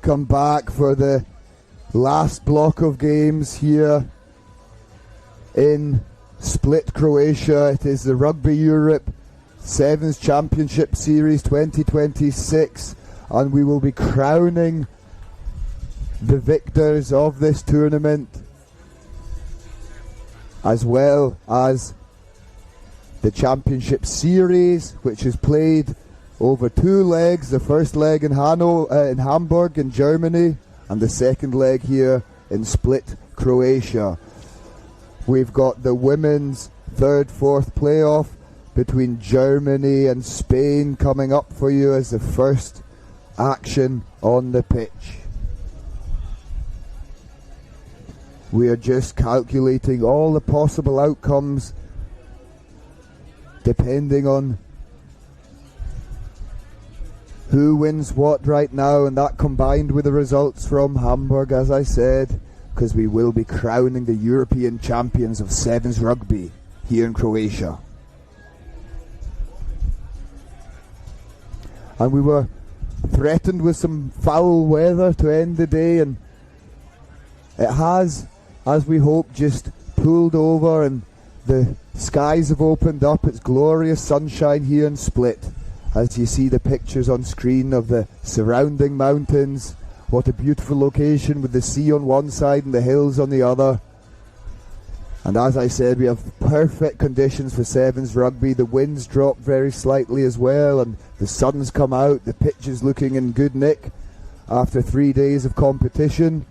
welcome back for the last block of games here in Split, Croatia. It is the Rugby Europe Sevens Championship Series 2026, and we will be crowning the victors of this tournament, as well as the Championship Series, which is played over 2 legs. The first leg in Hamburg in Germany, and the second leg here in Split, Croatia. We've got the women's 3rd-4th playoff between Germany and Spain coming up for you as the first action on the pitch. We are just calculating all the possible outcomes depending on who wins what right now, and that combined with the results from Hamburg, as I said, because we will be crowning the European champions of Sevens Rugby here in Croatia. And we were threatened with some foul weather to end the day, and it has, as we hope, just pulled over and the skies have opened up. It's glorious sunshine here in Split, as you see the pictures on screen of the surrounding mountains. What a beautiful location with the sea on one side and the hills on the other. And as I said, we have perfect conditions for Sevens Rugby. The winds drop very slightly as well, and the sun's come out. The pitch is looking in good nick after 3 days of competition.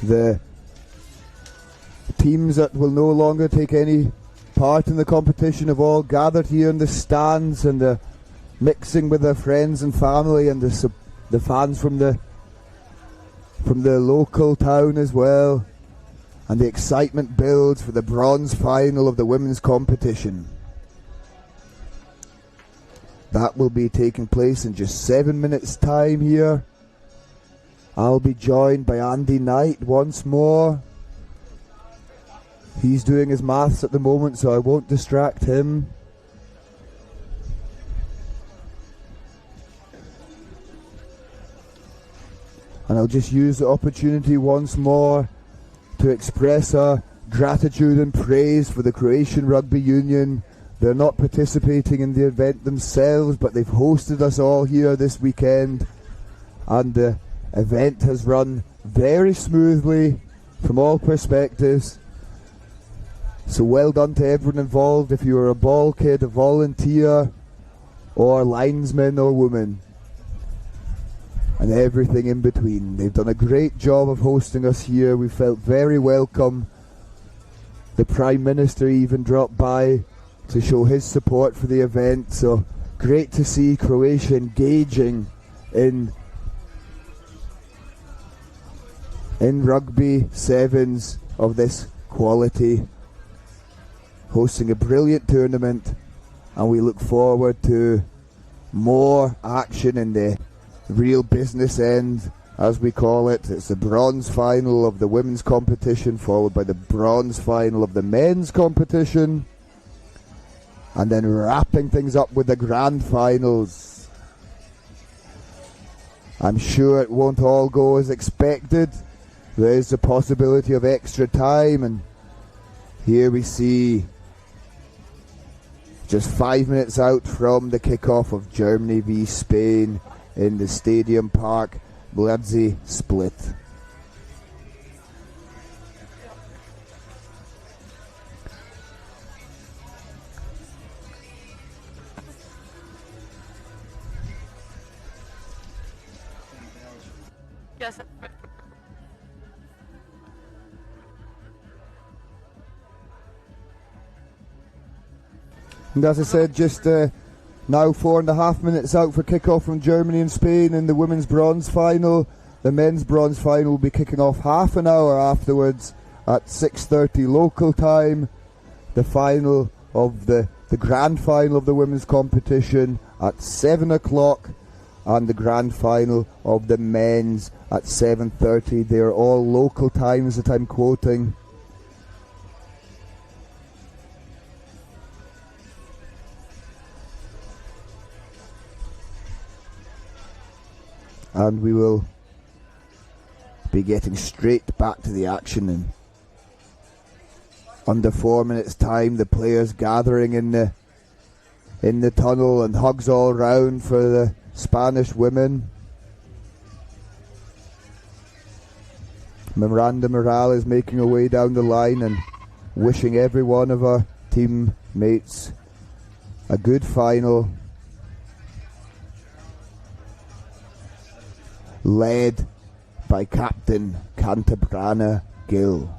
The teams that will no longer take any part in the competition have all gathered here in the stands, and mixing with their friends and family and the fans from the local town as well. And the excitement builds for the bronze final of the women's competition. That will be taking place in just 7 minutes' time here. I'll be joined by Andy Knight once more. He's doing his maths at the moment, so I won't distract him. And I'll just use the opportunity once more to express our gratitude and praise for the Croatian Rugby Union. They're not participating in the event themselves, but they've hosted us all here this weekend, and the event has run very smoothly from all perspectives. So well done to everyone involved, if you were a ball kid, a volunteer, or linesman or woman, and everything in between. They've done a great job of hosting us here. We felt very welcome. The Prime Minister even dropped by to show his support for the event. So great to see Croatia engaging in rugby sevens of this quality, hosting a brilliant tournament, and we look forward to more action in the real business end, as we call it. It's the bronze final of the women's competition, followed by the bronze final of the men's competition, and then wrapping things up with the grand finals. I'm sure it won't all go as expected. There is a possibility of extra time, and here we see just 5 minutes out from the kickoff of Germany v Spain in the Stadium Park, Mladzi, Split. Yes. And as I said, just now 4.5 minutes out for kickoff from Germany and Spain in the women's bronze final. The men's bronze final will be kicking off half an hour afterwards at 6:30 local time. The final of the grand final of the women's competition at 7 o'clock and the grand final of the men's at 7:30. They are all local times that I'm quoting. And we will be getting straight back to the action in under 4 minutes time. The players gathering in the tunnel, and hugs all round for the Spanish women. Miranda Morales making her way down the line and wishing every one of our teammates a good final, led by Captain Cantabrana Gill.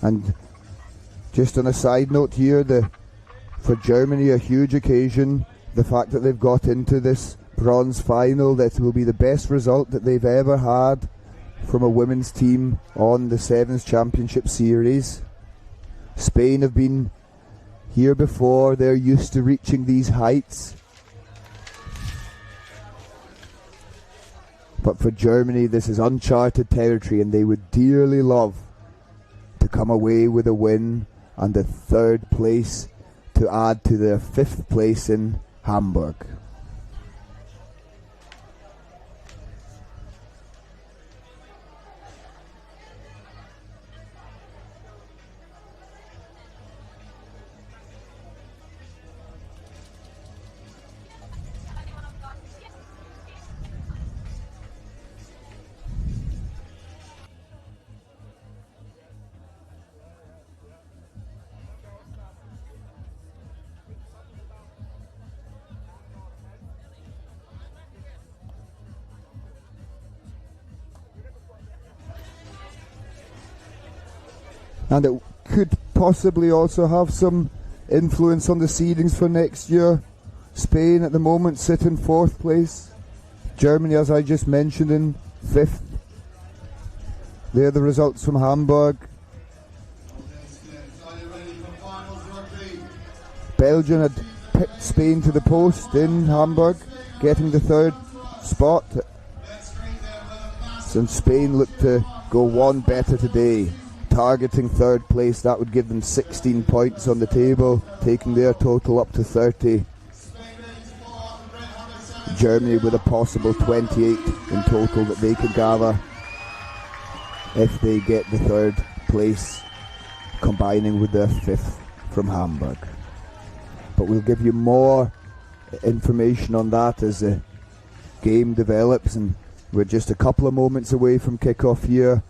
And just on a side note here, for Germany, a huge occasion, the fact that they've got into this bronze final, that will be the best result that they've ever had from a women's team on the Sevens Championship Series. Spain have been here before, they're used to reaching these heights. But for Germany, this is uncharted territory, and they would dearly love to come away with a win and a third place to add to their fifth place in Hamburg. And it could possibly also have some influence on the seedings for next year. Spain at the moment sit in fourth place. Germany, as I just mentioned, in fifth. They're the results from Hamburg. Belgium had picked Spain to the post in Hamburg, getting the third spot. Since Spain looked to go one better today, targeting third place, that would give them 16 points on the table, taking their total up to 30. Germany with a possible 28 in total that they could gather if they get the third place, combining with their fifth from Hamburg. But we'll give you more information on that as the game develops, and we're just a couple of moments away from kickoff here.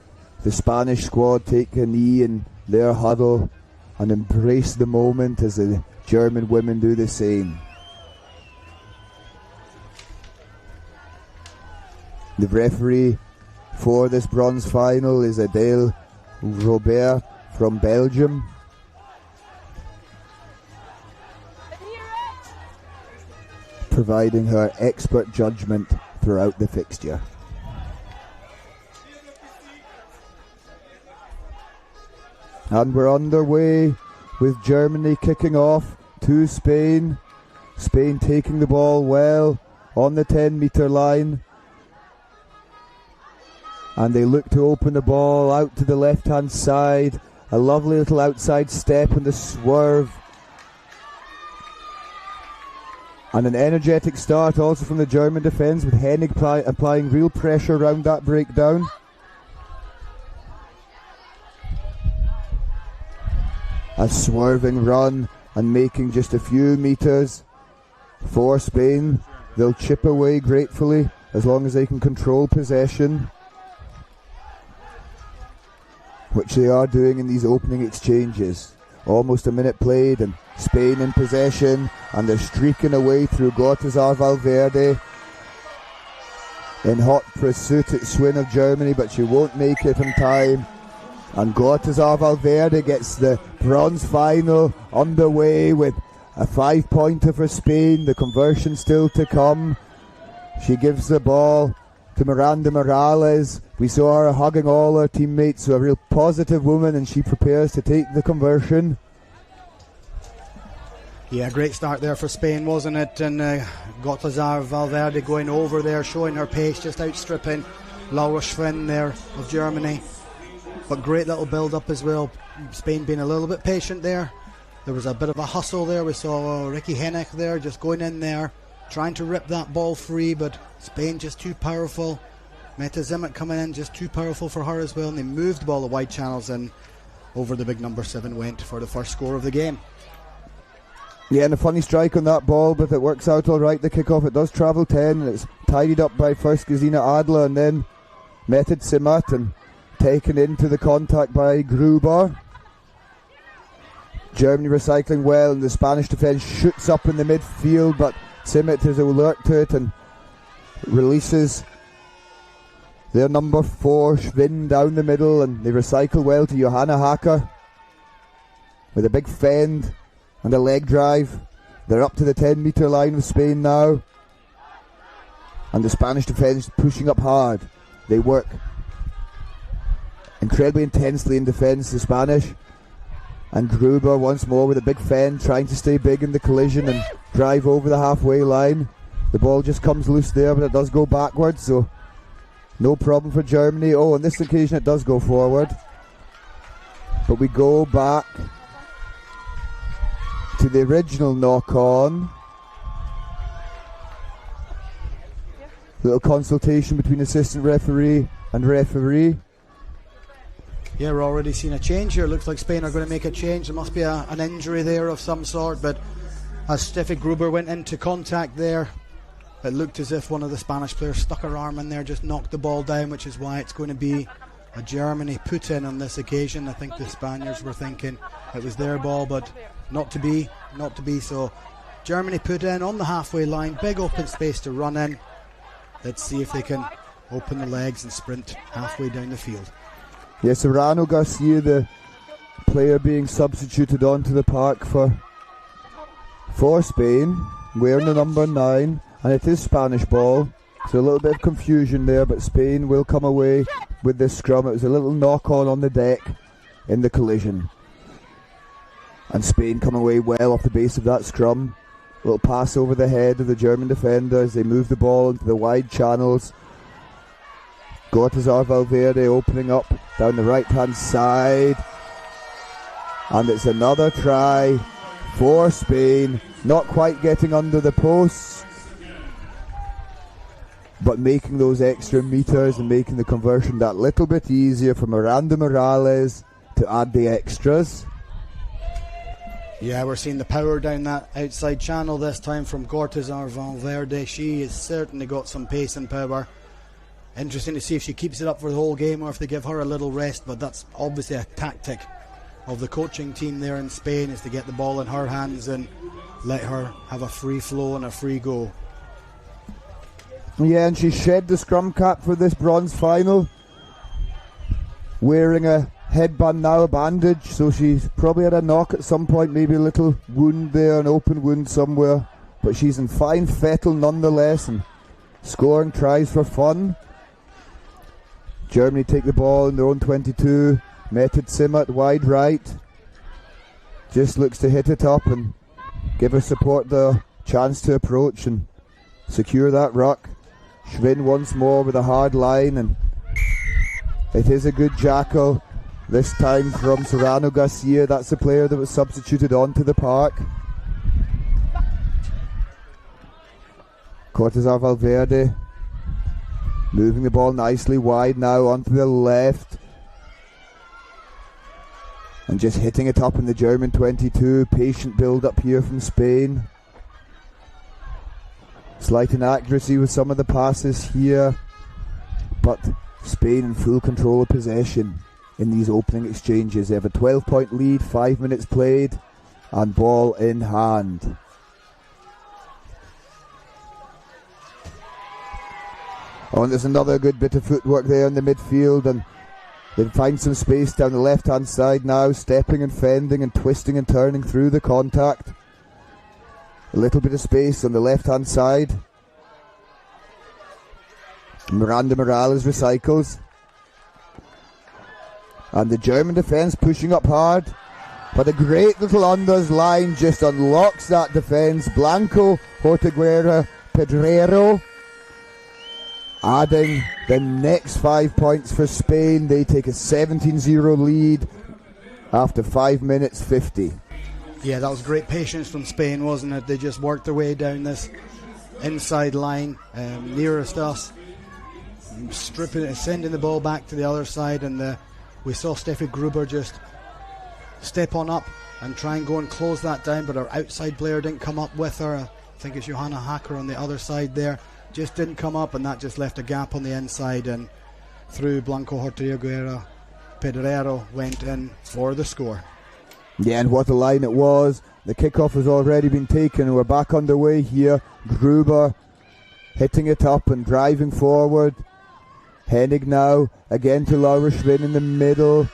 The Spanish squad take a knee in their huddle and embrace the moment as the German women do the same. The referee for this bronze final is Adèle Robert from Belgium. Providing her expert judgment throughout the fixture. And we're underway with Germany kicking off to Spain. Spain taking the ball well on the 10-metre line. And they look to open the ball out to the left-hand side. A lovely little outside step and the swerve. And an energetic start also from the German defence, with Hennig applying real pressure around that breakdown. A swerving run and making just a few metres for Spain. They'll chip away gratefully as long as they can control possession, which they are doing in these opening exchanges. Almost a minute played and Spain in possession, and they're streaking away through Gortazar Valverde in hot pursuit at Swin of Germany, but she won't make it in time. And Gortazar Valverde gets the bronze final underway with a 5-pointer for Spain. The conversion still to come. She gives the ball to to Miranda Morales. We saw her hugging all her teammates, so a real positive woman, and she prepares to take the conversion. Yeah, great start there for Spain, wasn't it? And Gotazar Valverde going over there, showing her pace, just outstripping Laura Schwinn there of Germany. But great little build-up as well. Spain being a little bit patient there. There was a bit of a hustle there. We saw Ricky Hennig there just going in there, trying to rip that ball free, but Spain just too powerful. Meta Zimmett coming in, just too powerful for her as well. And they moved the ball the wide channels, and over the big number 7 went for the first score of the game. Yeah, and a funny strike on that ball, but it works out all right. The kickoff, it does travel 10, and it's tidied up by first Gesine Adler and then Meta Zimmett, and taken into the contact by Gruber. Germany recycling well, and the Spanish defence shoots up in the midfield, but Zimmett is alert to it and releases their number 4 Schwinn down the middle, and they recycle well to Johanna Hacker with a big fend and a leg drive. They're up to the 10-metre line of Spain now, and the Spanish defence pushing up hard. They work incredibly intensely in defence, the Spanish. And Gruber once more with a big fend, trying to stay big in the collision and drive over the halfway line. The ball just comes loose there, but it does go backwards, so no problem for Germany. Oh, on this occasion it does go forward. But we go back to the original knock-on. Little consultation between assistant referee and referee. Yeah, we're already seeing a change here. Looks like Spain are going to make a change. There must be an injury there of some sort, but as Steffi Gruber went into contact there, it looked as if one of the Spanish players stuck her arm in there, just knocked the ball down, which is why it's going to be a Germany put-in on this occasion. I think the Spaniards were thinking it was their ball, but not to be. So Germany put in on the halfway line, big open space to run in. Let's see if they can open the legs and sprint halfway down the field. Yes, Serrano Garcia, the player being substituted onto the park for Spain, wearing the number 9, and it is Spanish ball, so a little bit of confusion there, but Spain will come away with this scrum. It was a little knock-on the deck in the collision, and Spain come away well off the base of that scrum. A little pass over the head of the German defender as they move the ball into the wide channels. Gortazar Valverde opening up down the right-hand side. And it's another try for Spain. Not quite getting under the posts, but making those extra meters and making the conversion that little bit easier for Miranda Morales to add the extras. Yeah, we're seeing the power down that outside channel this time from Gortazar Valverde. She has certainly got some pace and power. Interesting to see if she keeps it up for the whole game or if they give her a little rest, but that's obviously a tactic of the coaching team there in Spain, is to get the ball in her hands and let her have a free flow and a free go. Yeah, and she shed the scrum cap for this bronze final, wearing a headband now, a bandage, so she's probably had a knock at some point, maybe a little wound there, an open wound somewhere, but she's in fine fettle nonetheless and scoring tries for fun. Germany take the ball in their own 22. Meta Zimmett wide right. Just looks to hit it up and give her support the chance to approach and secure that ruck. Schwinn once more with a hard line, and it is a good jackal. This time from Serrano Garcia. That's the player that was substituted onto the park. Gortazar Valverde moving the ball nicely wide now onto the left, and just hitting it up in the German 22. Patient build up here from Spain. Slight inaccuracy with some of the passes here, but Spain in full control of possession in these opening exchanges. They have a 12-point lead, 5 minutes played, and ball in hand. Oh, and there's another good bit of footwork there in the midfield, and they find some space down the left-hand side now, stepping and fending and twisting and turning through the contact. A little bit of space on the left-hand side. Miranda Morales recycles. And the German defence pushing up hard. But a great little unders line just unlocks that defence. Blanco Hortiguera Pedrero adding the next 5 points for Spain. They take a 17-0 lead after 5 minutes 50. Yeah, that was great patience from Spain, wasn't it? They just worked their way down this inside line nearest us, stripping it, sending the ball back to the other side, and we saw Steffi Gruber just step on up and try and go and close that down, but our outside player didn't come up with her. I think it's Johanna Hacker on the other side there, just didn't come up, and that just left a gap on the inside, and through Blanco Hortiguera Pedrero went in for the score. Yeah, and what a line it was. The kickoff has already been taken and we're back underway here. Gruber hitting it up and driving forward. Hennig now again to Laura Schwinn in the middle.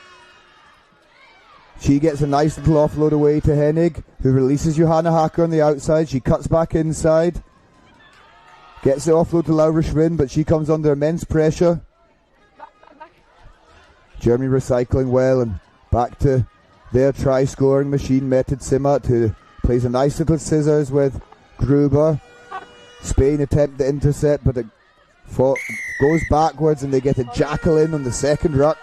She gets a nice little offload away to Hennig, who releases Johanna Hacker on the outside. She cuts back inside. Gets the offload to Laura Schwinn, but she comes under immense pressure. Germany recycling well, and back to their try-scoring machine, Meted Simat, who plays a nice little scissors with Gruber. Spain attempt to intercept, but it goes backwards, and they get a jackal in on the second ruck.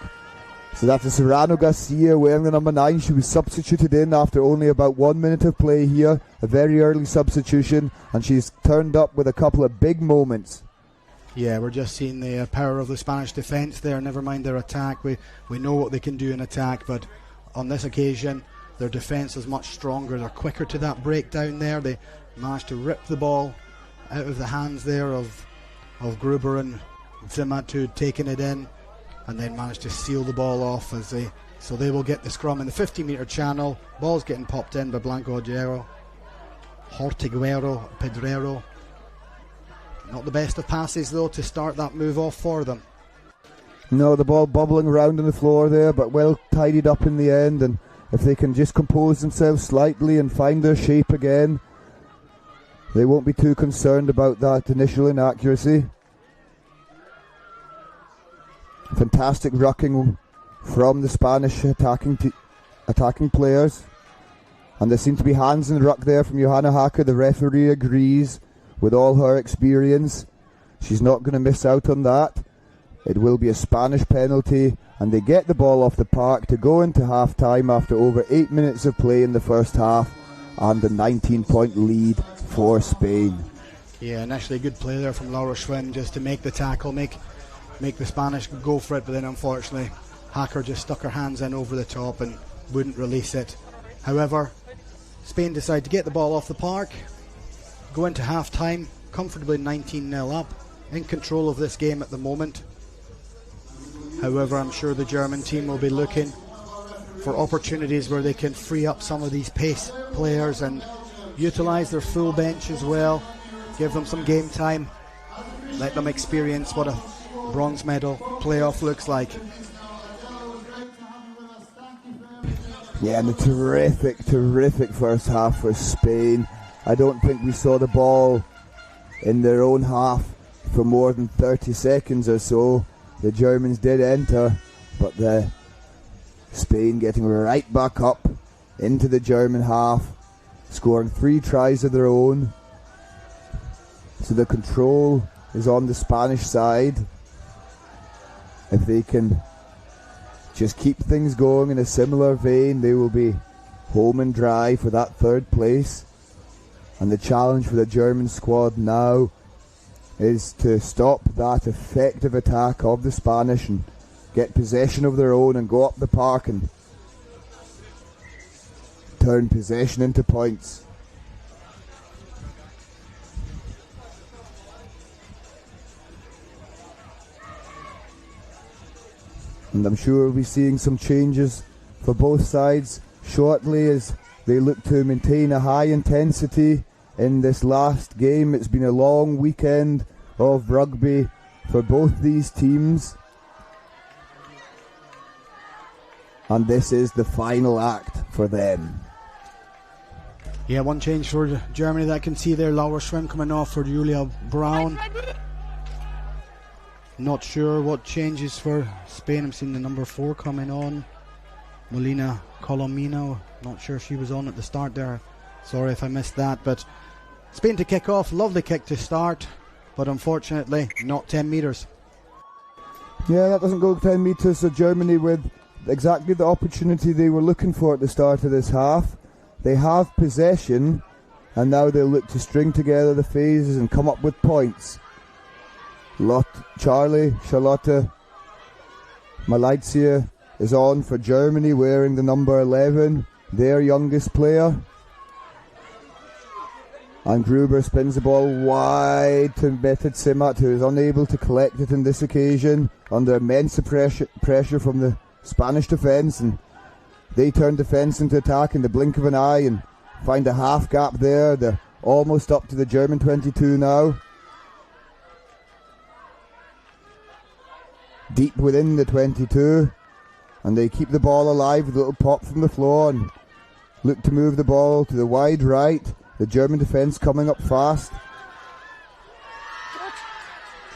So that's a Serrano Garcia wearing the number 9. She was substituted in after only about 1 minute of play here. A very early substitution, and she's turned up with a couple of big moments. Yeah, we're just seeing the power of the Spanish defence there, never mind their attack. We know what they can do in attack, but on this occasion their defence is much stronger. They're quicker to that breakdown there. They managed to rip the ball out of the hands there of Gruber and Zimat, who had taken it in, and then managed to seal the ball off so they will get the scrum in the 50-metre channel. Ball's getting popped in by Blanco Hortiguero Pedrero. Not the best of passes though to start that move off for them. No, the ball bubbling around on the floor there, but well tidied up in the end, and if they can just compose themselves slightly and find their shape again, they won't be too concerned about that initial inaccuracy. Fantastic rucking from the Spanish attacking players, and there seem to be hands in the ruck there from Johanna Hacker. The referee agrees with all her experience. She's not going to miss out on that. It will be a Spanish penalty, and they get the ball off the park to go into half time after over 8 minutes of play in the first half, and a 19-point lead for Spain. Yeah, initially good play there from Laura Schwinn just to make the tackle, make the Spanish go for it, but then unfortunately Hacker just stuck her hands in over the top and wouldn't release it. However, Spain decide to get the ball off the park, go into half time comfortably 19-0 up, in control of this game at the moment. However, I'm sure the German team will be looking for opportunities where they can free up some of these pace players and utilise their full bench as well, give them some game time, let them experience what a bronze medal playoff looks like. Yeah, and a terrific first half for Spain. I don't think we saw the ball in their own half for more than 30 seconds or so. The Germans did enter, but the Spain getting right back up into the German half, scoring 3 tries of their own. So the control is on the Spanish side. If they can just keep things going in a similar vein, they will be home and dry for that third place. And the challenge for the German squad now is to stop that effective attack of the Spanish and get possession of their own and go up the park and turn possession into points. And I'm sure we'll be seeing some changes for both sides shortly as they look to maintain a high intensity in this last game. It's been a long weekend of rugby for both these teams, and this is the final act for them. Yeah, one change for Germany that I can see there. Laura Schwinn coming off for Julia Brown. Not sure what changes for Spain. I'm seeing the number 4 coming on. Molina Colomino. Not sure she was on at the start there. Sorry if I missed that. But Spain to kick off. Lovely kick to start. But unfortunately, not 10 metres. Yeah, that doesn't go 10 metres. So Germany with exactly the opportunity they were looking for at the start of this half. They have possession. And now they'll look to string together the phases and come up with points. Charlotte Malaysia is on for Germany, wearing the number 11, their youngest player. And Gruber spins the ball wide to Method Simat, who is unable to collect it on this occasion, under immense pressure from the Spanish defence. And they turn defence into attack in the blink of an eye and find a half gap there. They're almost up to the German 22 now. Deep within the 22, and they keep the ball alive with a little pop from the floor and look to move the ball to the wide right. The German defence coming up fast.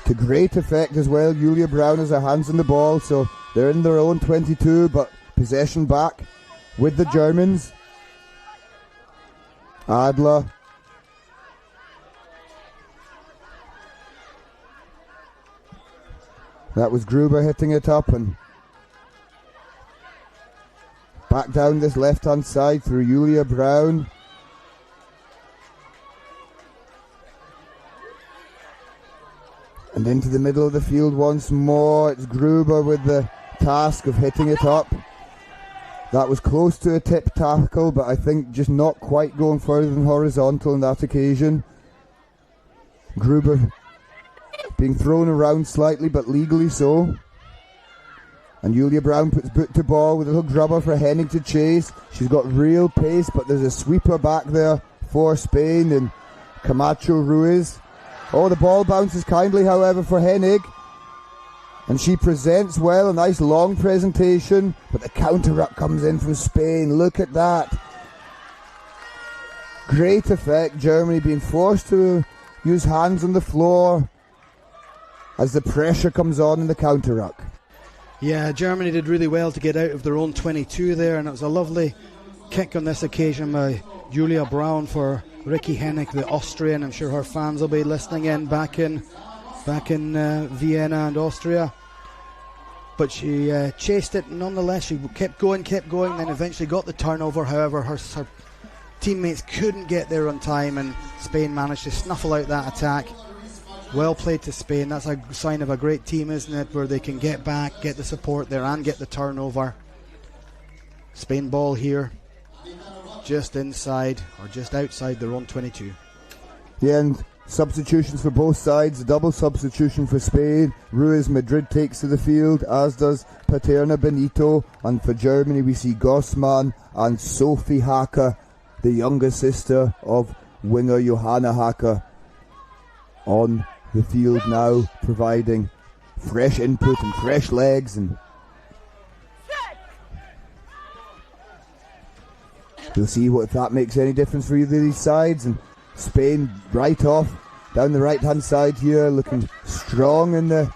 To great effect as well. Julia Brown has her hands on the ball, so they're in their own 22, but possession back with the Germans. Adler. That was Gruber hitting it up, and back down this left-hand side through Julia Brown. And into the middle of the field once more. It's Gruber with the task of hitting it up. That was close to a tip tackle, but I think just not quite going further than horizontal on that occasion. Gruber being thrown around slightly, but legally so. And Julia Brown puts boot to ball with a little grubber for Hennig to chase. She's got real pace, but there's a sweeper back there for Spain and Camacho Ruiz. Oh, the ball bounces kindly, however, for Hennig. And she presents well, a nice long presentation, but the counter-ruck comes in from Spain. Look at that. Great effect. Germany being forced to use hands on the floor as the pressure comes on in the counter-ruck. Yeah, Germany did really well to get out of their own 22 there, and it was a lovely kick on this occasion by Julia Brown for Ricky Hennig, the Austrian. I'm sure her fans will be listening in back in Vienna and Austria. But she chased it nonetheless. She kept going, then eventually got the turnover. However, her teammates couldn't get there on time, and Spain managed to snuffle out that attack. Well played to Spain. That's a sign of a great team, isn't it? Where they can get back, get the support there, and get the turnover. Spain ball here, just inside or just outside their own 22. Yeah, and substitutions for both sides. A double substitution for Spain. Ruiz Madrid takes to the field, as does Paterna Benito. And for Germany, we see Gossmann and Sophie Hacker, the younger sister of winger Johanna Hacker, on the field now, providing fresh input and fresh legs. And we'll see if that makes any difference for either of these sides. And Spain right off down the right hand side here, looking strong in the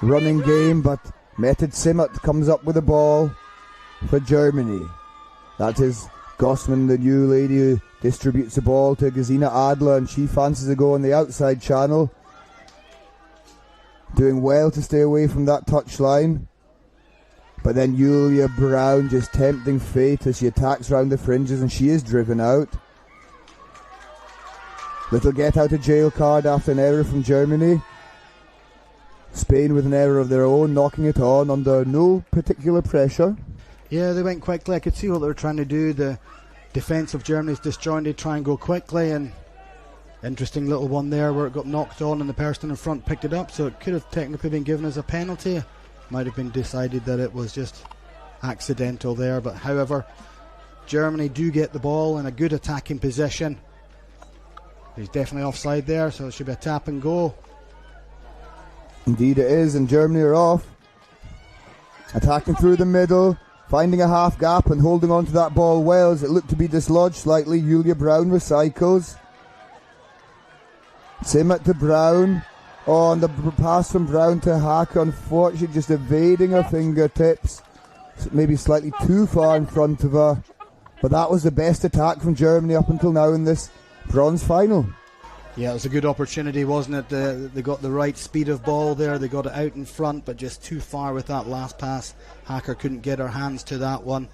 running game, but Method Simat comes up with the ball for Germany. That is Gossmann, the new lady who distributes the ball to Gesine Adler, and she fancies a go on the outside channel. Doing well to stay away from that touchline. But then Julia Brown just tempting fate as she attacks round the fringes, and she is driven out. Little get out of jail card after an error from Germany. Spain with an error of their own, knocking it on under no particular pressure. Yeah, they went quickly. I could see what they were trying to do. The defence of Germany's disjointed, try and go quickly, and interesting little one there where it got knocked on and the person in front picked it up, so it could have technically been given as a penalty. Might have been decided that it was just accidental there, but however, Germany do get the ball in a good attacking position. He's definitely offside there, so it should be a tap and go. Indeed it is, and Germany are off. Attacking through the middle, finding a half gap and holding on to that ball well as it looked to be dislodged slightly. Julia Brown recycles. Simat to Brown. Oh, and the pass from Brown to Hacker, unfortunately just evading her fingertips. Maybe slightly too far in front of her. But that was the best attack from Germany up until now in this bronze final. Yeah, it was a good opportunity, wasn't it? They got the right speed of ball there. They got it out in front, but just too far with that last pass. Hacker couldn't get her hands to that one.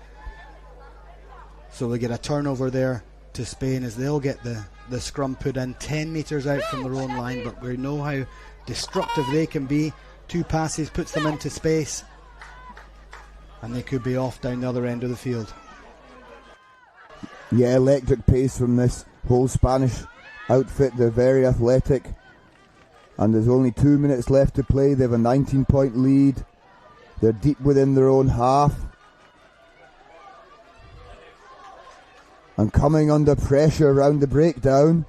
So they get a turnover there to Spain as they'll get the scrum put in 10 metres out from their own line. But we know how destructive they can be. 2 passes puts them into space, and they could be off down the other end of the field. Yeah, electric pace from this whole Spanish outfit. They're very athletic, and there's only 2 minutes left to play. They have a 19-point lead. They're deep within their own half, and coming under pressure around the breakdown.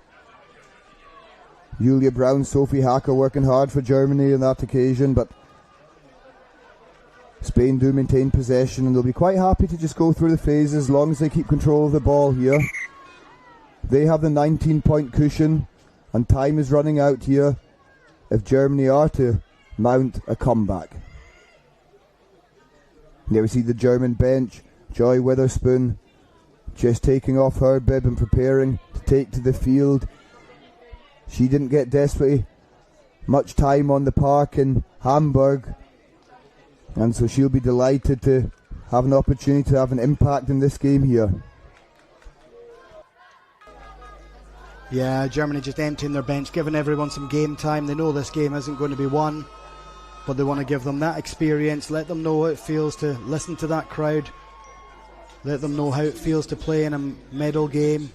Julia Brown, Sophie Hacker working hard for Germany on that occasion, but Spain do maintain possession, and they'll be quite happy to just go through the phases as long as they keep control of the ball here. They have the 19-point cushion, and time is running out here if Germany are to mount a comeback. There we see the German bench. Joy Witherspoon just taking off her bib and preparing to take to the field. She didn't get desperately much time on the park in Hamburg, and so she'll be delighted to have an opportunity to have an impact in this game here. Yeah, Germany just emptying their bench, giving everyone some game time. They know this game isn't going to be won, but they want to give them that experience, let them know how it feels to listen to that crowd, let them know how it feels to play in a medal game.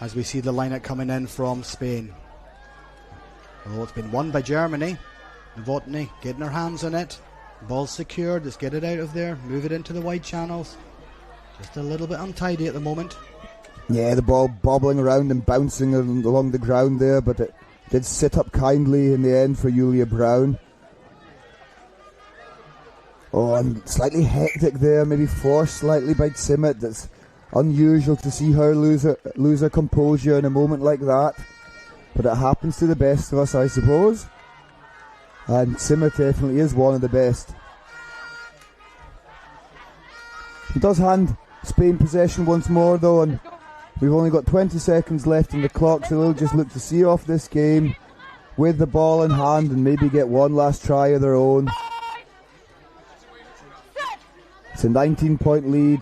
As we see the lineup coming in from Spain. Oh, it's been won by Germany. Novotny getting her hands on it. Ball secured. Let's get it out of there. Move it into the wide channels. Just a little bit untidy at the moment. Yeah, the ball bobbling around and bouncing along the ground there, but it did sit up kindly in the end for Julia Brown. Oh, and slightly hectic there, maybe forced slightly by Simmet. That's unusual to see her lose her composure in a moment like that. But it happens to the best of us, I suppose. And Simmet definitely is one of the best. He does hand Spain possession once more though, and we've only got 20 seconds left in the clock, so they'll just look to see off this game with the ball in hand and maybe get one last try of their own. It's a 19-point lead,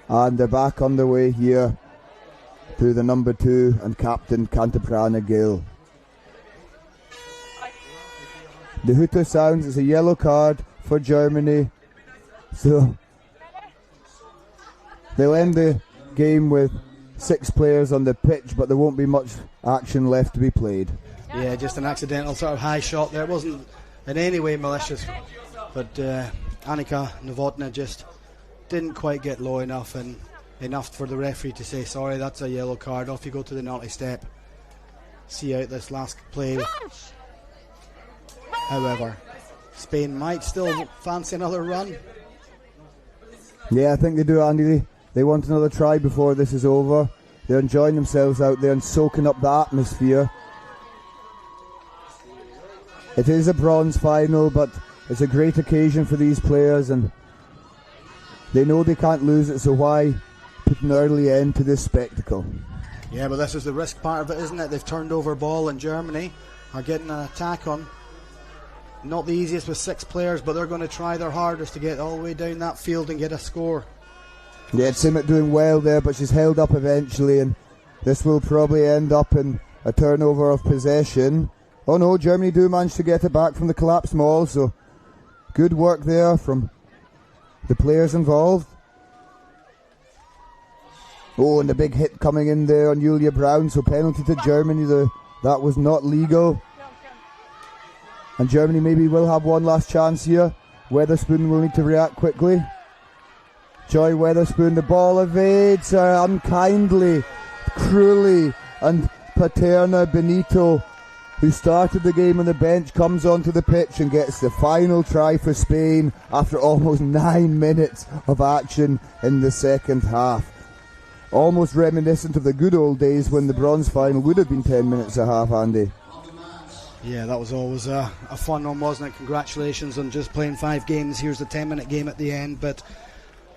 and they're back underway here through the number 2 and captain Cantaprana Gill. The hooter sounds. It's a yellow card for Germany, so they'll end the game with 6 players on the pitch, but there won't be much action left to be played. Yeah, just an accidental sort of high shot there. It wasn't in any way malicious, but Annika Novotna just didn't quite get low enough, and enough for the referee to say, sorry, that's a yellow card. Off you go to the naughty step. See out this last play. However, Spain might still fancy another run. Yeah, I think they do, Andy. They want another try before this is over. They're enjoying themselves out there and soaking up the atmosphere. It is a bronze final, but it's a great occasion for these players, and they know they can't lose it, so why put an early end to this spectacle? Yeah, but this is the risk part of it, isn't it? They've turned over ball, and Germany are getting an attack on. Not the easiest with 6 players, but they're going to try their hardest to get all the way down that field and get a score. Yeah, Simmet doing well there, but she's held up eventually, and this will probably end up in a turnover of possession. Oh no, Germany do manage to get it back from the collapsed maul, so good work there from the players involved. Oh, and the big hit coming in there on Julia Brown, so penalty to Germany. That was not legal. And Germany maybe will have one last chance here. Weatherspoon will need to react quickly. Joy Weatherspoon, the ball evades her unkindly, cruelly, and Paterna Benito, who started the game on the bench, comes onto the pitch and gets the final try for Spain after almost 9 minutes of action in the second half. almost reminiscent of the good old days when the bronze final would have been 10 minutes a half, Andy. Yeah, that was always a fun one, wasn't it? Congratulations on just playing 5 games. Here's the 10-minute game at the end, but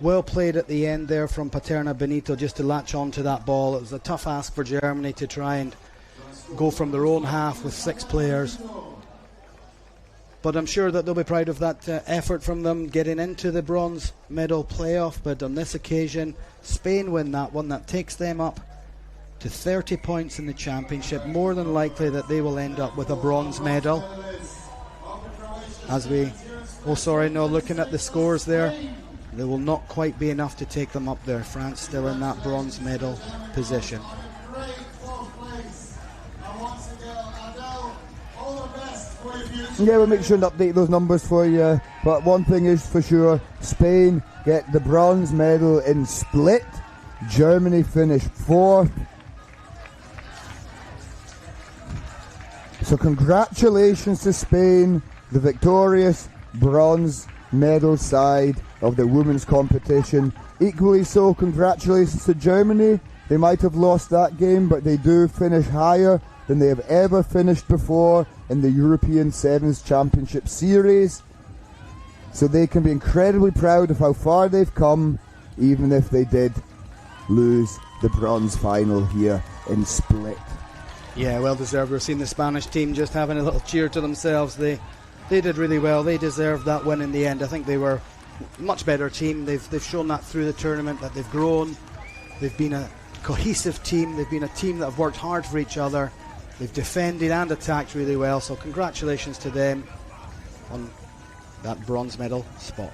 well played at the end there from Paterna Benito just to latch on to that ball. It was a tough ask for Germany to try and go from their own half with 6 players. But I'm sure that they'll be proud of that effort from them getting into the bronze medal playoff. But on this occasion, Spain win that one. That takes them up to 30 points in the championship. More than likely that they will end up with a bronze medal. Looking at the scores there, they will not quite be enough to take them up there. France still in that bronze medal position. Yeah, we'll make sure to update those numbers for you. But one thing is for sure, Spain get the bronze medal in split. Germany finish 4th. So congratulations to Spain, the victorious bronze medal side of the women's competition. Equally so, congratulations to Germany. They might have lost that game, but they do finish higher than they have ever finished before in the European Sevens Championship Series. So they can be incredibly proud of how far they've come, even if they did lose the bronze final here in Split. Yeah, well deserved. We've seen the Spanish team just having a little cheer to themselves. They did really well. They deserved that win in the end. I think they were a much better team. They've shown that through the tournament, that they've grown. They've been a cohesive team. They've been a team that have worked hard for each other. They've defended and attacked really well. So congratulations to them on that bronze medal spot.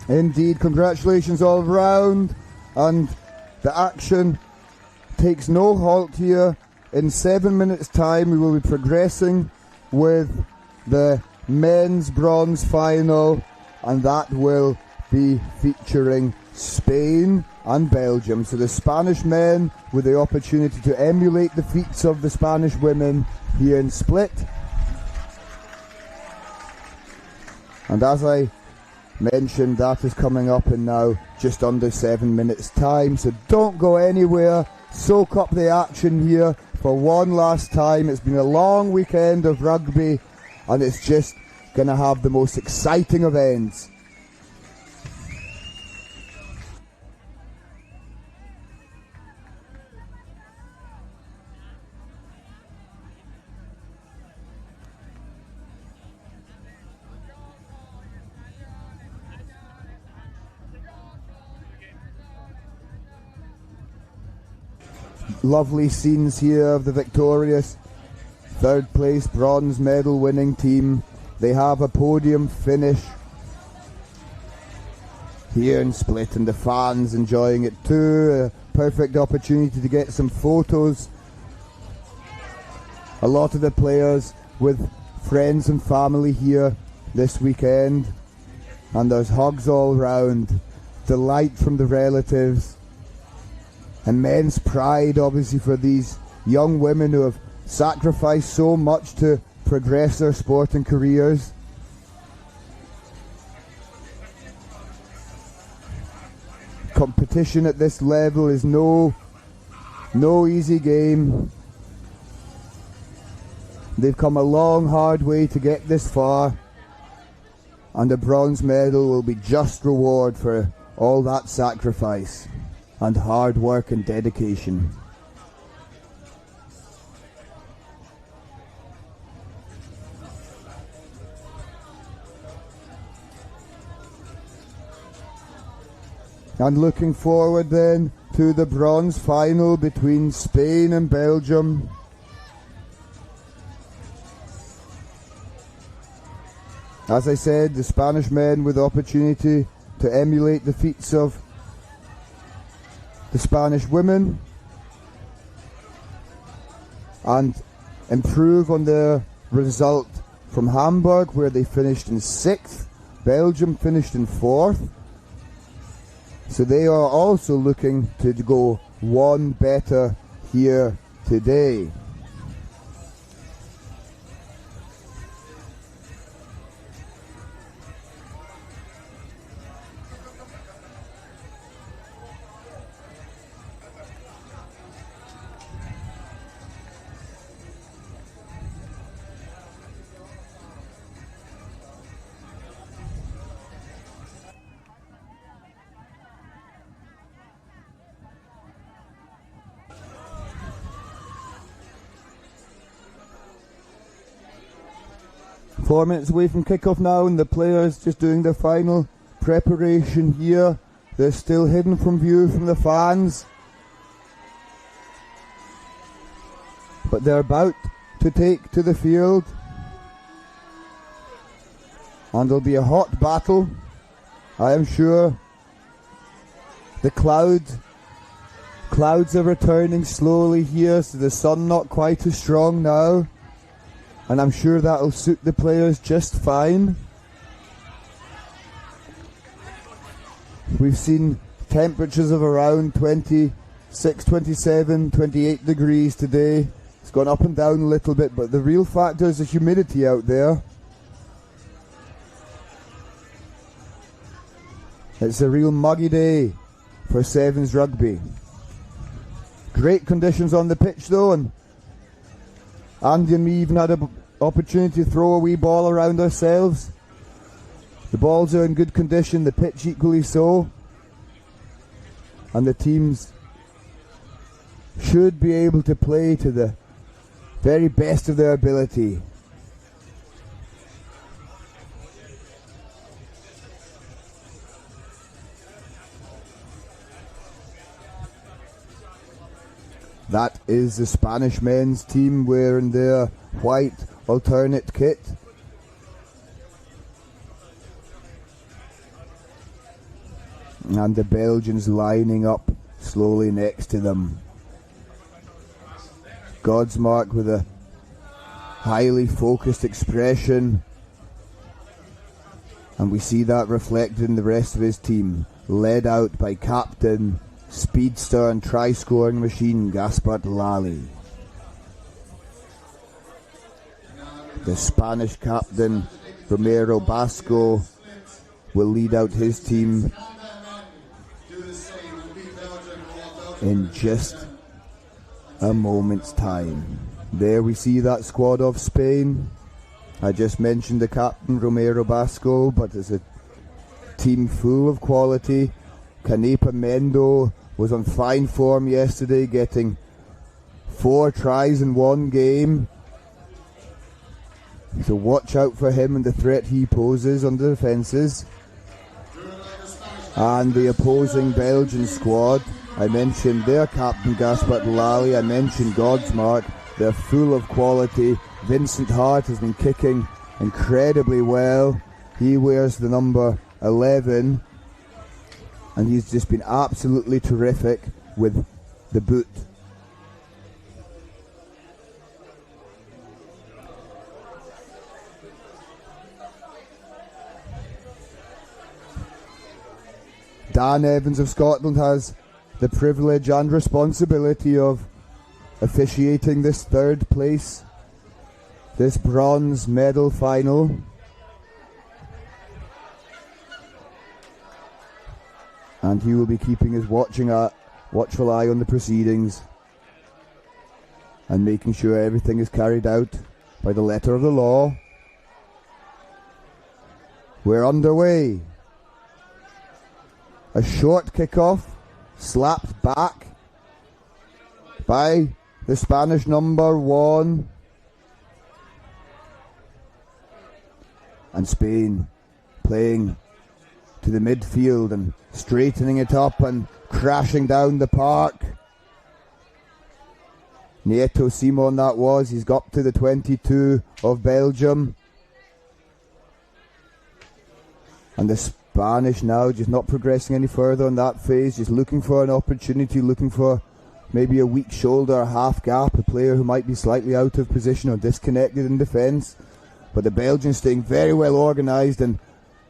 Indeed, congratulations all round. And the action takes no halt here. In 7 minutes' time, we will be progressing with the men's bronze final, and that will be featuring Spain and Belgium. So the Spanish men with the opportunity to emulate the feats of the Spanish women here in Split. And as I mentioned, that is coming up in now just under 7 minutes' time. So don't go anywhere. Soak up the action here for one last time. It's been a long weekend of rugby, and it's just going to have the most exciting of ends. Lovely scenes here of the victorious third place bronze medal winning team. They have a podium finish here in Split, and the fans enjoying it too. A perfect opportunity to get some photos. A lot of the players with friends and family here this weekend, and there's hugs all round, delight from the relatives. Immense pride, obviously, for these young women who have sacrificed so much to progress their sporting careers. Competition at this level is no easy game. They've come a long, hard way to get this far, and a bronze medal will be just reward for all that sacrifice and hard work and dedication. And looking forward then to the bronze final between Spain and Belgium. As I said, the Spanish men with the opportunity to emulate the feats of the Spanish women and improve on their result from Hamburg, where they finished in 6th. Belgium finished in 4th. So they are also looking to go one better here today. 4 minutes away from kickoff now, and the players just doing their final preparation here. They're still hidden from view from the fans, but they're about to take to the field, and there'll be a hot battle, I am sure. The clouds are returning slowly here, so the sun not quite as strong now, and I'm sure that'll suit the players just fine. We've seen temperatures of around 26, 27, 28 degrees today. It's gone up and down a little bit, but the real factor is the humidity out there. It's a real muggy day for Sevens rugby. Great conditions on the pitch though, and Andy and me even had an opportunity to throw a wee ball around ourselves. The balls are in good condition, the pitch equally so, and the teams should be able to play to the very best of their ability. That is the Spanish men's team wearing their white alternate kit. And the Belgians lining up slowly next to them. Godsmark with a highly focused expression, and we see that reflected in the rest of his team, led out by captain, speedster and try-scoring machine Gaspard Lally. The Spanish captain Romero Basco will lead out his team in just a moment's time. There we see that squad of Spain. I just mentioned the captain Romero Basco, but it's a team full of quality. Canepa Mendo was on fine form yesterday, getting 4 tries in one game. So watch out for him and the threat he poses on the defences. And the opposing Belgian squad, I mentioned their captain Gaspard Lally, I mentioned Godsmark. They're full of quality. Vincent Hart has been kicking incredibly well. He wears the number 11, and he's just been absolutely terrific with the boot. Dan Evans of Scotland has the privilege and responsibility of officiating this third place, this bronze medal final. And he will be keeping his watchful eye on the proceedings and making sure everything is carried out by the letter of the law. We're underway. A short kickoff, slapped back by the Spanish number 1. And Spain playing to the midfield and straightening it up and crashing down the park. Nieto Simon that was, he's got to the 22 of Belgium. And the Spanish now just not progressing any further on that phase, just looking for an opportunity, looking for maybe a weak shoulder, a half gap, a player who might be slightly out of position or disconnected in defence. But the Belgians staying very well organised and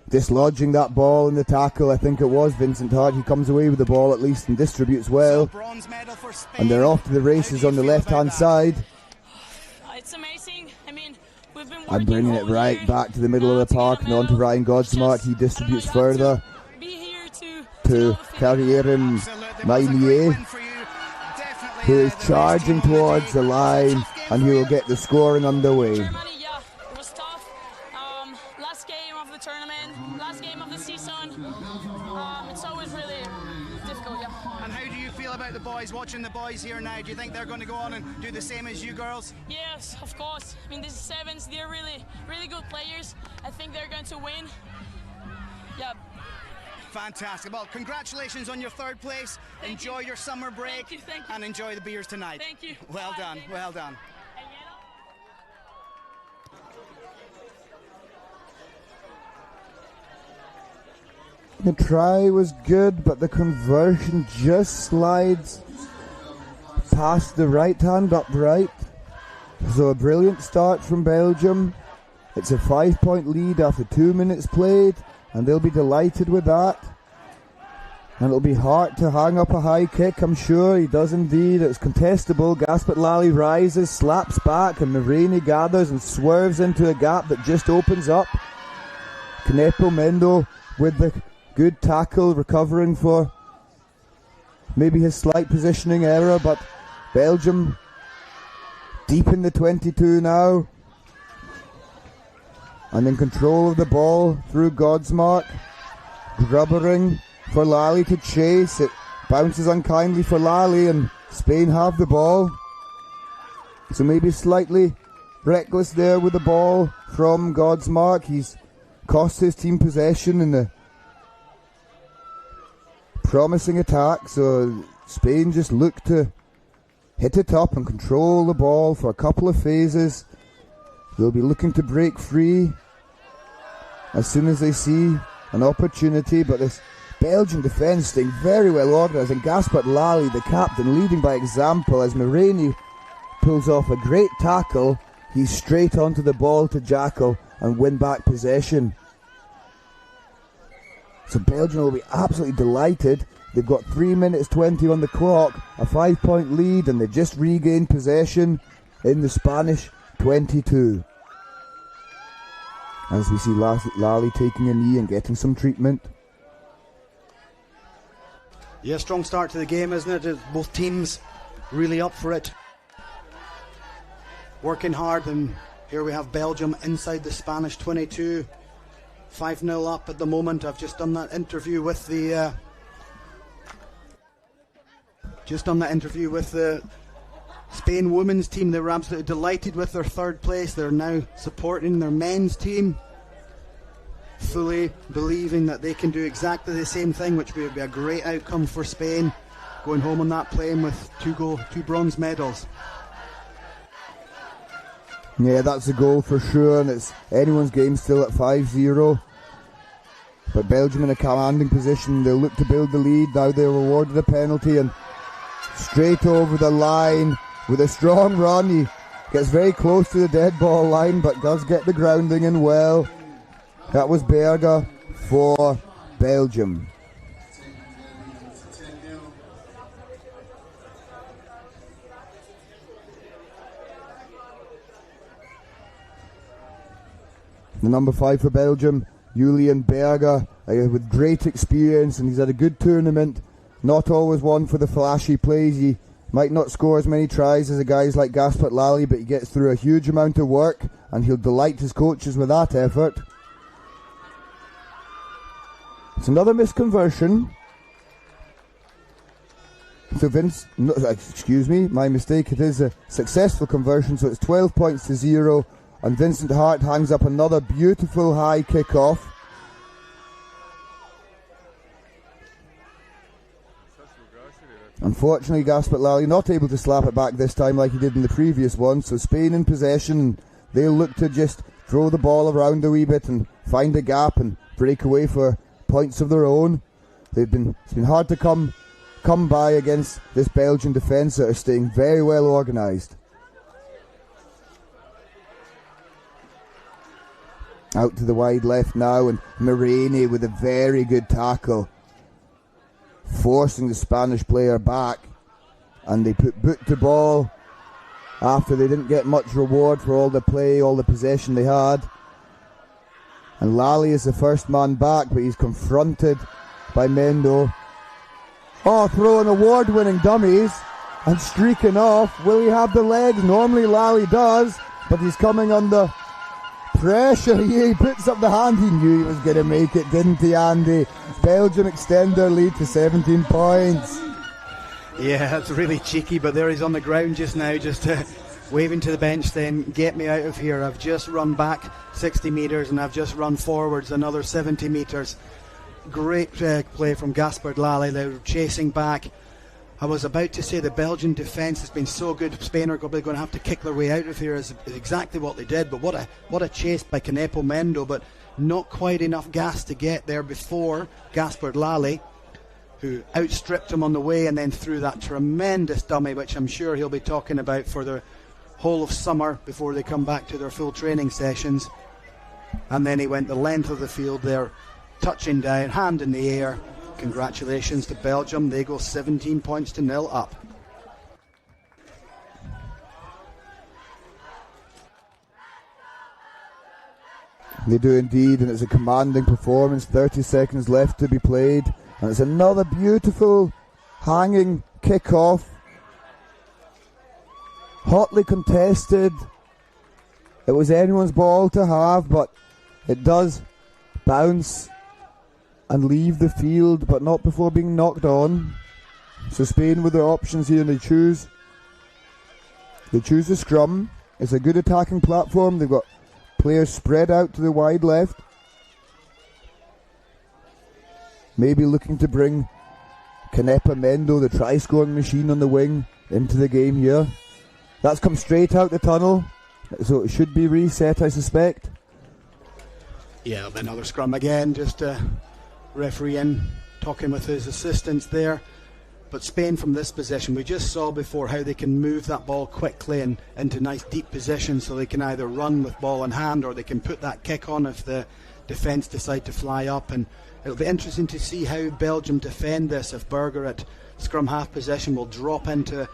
dislodging that ball in the tackle. I think it was Vincent Hart. He comes away with the ball at least and distributes well. And they're off to the races on the left-hand side. It's amazing. I mean, we've been I'm bringing it right back to the middle of the park and on to Ryan Godsmark. He distributes further to Carrierin Mainier, who is charging towards the line, and he will get the scoring underway. Yeah, it was tough. Last game of the tournament, last game of the season. It's always really difficult, yeah. And how do you feel about the boys, watching the boys here now? Do you think they're going to go on and do the same as you girls? Yes, of course. I mean, these sevens, they're really, really good players. I think they're going to win. Yeah. Fantastic. Well, congratulations on your third place. Enjoy your summer break. Thank you. And enjoy the beers tonight. Thank you. Well done, well done. The try was good, but the conversion just slides past the right hand upright. So a brilliant start from Belgium. It's a 5-point lead after 2 minutes played, and they'll be delighted with that. And it'll be hard to hang up a high kick, I'm sure. He does indeed. It's contestable. Gaspard Lally rises, slaps back, and Marini gathers and swerves into a gap that just opens up. Knepo Mendo with the good tackle, recovering for maybe his slight positioning error, but Belgium deep in the 22 now, and in control of the ball through Godsmark, grubbering for Lally to chase. It bounces unkindly for Lally, and Spain have the ball. So maybe slightly reckless there with the ball from Godsmark. He's cost his team possession in the promising attack, so Spain just look to hit it up and control the ball for a couple of phases. They'll be looking to break free as soon as they see an opportunity, but this Belgian defence staying very well organised, and Gaspard Lally, the captain, leading by example as Marini pulls off a great tackle. He's straight onto the ball to Jackal and win back possession. So Belgium will be absolutely delighted. They've got 3 minutes 20 on the clock, a 5-point lead, and they just regained possession in the Spanish 22. As we see Lally taking a knee and getting some treatment. Yeah, strong start to the game, isn't it? Both teams really up for it. Working hard, and here we have Belgium inside the Spanish 22. 5-0 up at the moment. I've just done that interview with the Spain women's team. They were absolutely delighted with their third place. They're now supporting their men's team, fully believing that they can do exactly the same thing, which would be a great outcome for Spain, going home on that plane with two bronze medals. Yeah, that's a goal for sure, and it's anyone's game still at 5-0. But Belgium in a commanding position. They'll look to build the lead. Now they're awarded a penalty, and straight over the line with a strong run. He gets very close to the dead ball line, but does get the grounding in well. That was Berger for Belgium. The number 5 for Belgium, Julian Berger, with great experience, and he's had a good tournament. Not always one for the flashy plays. He might not score as many tries as the guys like Gaspard Lally, but he gets through a huge amount of work, and he'll delight his coaches with that effort. It's another misconversion. So excuse me, my mistake. It is a successful conversion, so it's 12 points to 0. And Vincent Hart hangs up another beautiful high kick-off. Unfortunately, Gaspard Lally not able to slap it back this time like he did in the previous one. So Spain in possession. They'll look to just throw the ball around a wee bit and find a gap and break away for points of their own. It's been hard to come by against this Belgian defence that are staying very well organised. Out to the wide left now, and Marini with a very good tackle, forcing the Spanish player back, and they put boot to ball after they didn't get much reward for all the play, all the possession they had. And Lally is the first man back, but he's confronted by Mendo. Oh, throwing award-winning dummies and streaking off. Will he have the legs? Normally Lally does, but he's coming under pressure. He puts up the hand. He knew he was going to make it, didn't he, Andy? Belgium extend their lead to 17 points. Yeah, that's really cheeky, but there he's on the ground just now, just waving to the bench saying, get me out of here. I've just run back 60 metres and I've just run forwards another 70 metres. Great play from Gaspard Lally. They were chasing back. I was about to say the Belgian defence has been so good, Spain are probably going to have to kick their way out of here, is exactly what they did. But what a chase by Canepo Mendo, but not quite enough gas to get there before Gaspard Lally, who outstripped him on the way and then threw that tremendous dummy, which I'm sure he'll be talking about for the whole of summer before they come back to their full training sessions. And then he went the length of the field there, touching down, hand in the air. Congratulations to Belgium. They go 17 points to 0 up. They do indeed, and it's a commanding performance. 30 seconds left to be played, and it's another beautiful hanging kick-off. Hotly contested. It was anyone's ball to have, but it does bounce and leave the field, but not before being knocked on. So Spain with their options here, and they choose the scrum. It's a good attacking platform. They've got players spread out to the wide left. Maybe looking to bring Canepa Mendo, the try-scoring machine on the wing, into the game here. That's come straight out the tunnel, so it should be reset, I suspect. Yeah, another scrum again, just referee in, talking with his assistants there. But Spain from this position, we just saw before how they can move that ball quickly and into nice deep positions, so they can either run with ball in hand or they can put that kick on if the defence decide to fly up. And it'll be interesting to see how Belgium defend this, if Berger at scrum half position will drop into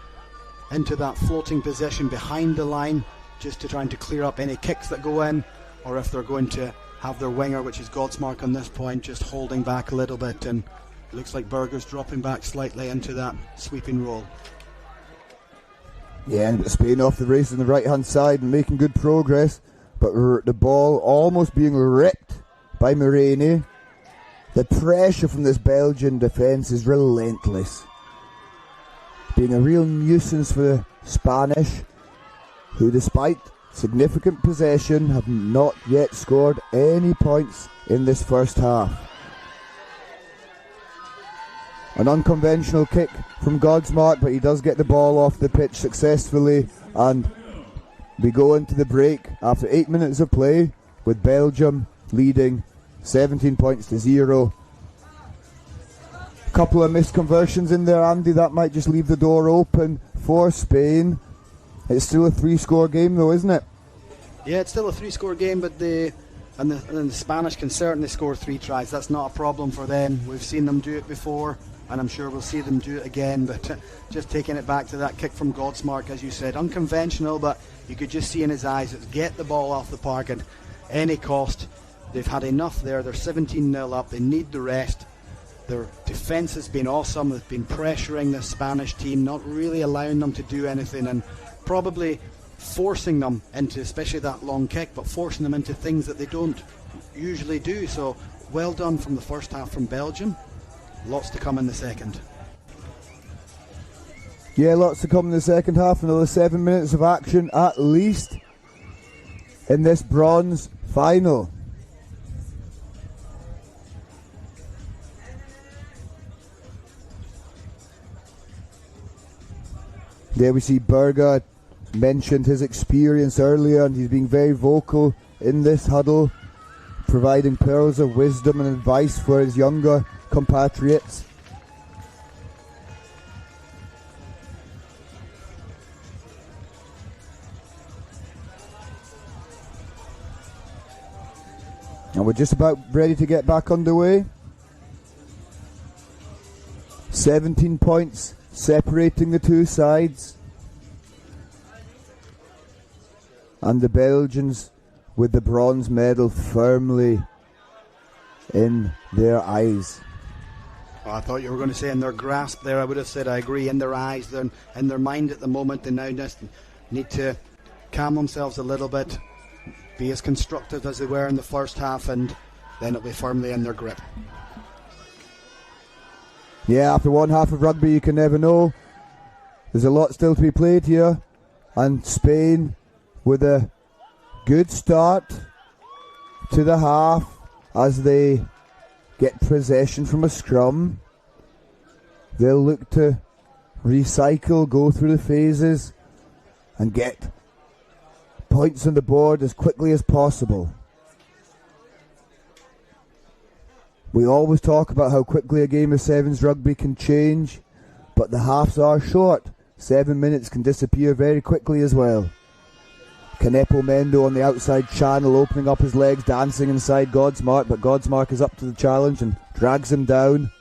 that floating position behind the line just to trying to clear up any kicks that go in, or if they're going to have their winger, which is Godsmark on this point, just holding back a little bit, and it looks like Berger's dropping back slightly into that sweeping role. Yeah, and Spain off the race on the right hand side and making good progress, but the ball almost being ripped by Marini. The pressure from this Belgian defence is relentless, being a real nuisance for the Spanish, who despite significant possession have not yet scored any points in this first half. An unconventional kick from Godsmark, but he does get the ball off the pitch successfully, and we go into the break after 8 minutes of play with Belgium leading 17 points to 0. A couple of missed conversions in there, Andy, that might just leave the door open for Spain. It's still a 3-score game though, isn't it? Yeah, it's still a 3-score game, but the Spanish can certainly score 3 tries. That's not a problem for them. We've seen them do it before, and I'm sure we'll see them do it again. But just taking it back to that kick from Godsmark, as you said, unconventional, but you could just see in his eyes, it's get the ball off the park at any cost. They've had enough there. They're 17-0 up. They need the rest. Their defence has been awesome. They've been pressuring the Spanish team, not really allowing them to do anything, and probably forcing them into, especially that long kick, but forcing them into things that they don't usually do. So well done from the first half from Belgium. Lots to come in the second. Yeah, lots to come in the second half. Another 7 minutes of action at least in this bronze final. There we see Berger mentioned his experience earlier, and he's being very vocal in this huddle, providing pearls of wisdom and advice for his younger compatriots. And we're just about ready to get back underway. 17 points separating the two sides. And the Belgians with the bronze medal firmly in their eyes. Oh, I thought you were going to say in their grasp there. I would have said I agree, in their eyes. They're in their mind at the moment. They now just need to calm themselves a little bit, be as constructive as they were in the first half, and then it'll be firmly in their grip. Yeah, after one half of rugby, you can never know. There's a lot still to be played here. And Spain with a good start to the half as they get possession from a scrum. They'll look to recycle, go through the phases and get points on the board as quickly as possible. We always talk about how quickly a game of sevens rugby can change, but the halves are short. 7 minutes can disappear very quickly as well. Canepo Mendo on the outside channel, opening up his legs, dancing inside Godsmark, but Godsmark is up to the challenge and drags him down.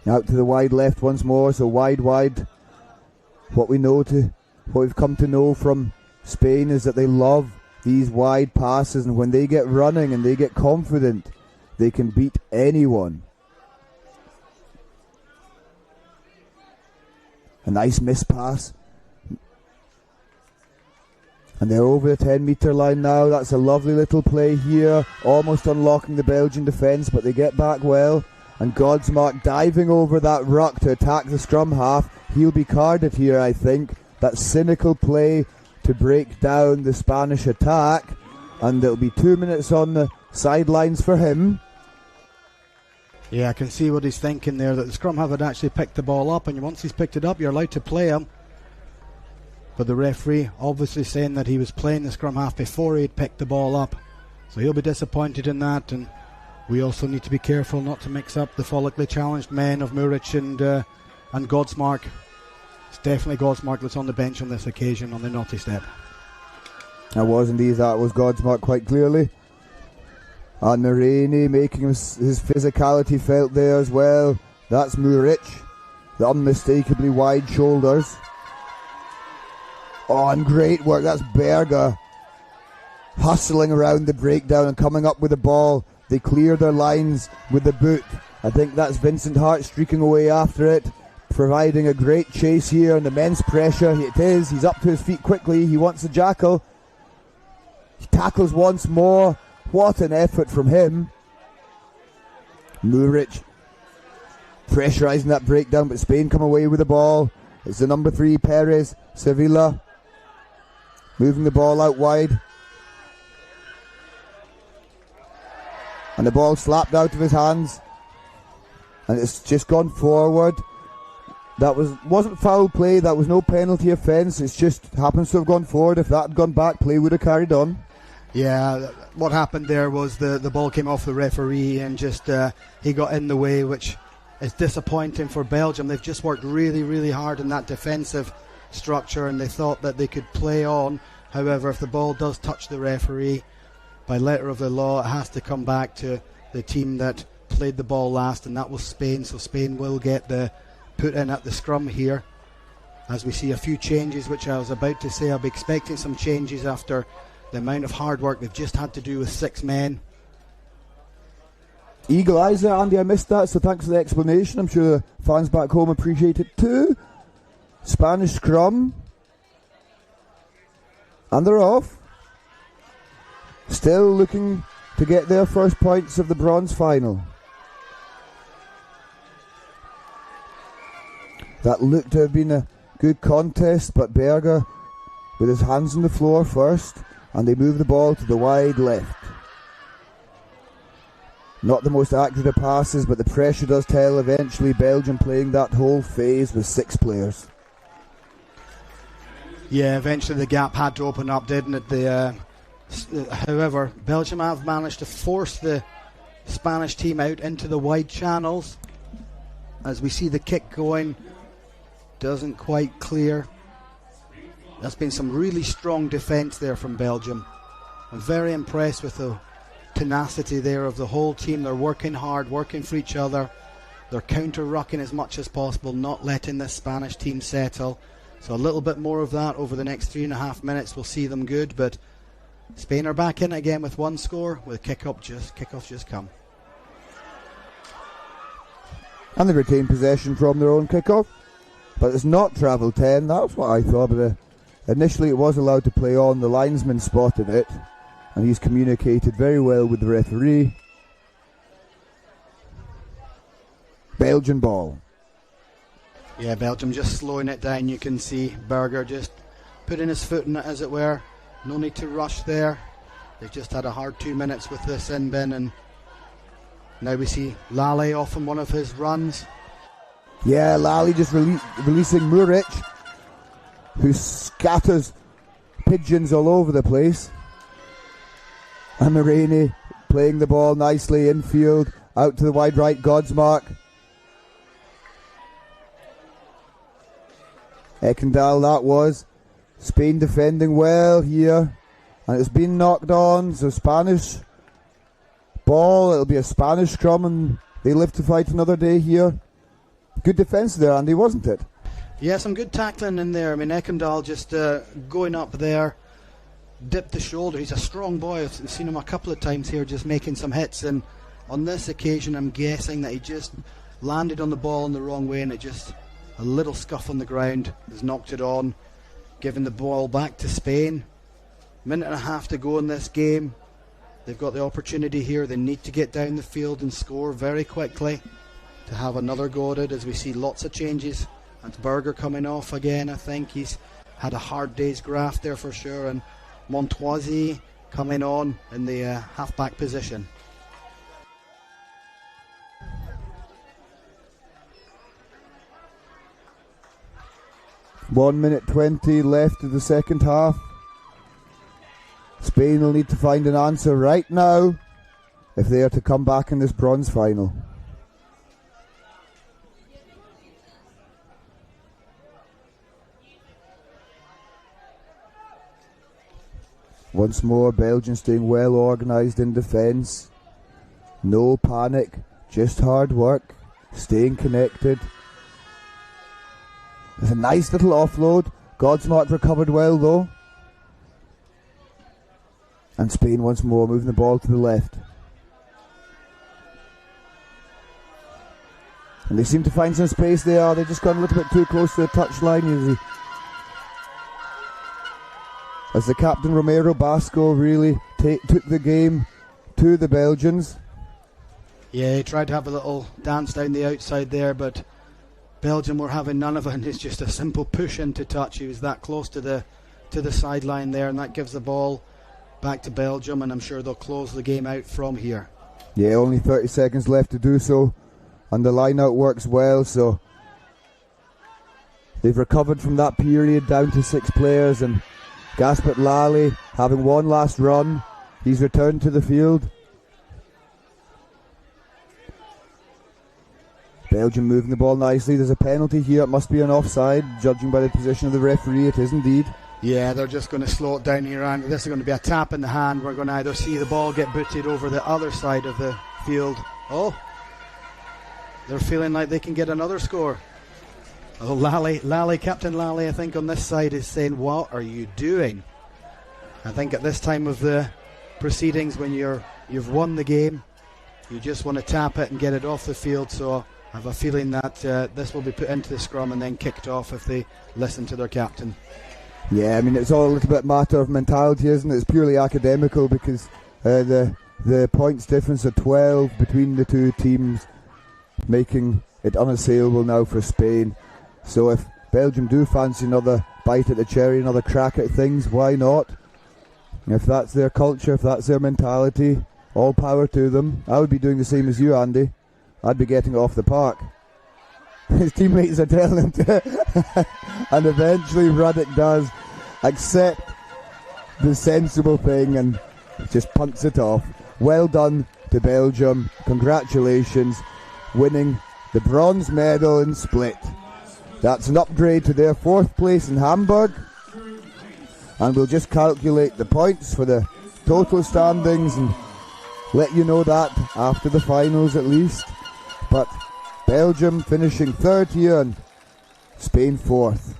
Out to the wide left once more, so wide. What we've come to know from Spain is that they love these wide passes, and when they get running and they get confident, they can beat anyone. A nice miss pass. And they're over the 10-metre line now. That's a lovely little play here, almost unlocking the Belgian defence, but they get back well. And Godsmark diving over that ruck to attack the scrum half. He'll be carded here, I think. That cynical play to break down the Spanish attack. And it'll be 2 minutes on the sidelines for him. Yeah, I can see what he's thinking there, that the scrum half had actually picked the ball up, and once he's picked it up, you're allowed to play him. But the referee obviously saying that he was playing the scrum half before he'd picked the ball up. So he'll be disappointed in that, and we also need to be careful not to mix up the follically challenged men of Muric and Godsmark. It's definitely Godsmark that's on the bench on this occasion on the naughty step. That was Godsmark quite clearly. And Nareni making his physicality felt there as well. That's Muric, the unmistakably wide shoulders. Oh, and great work. That's Berger hustling around the breakdown and coming up with the ball. They clear their lines with the boot. I think that's Vincent Hart streaking away after it, providing a great chase here, and immense pressure. It is. He's up to his feet quickly. He wants the jackal. He tackles once more. What an effort from him. Muric pressurising that breakdown, but Spain come away with the ball. It's the number 3, Perez Sevilla, moving the ball out wide. And the ball slapped out of his hands. And it's just gone forward. That wasn't foul play. That was no penalty offence. It just happens to have gone forward. If that had gone back, play would have carried on. Yeah, what happened there was the ball came off the referee and just he got in the way, which is disappointing for Belgium. They've just worked really, really hard in that defensive structure, and they thought that they could play on. However, if the ball does touch the referee, by letter of the law, it has to come back to the team that played the ball last, and that was Spain. So Spain will get the put in at the scrum here, as we see a few changes, which I was about to say. I'll be expecting some changes after the amount of hard work they've just had to do with 6 men. Eagle eyes there, Andy. I missed that, so thanks for the explanation. I'm sure the fans back home appreciate it too. Spanish scrum. And they're off. Still looking to get their first points of the bronze final. That looked to have been a good contest, but Berger with his hands on the floor first, and they move the ball to the wide left. Not the most accurate of passes, but the pressure does tell. Eventually Belgium playing that whole phase with 6 players. Yeah, eventually the gap had to open up, didn't it? However, Belgium have managed to force the Spanish team out into the wide channels. As we see the kick going, doesn't quite clear. That's been some really strong defence there from Belgium. I'm very impressed with the tenacity there of the whole team. They're working hard, working for each other. They're counter-rucking as much as possible, not letting the Spanish team settle. So a little bit more of that over the next 3.5 minutes will see them good, but Spain are back in again with 1 score, with kickoff just come. And they retain possession from their own kickoff. but it's not travel 10. That's what I thought, but initially it was allowed to play on. The linesman spotted it, and he's communicated very well with the referee. Belgian ball. Yeah, Belgium just slowing it down. You can see Berger just putting his foot in it, as it were. No need to rush there. They've just had a hard 2 minutes with this in bin, and now we see Lally off on one of his runs. Yeah, Lally just releasing Muric, who scatters pigeons all over the place. And Marini playing the ball nicely infield, out to the wide right, Godsmark. Ekendal, that was. Spain defending well here. And it's been knocked on, so Spanish ball. It'll be a Spanish scrum, and they live to fight another day here. Good defence there, Andy, wasn't it? Yeah, some good tackling in there. I mean, Ekendal just going up there, dipped the shoulder. He's a strong boy. I've seen him a couple of times here just making some hits, and on this occasion I'm guessing that he just landed on the ball in the wrong way, and it just a little scuff on the ground has knocked it on, giving the ball back to Spain. Minute and a half to go in this game. They've got the opportunity here. They need to get down the field and score very quickly to have another go at it, as we see lots of changes. That's Berger coming off again. I think he's had a hard day's graft there for sure, and Montoisi coming on in the half-back position. One minute 20 left of the second half. Spain will need to find an answer right now if they are to come back in this bronze final. Once more, Belgium staying well organised in defence. No panic, just hard work, staying connected. There's a nice little offload. Godsmark recovered well though. And Spain once more moving the ball to the left. And they seem to find some space there. They just got a little bit too close to the touchline as the captain Romero Basco really took the game to the Belgians. Yeah, he tried to have a little dance down the outside there, but Belgium were having none of it, and it's just a simple push into touch. He was that close to the sideline there, and that gives the ball back to Belgium, and I'm sure they'll close the game out from here. Yeah, only 30 seconds left to do so, and the line out works well, so they've recovered from that period down to 6 players, and Gaspard Lally having one last run. He's returned to the field. Belgium moving the ball nicely. There's a penalty here. It must be an offside, judging by the position of the referee. It is indeed. Yeah, they're just going to slow it down here, and this is going to be a tap in the hand. We're going to either see the ball get booted over the other side of the field. Oh, they're feeling like they can get another score. Oh, Lally, Captain Lally, I think on this side is saying, what are you doing? I think at this time of the proceedings, when you've won the game, you just want to tap it and get it off the field. So I have a feeling that this will be put into the scrum and then kicked off if they listen to their captain. Yeah, I mean, it's all a little bit matter of mentality, isn't it? It's purely academical because the points difference of 12 between the two teams, making it unassailable now for Spain. So if Belgium do fancy another bite at the cherry, another crack at things, why not? If that's their culture, if that's their mentality, all power to them. I would be doing the same as you, Andy. I'd be getting off the park. His teammates are telling him to. And eventually Ruddock does accept the sensible thing and just punts it off. Well done to Belgium. Congratulations, winning the bronze medal in Split. That's an upgrade to their 4th place in Hamburg. And we'll just calculate the points for the total standings and let you know that after the finals at least. But Belgium finishing 3rd here and Spain 4th.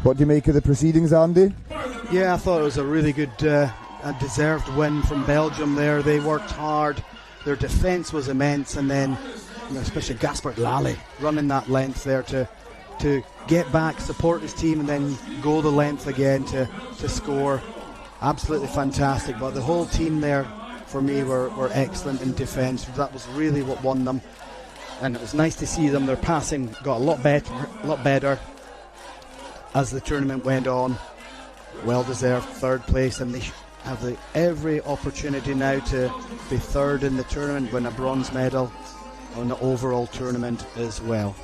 What do you make of the proceedings, Andy? Yeah, I thought it was a really good, a deserved win from Belgium there. They worked hard. Their defence was immense, and then especially Gaspard Lally running that length there to to get back, support his team, and then go the length again to score. Absolutely fantastic. But the whole team there, for me, were excellent in defence. That was really what won them. And it was nice to see them. Their passing got a lot better as the tournament went on. Well-deserved third place, and they have every opportunity now to be third in the tournament, win a bronze medal on the overall tournament as well.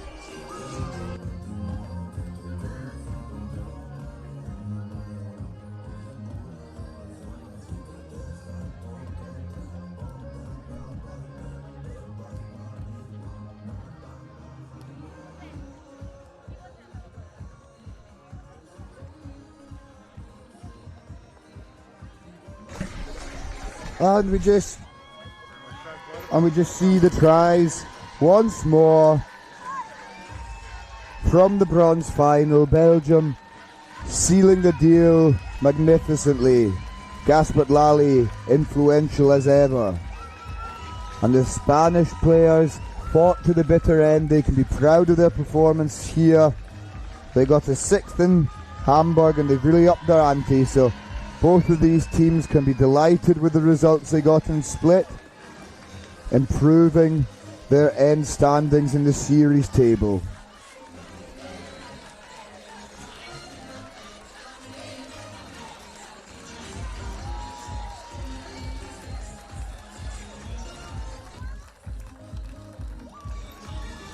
And we just see the prize once more from the bronze final. Belgium sealing the deal magnificently. Gaspard Lally influential as ever. And the Spanish players fought to the bitter end. They can be proud of their performance here. They got a 6th in Hamburg and they've really upped their ante. So both of these teams can be delighted with the results they got in Split, improving their end standings in the series table.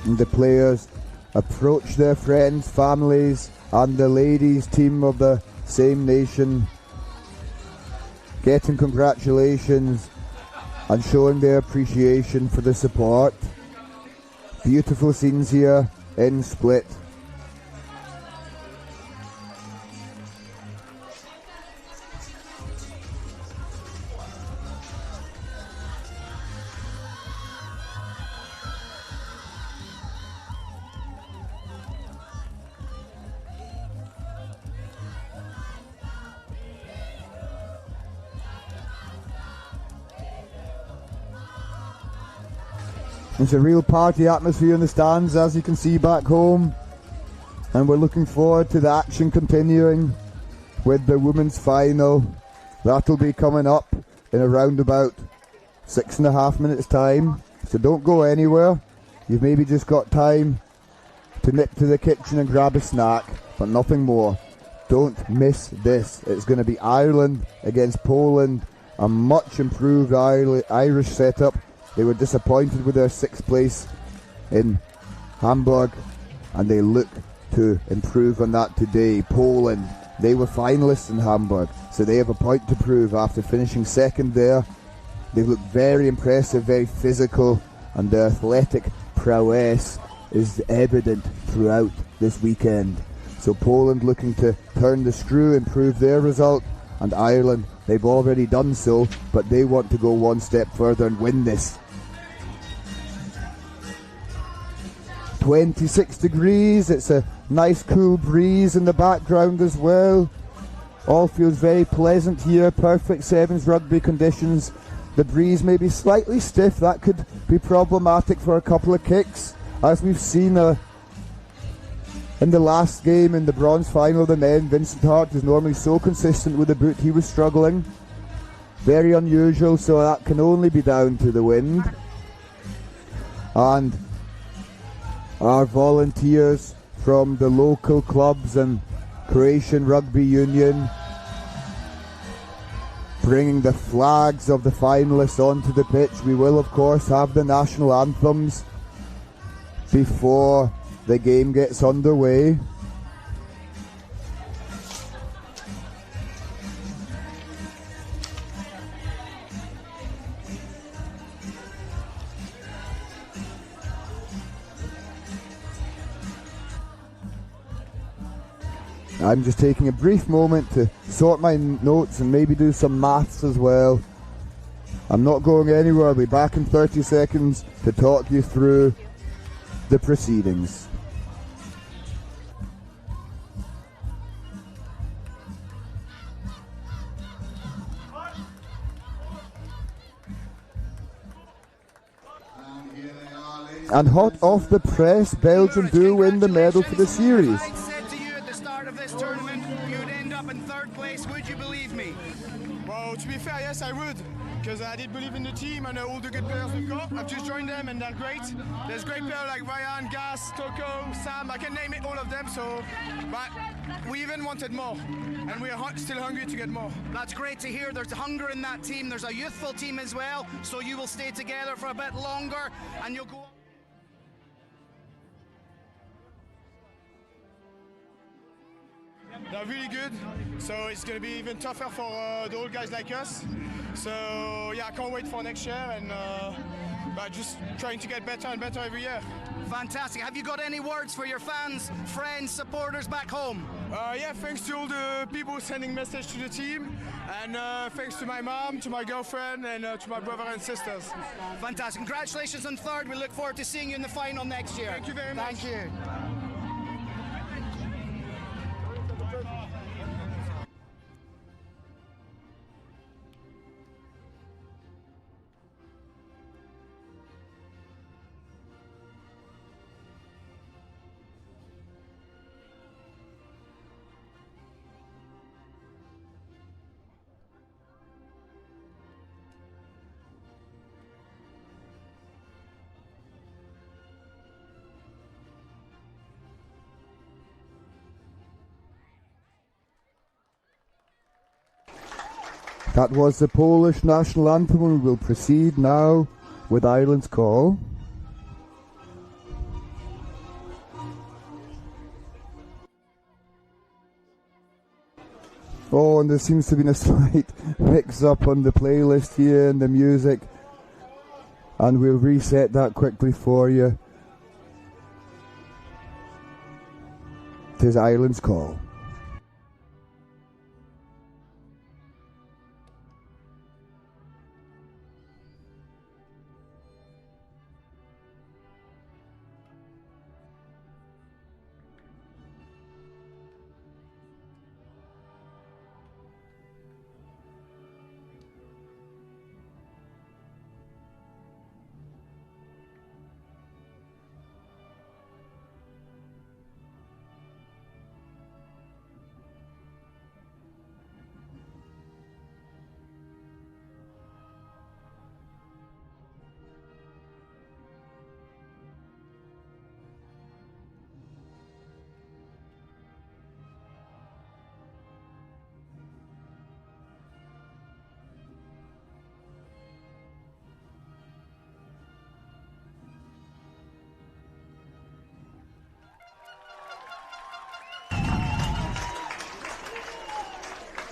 And the players approach their friends, families, and the ladies team of the same nation, getting congratulations and showing their appreciation for the support. Beautiful scenes here in Split. It's a real party atmosphere in the stands, as you can see back home, and we're looking forward to the action continuing with the women's final. That'll be coming up in around about 6.5 minutes time, so don't go anywhere. You've maybe just got time to nip to the kitchen and grab a snack, but nothing more. Don't miss this. It's going to be Ireland against Poland, a much improved Irish setup. They were disappointed with their 6th place in Hamburg, and they look to improve on that today. Poland, they were finalists in Hamburg, so they have a point to prove after finishing 2nd there. They look very impressive, very physical, and their athletic prowess is evident throughout this weekend. So Poland looking to turn the screw, improve their result, and Ireland, they've already done so, but they want to go one step further and win this. 26 degrees, it's a nice cool breeze in the background as well. All feels very pleasant here, perfect sevens rugby conditions. The breeze may be slightly stiff, that could be problematic for a couple of kicks, as we've seen in the last game in the bronze final of the men. Vincent Hart is normally so consistent with the boot, he was struggling. Very unusual, so that can only be down to the wind. And our volunteers from the local clubs and Croatian Rugby Union bringing the flags of the finalists onto the pitch. We will of course have the national anthems before the game gets underway. I'm just taking a brief moment to sort my notes and maybe do some maths as well. I'm not going anywhere. I'll be back in 30 seconds to talk you through the proceedings. And here they are, ladies And hot off the press, Belgium do win the medal for the series. I said to you at the start of this tournament, you'd end up in third place. Would you believe me? Well, to be fair, yes, I would. Because I did believe in the team and all the good players we've got. I've just joined them and they're great. There's great players like Ryan, Gas, Toko, Sam. I can name it, all of them. So, but we even wanted more. And we're still hungry to get more. That's great to hear. There's hunger in that team. There's a youthful team as well. So you will stay together for a bit longer and you'll go... They're really good, so it's going to be even tougher for the old guys like us. So yeah, I can't wait for next year, and just trying to get better and better every year. Fantastic. Have you got any words for your fans, friends, supporters back home? Yeah, thanks to all the people sending messages to the team, and thanks to my mom, to my girlfriend, and to my brother and sisters. Fantastic. Congratulations on third. We look forward to seeing you in the final next year. Thank you very much. Thank you. That was the Polish national anthem, and we will proceed now with Ireland's call. Oh, and there seems to have been a slight mix-up on the playlist here and the music, and we'll reset that quickly for you. It is Ireland's call.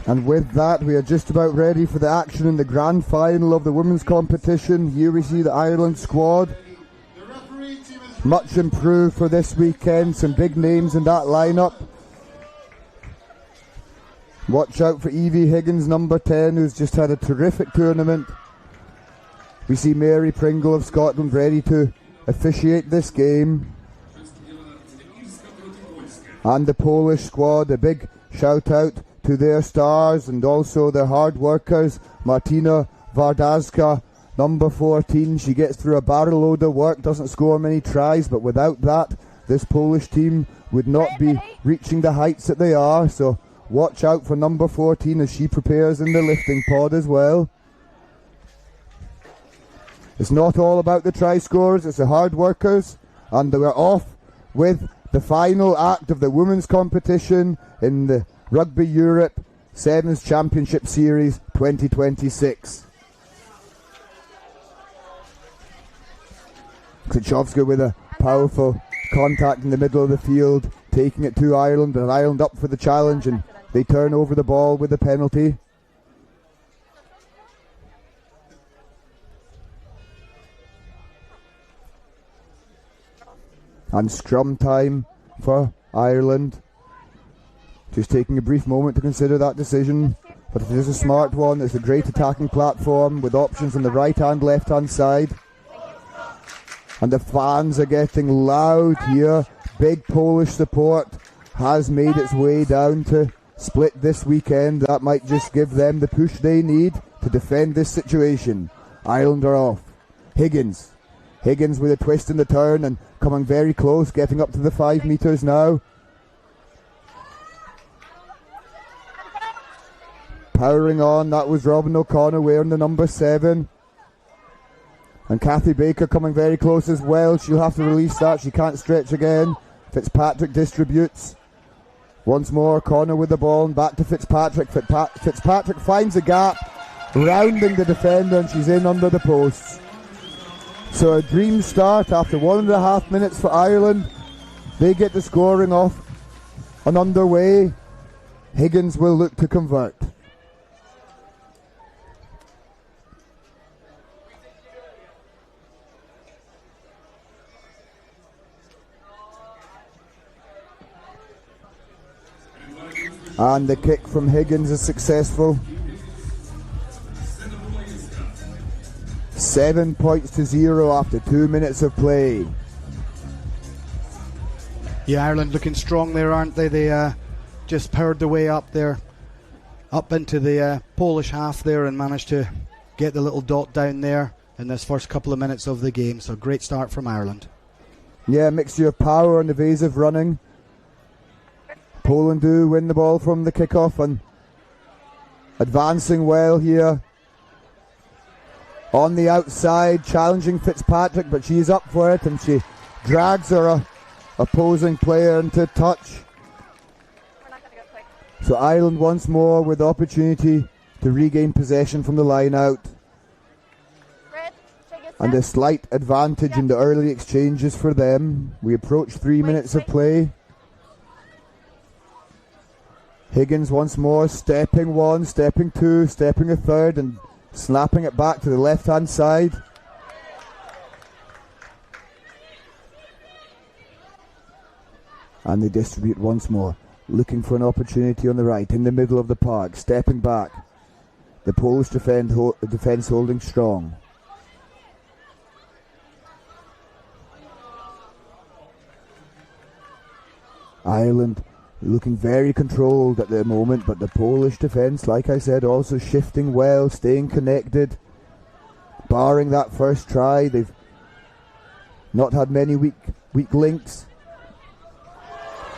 And with that, we are just about ready for the action in the grand final of the women's competition. Here we see the Ireland squad. Much improved for this weekend. Some big names in that lineup. Watch out for Evie Higgins, number 10, who's just had a terrific tournament. We see Mary Pringle of Scotland ready to officiate this game. And the Polish squad, a big shout out to their stars and also their hard workers. Martina Wardazka, number 14, she gets through a barrel load of work, doesn't score many tries, but without that, this Polish team would not be reaching the heights that they are. So watch out for number 14 as she prepares in the lifting pod as well. It's not all about the try scorers, it's the hard workers, and we're off with the final act of the women's competition in the Rugby Europe Sevens Championship Series 2026. Klitschowska with a powerful contact in the middle of the field, taking it to Ireland, and Ireland up for the challenge, and they turn over the ball with the penalty. And scrum time for Ireland. Just taking a brief moment to consider that decision, but it is a smart one. It's a great attacking platform with options on the right and left hand side. And the fans are getting loud here. Big Polish support has made its way down to Split this weekend. That might just give them the push they need to defend this situation. Ireland are off. Higgins Higgins with a twist in the turn and coming very close, getting up to the 5 metres now. Powering on, that was Robin O'Connor wearing the number 7. And Kathy Baker coming very close as well. She'll have to release that, she can't stretch again. Fitzpatrick distributes. Once more, Connor with the ball and back to Fitzpatrick. Fitzpatrick finds a gap, rounding the defender, and she's in under the posts. So a dream start after 1.5 minutes for Ireland. They get the scoring off and underway. Higgins will look to convert. And the kick from Higgins is successful. 7 points to 0 after 2 minutes of play. Yeah, Ireland looking strong there, aren't they? They just powered their way up there, up into the Polish half there, and managed to get the little dot down there in this first couple of minutes of the game. So great start from Ireland. Yeah, mixture of power and evasive running. Poland do win the ball from the kickoff and advancing well here. On the outside, challenging Fitzpatrick, but she's up for it and she drags her opposing player into touch. So Ireland once more with the opportunity to regain possession from the line out. And a slight advantage in the early exchanges for them. We approach 3 minutes of play. Higgins once more, stepping 1, stepping 2, stepping a 3rd, and slapping it back to the left-hand side. And they distribute once more, looking for an opportunity on the right, in the middle of the park, stepping back. The Polish defence holding strong. Ireland looking very controlled at the moment, but the Polish defence, like I said, also shifting well, staying connected. Barring that first try, they've not had many weak links.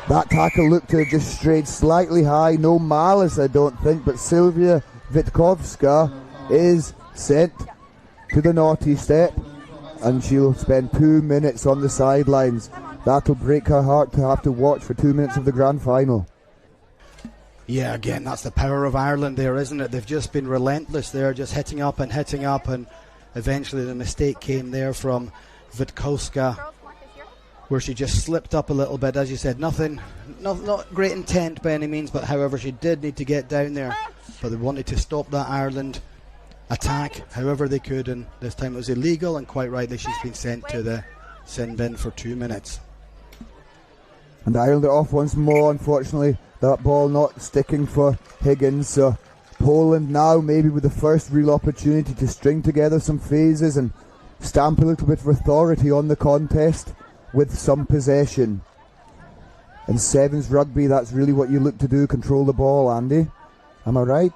That tackle looked to have just strayed slightly high, no malice I don't think, but Sylwia Witkowska is sent to the naughty step, and she'll spend 2 minutes on the sidelines. That'll break her heart to have to watch for 2 minutes of the grand final. Yeah, again, that's the power of Ireland there, isn't it? They've just been relentless there, just hitting up, and eventually the mistake came there from Witkowska, where she just slipped up a little bit. As you said, not great intent by any means, but however, she did need to get down there. But they wanted to stop that Ireland attack however they could, and this time it was illegal, and quite rightly she's been sent to the sin bin for 2 minutes. And Ireland are off once more, unfortunately. That ball not sticking for Higgins. So Poland now maybe with the first real opportunity to string together some phases and stamp a little bit of authority on the contest with some possession. In sevens rugby, that's really what you look to do, control the ball, Andy. Am I right?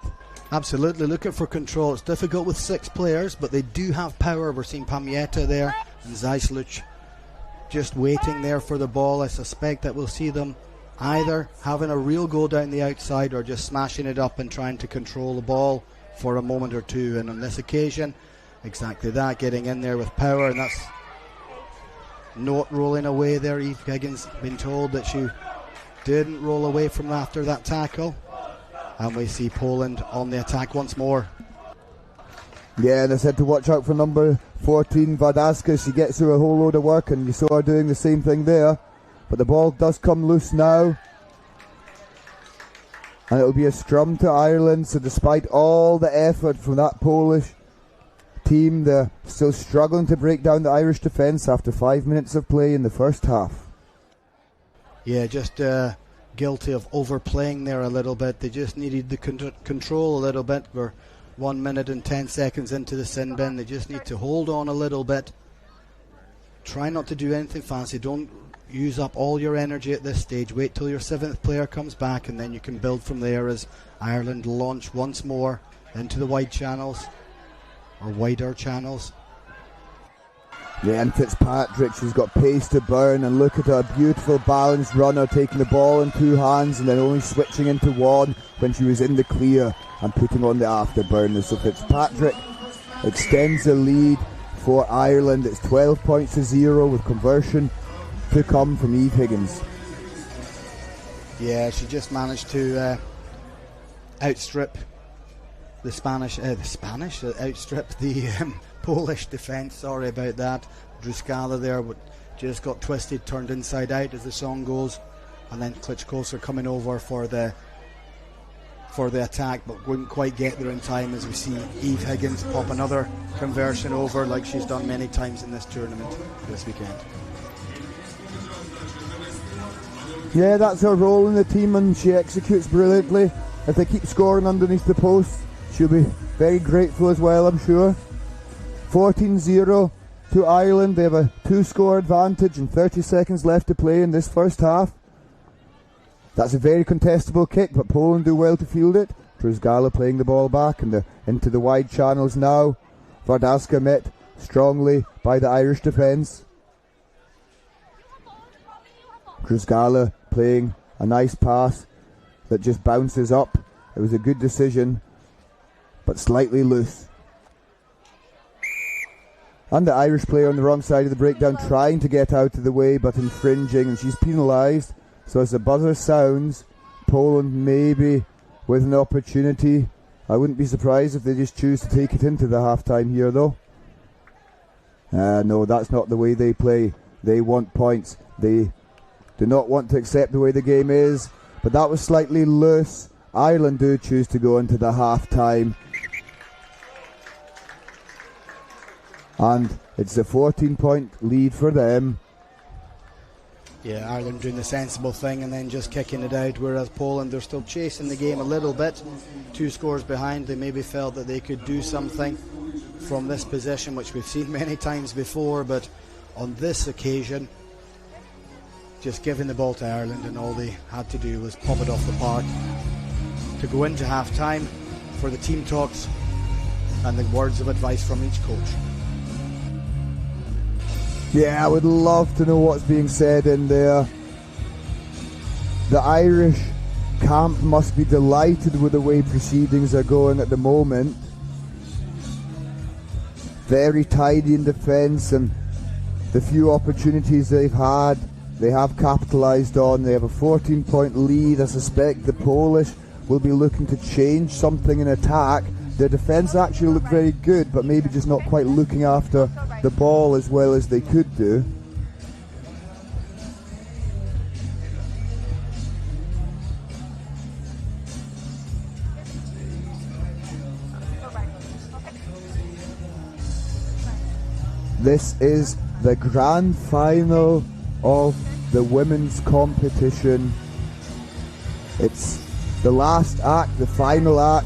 Absolutely, looking for control. It's difficult with 6 players, but they do have power. We're seeing Pamieta there and Zaisluch just waiting there for the ball. I suspect that we'll see them either having a real go down the outside or just smashing it up and trying to control the ball for a moment or two. And on this occasion, exactly that, getting in there with power, and that's not rolling away there. Eve Higgins been told that she didn't roll away from after that tackle. And we see Poland on the attack once more. Yeah, and I said to watch out for number 14, Wadaska. She gets through a whole load of work, and you saw her doing the same thing there. But the ball does come loose now. And it'll be a scrum to Ireland. So despite all the effort from that Polish team, they're still struggling to break down the Irish defence after 5 minutes of play in the first half. Yeah, just guilty of overplaying there a little bit. They just needed the control a little bit. We're 1 minute and 10 seconds into the sin bin. They just need to hold on a little bit. Try not to do anything fancy. Don't use up all your energy at this stage. Wait till your 7th player comes back, and then you can build from there as Ireland launch once more into the wide channels, or wider channels. Yeah, and Fitzpatrick, she's got pace to burn, and look at her, beautiful balanced runner, taking the ball in two hands and then only switching into one when she was in the clear and putting on the afterburner. So Fitzpatrick extends the lead for Ireland. It's 12 points to 0 with conversion to come from Eve Higgins. Yeah, she just managed to outstrip outstrip the Polish defence. Sorry about that. Druskala there just got twisted, turned inside out as the song goes, and then Klitschkoser coming over for the attack, but wouldn't quite get there in time as we see Eve Higgins pop another conversion over like she's done many times in this tournament this weekend. Yeah, that's her role in the team, and she executes brilliantly. If they keep scoring underneath the post, she'll be very grateful as well, I'm sure. 14-0 to Ireland. They have a 2-score advantage and 30 seconds left to play in this first half. That's a very contestable kick, but Poland do well to field it. Druzgala playing the ball back and into the wide channels now. Vardaska met strongly by the Irish defence. Druzgala playing a nice pass that just bounces up. It was a good decision, but slightly loose. And the Irish player on the wrong side of the breakdown trying to get out of the way but infringing, and she's penalised. So as the buzzer sounds, Poland maybe with an opportunity. I wouldn't be surprised if they just choose to take it into the half-time here though. No, that's not the way they play. They want points. They do not want to accept the way the game is. But that was slightly loose. Ireland do choose to go into the half-time. And it's a 14-point lead for them. Yeah, Ireland doing the sensible thing and then just kicking it out, whereas Poland, they're still chasing the game a little bit. 2 scores behind, they maybe felt that they could do something from this position, which we've seen many times before, but on this occasion, just giving the ball to Ireland, and all they had to do was pop it off the park to go into half-time for the team talks and the words of advice from each coach. Yeah, I would love to know what's being said in there. The Irish camp must be delighted with the way proceedings are going at the moment. Very tidy in defence, and the few opportunities they've had, they have capitalised on. They have a 14-point lead. I suspect the Polish will be looking to change something in attack. Their defence actually looked very good, but maybe just not quite looking after the ball as well as they could do. This is the grand final of the women's competition. It's the last act, the final act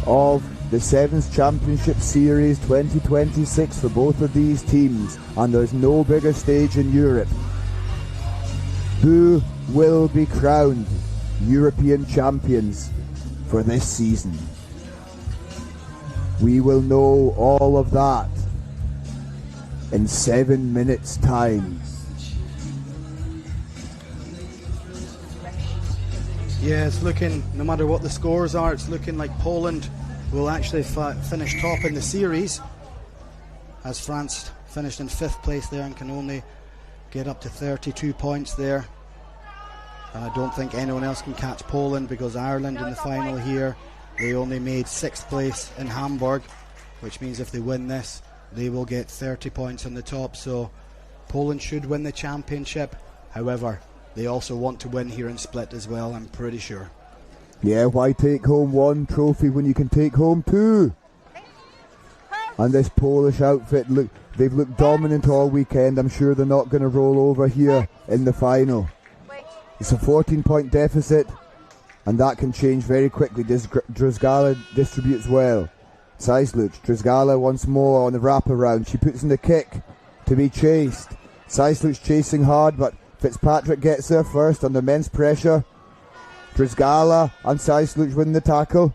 of the Sevens Championship Series 2026 for both of these teams, and there's no bigger stage in Europe. Who will be crowned European champions for this season? We will know all of that in 7 minutes' time. Yeah, it's looking, no matter what the scores are, it's looking like Poland will actually finish top in the series, as France finished in 5th place there and can only get up to 32 points there. And I don't think anyone else can catch Poland, because Ireland in the final here, they only made 6th place in Hamburg, which means if they win this, they will get 30 points on the top. So Poland should win the championship. However, they also want to win here in Split as well, I'm pretty sure. Yeah, why take home 1 trophy when you can take home 2? And this Polish outfit, look, they've looked dominant all weekend. I'm sure they're not going to roll over here in the final. It's a 14-point deficit, and that can change very quickly. Druzgala distributes well. Seisluch, Druzgala once more on the wraparound. She puts in the kick to be chased. Seisluch chasing hard, but Fitzpatrick gets there first under immense pressure. Druzgala and Seisluch win the tackle.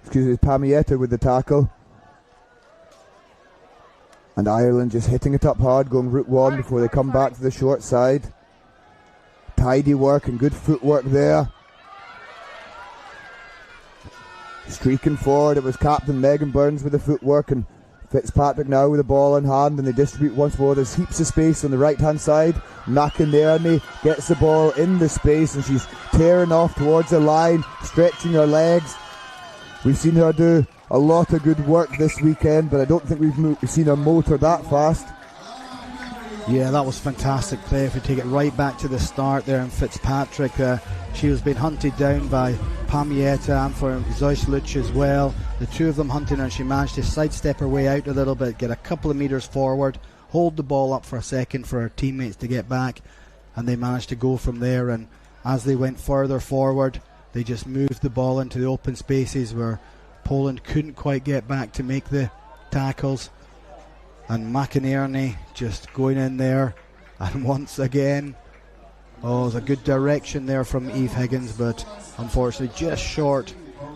Excuse me, Pamietta with the tackle. And Ireland just hitting it up hard, going route one before they come back to the short side. Tidy work and good footwork there. Streaking forward, it was Captain Megan Burns with the footwork and Fitzpatrick now with the ball in hand, and they distribute once more. There's heaps of space on the right hand side. McInerney gets the ball in the space and she's tearing off towards the line, stretching her legs. We've seen her do a lot of good work this weekend, but I don't think we've seen her motor that fast. Yeah, that was fantastic play. If we take it right back to the start there, and Fitzpatrick, she was being hunted down by Pamieta and for Zoisluch as well. The two of them hunting her, and she managed to sidestep her way out a little bit, get a couple of meters forward, hold the ball up for a second for her teammates to get back, and they managed to go from there. And as they went further forward, they just moved the ball into the open spaces where Poland couldn't quite get back to make the tackles. And McInerney just going in there, and once again, it was a good direction there from Eve Higgins, but unfortunately just short.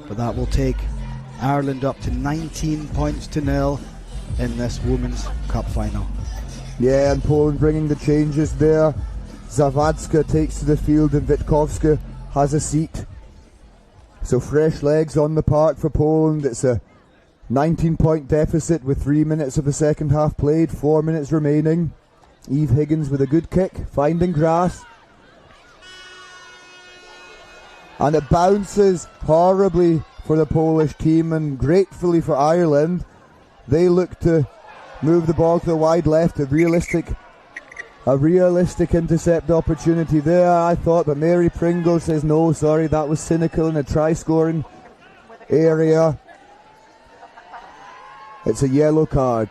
But that will take Ireland up to 19 points to 0 in this Women's Cup final. Yeah, and Poland bringing the changes there. Zawadzka takes to the field and Witkowska has a seat. So fresh legs on the park for Poland. It's a 19-point deficit with 3 minutes of the second half played, 4 minutes remaining. Eve Higgins with a good kick, finding grass. And it bounces horribly for the Polish team, and gratefully for Ireland. They look to move the ball to the wide left, a realistic intercept opportunity there, I thought, but Mary Pringle says no, sorry, that was cynical in a try-scoring area. It's a yellow card.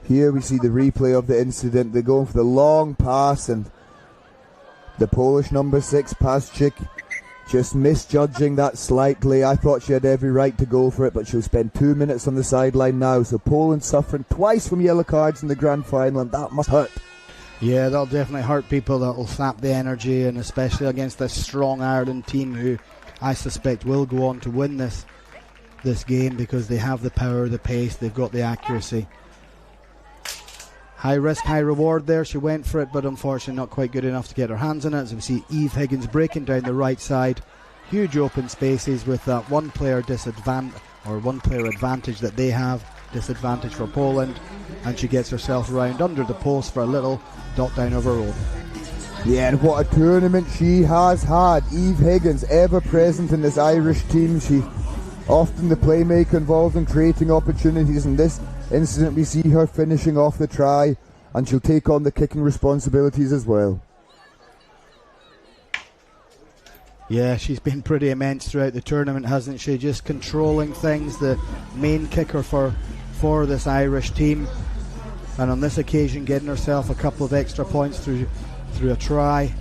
Here we see the replay of the incident. They're going for the long pass, and the Polish number 6, Pasczyk, just misjudging that slightly. I thought she had every right to go for it, but she'll spend 2 minutes on the sideline now. So Poland suffering twice from yellow cards in the grand final, and that must hurt. Yeah, that'll definitely hurt people. That'll sap the energy, and especially against this strong Ireland team who I suspect will go on to win this game because they have the power, the pace, they've got the accuracy. High risk, high reward there. She went for it, but unfortunately not quite good enough to get her hands on it. As we see Eve Higgins breaking down the right side. Huge open spaces with that one player advantage that they have. Disadvantage for Poland. And she gets herself round under the post for a little dot down of her own. Yeah, and what a tournament she has had. Eve Higgins, ever present in this Irish team. She often the playmaker involved in creating opportunities. In this incident, we see her finishing off the try, and she'll take on the kicking responsibilities as well. Yeah, she's been pretty immense throughout the tournament, hasn't she? Just controlling things, the main kicker for this Irish team. And on this occasion, getting herself a couple of extra points through a try.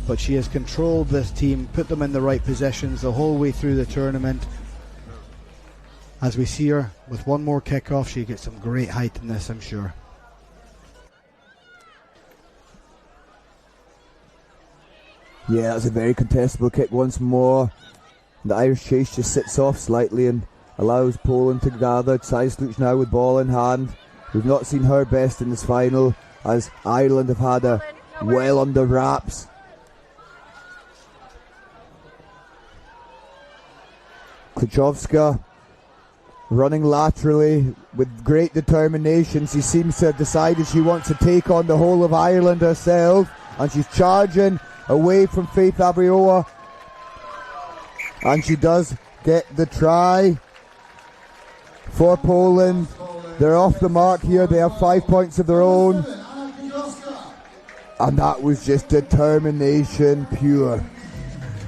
But she has controlled this team, put them in the right positions the whole way through the tournament. As we see her with one more kick-off, she gets some great height in this, I'm sure. Yeah, that's a very contestable kick once more. The Irish chase just sits off slightly and allows Poland to gather. Zoisluch now with ball in hand. We've not seen her best in this final, as Ireland have had her well under wraps. Kluczowska running laterally with great determination. She seems to have decided she wants to take on the whole of Ireland herself, and she's charging away from Faith Abriola, and she does get the try for Poland. They're off the mark here. They have 5 points of their own, and that was just determination pure.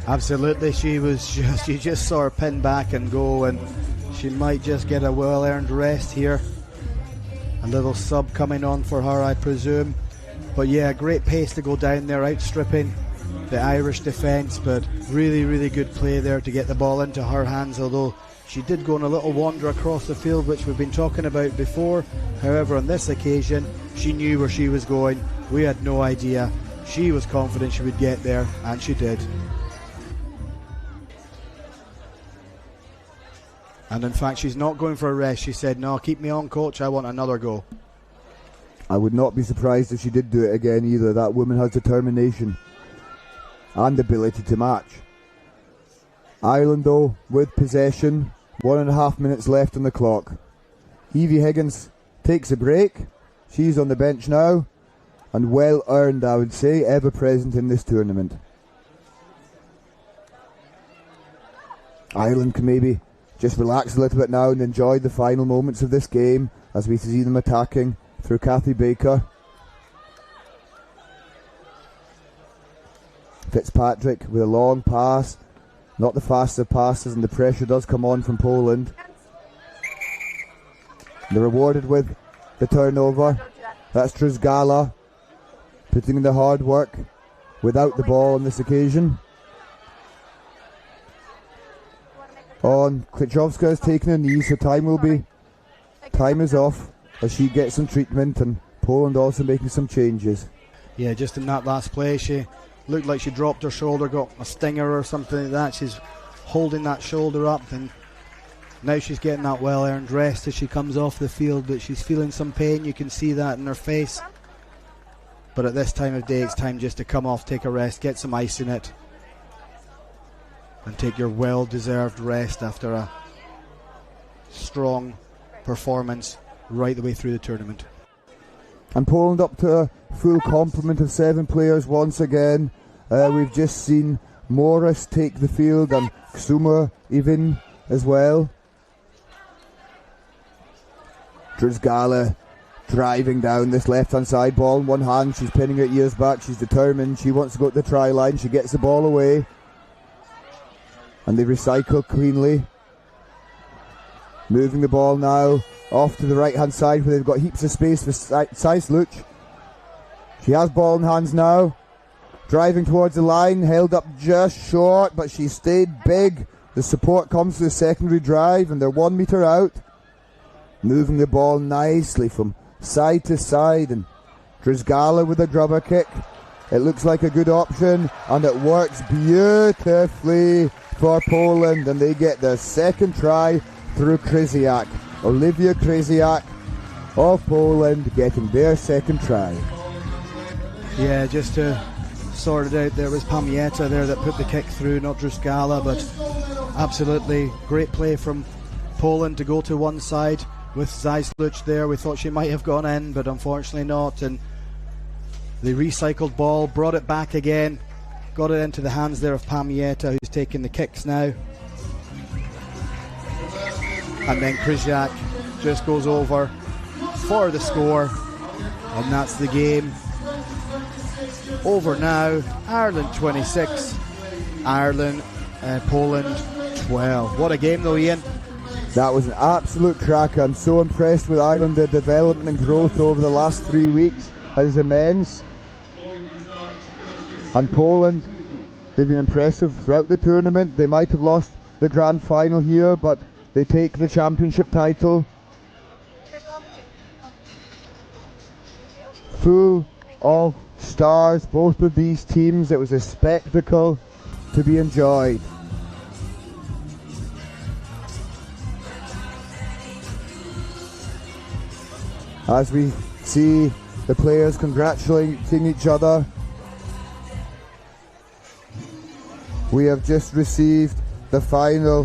Absolutely, you just saw her pin back and go, and she might just get a well-earned rest here. A little sub coming on for her, I presume. But yeah, great pace to go down there, outstripping the Irish defence, but really, really good play there to get the ball into her hands, although she did go on a little wander across the field, which we've been talking about before. However, on this occasion, she knew where she was going. We had no idea. She was confident she would get there, and she did. And in fact, she's not going for a rest. She said, no, keep me on, coach. I want another go. I would not be surprised if she did do it again either. That woman has determination and ability to match. Ireland, though, with possession. 1.5 minutes left on the clock. Evie Higgins takes a break. She's on the bench now. And well earned, I would say, ever present in this tournament. Ireland can maybe just relax a little bit now and enjoy the final moments of this game as we see them attacking through Kathy Baker. Fitzpatrick with a long pass. Not the fastest of passes, and the pressure does come on from Poland. They're rewarded with the turnover. That's Druzgala putting in the hard work without the ball on this occasion. On Klitschowska is taking a knee, so time is off as she gets some treatment, and Poland also making some changes. Yeah, just in that last play, she looked like she dropped her shoulder, got a stinger or something like that. She's holding that shoulder up, and now she's getting that well-earned rest as she comes off the field, but she's feeling some pain. You can see that in her face. But at this time of day, it's time just to come off, take a rest, get some ice in it, and take your well-deserved rest after a strong performance right the way through the tournament. And Poland up to a full complement of 7 players once again. We've just seen Morris take the field and Ksuma even as well. Druzgala driving down this left-hand side, ball in one hand. She's pinning her ears back. She's determined. She wants to go to the try line. She gets the ball away. And they recycle cleanly. Moving the ball now off to the right-hand side where they've got heaps of space for Seisluch. She has ball in hands now. Driving towards the line, held up just short, but she stayed big. The support comes to the secondary drive, and they're 1 metre out. Moving the ball nicely from side to side, and Druzgala with a grubber kick. It looks like a good option, and it works beautifully for Poland, and they get their second try through Krysiak. Olivia Krysiak of Poland getting their second try. Yeah, just to sort it out, there was Pamieta there that put the kick through, not Druzgala, but absolutely great play from Poland to go to one side with Seisluch there. We thought she might have gone in, but unfortunately not, and the recycled ball brought it back again, got it into the hands there of Pamieta, who's taking the kicks now. And then Krysiak just goes over for the score, and that's the game over now. Ireland 26, Poland 12. What a game though, Ian. That was an absolute cracker. I'm so impressed with Ireland. Their development and growth over the last 3 weeks is immense. And Poland, they've been impressive throughout the tournament. They might have lost the grand final here, but they take the championship title. Full of stars, both of these teams. It was a spectacle to be enjoyed. As we see the players congratulating each other, we have just received the final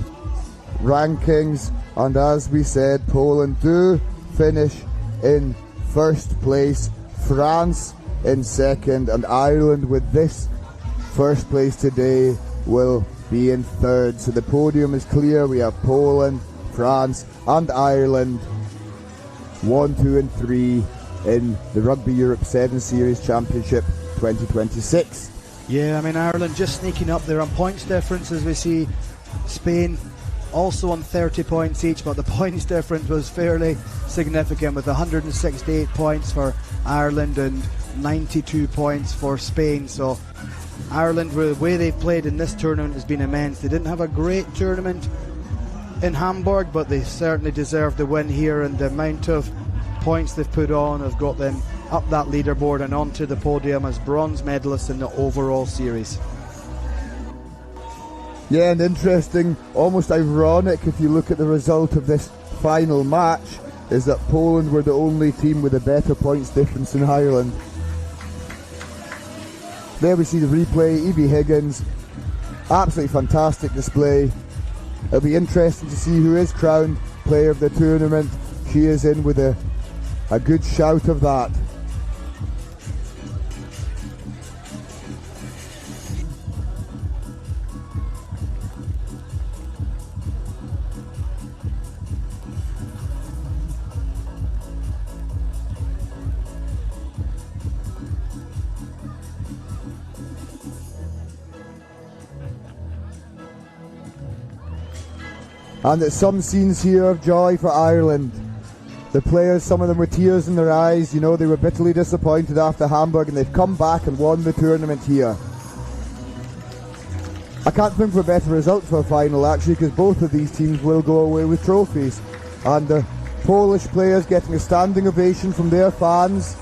rankings, and as we said, Poland do finish in first place, France in second, and Ireland with this first place today will be in third. So the podium is clear. We have Poland, France and Ireland 1, 2 and 3 in the Rugby Europe 7 Series Championship 2026. Yeah, I mean, Ireland just sneaking up there on points difference, as we see Spain also on 30 points each, but the points difference was fairly significant with 168 points for Ireland and 92 points for Spain. So Ireland, the way they've played in this tournament has been immense. They didn't have a great tournament in Hamburg, but they certainly deserved the win here, and the amount of points they've put on have got them up that leaderboard and onto the podium as bronze medalists in the overall series. Yeah, and interesting, almost ironic if you look at the result of this final match, is that Poland were the only team with a better points difference in Ireland. There we see the replay, Evie Higgins, absolutely fantastic display. It'll be interesting to see who is crowned player of the tournament. She is in with a good shout of that. And there's some scenes here of joy for Ireland. The players, some of them with tears in their eyes, you know, they were bitterly disappointed after Hamburg, and they've come back and won the tournament here. I can't think of a better result for a final, actually, because both of these teams will go away with trophies. And the Polish players getting a standing ovation from their fans.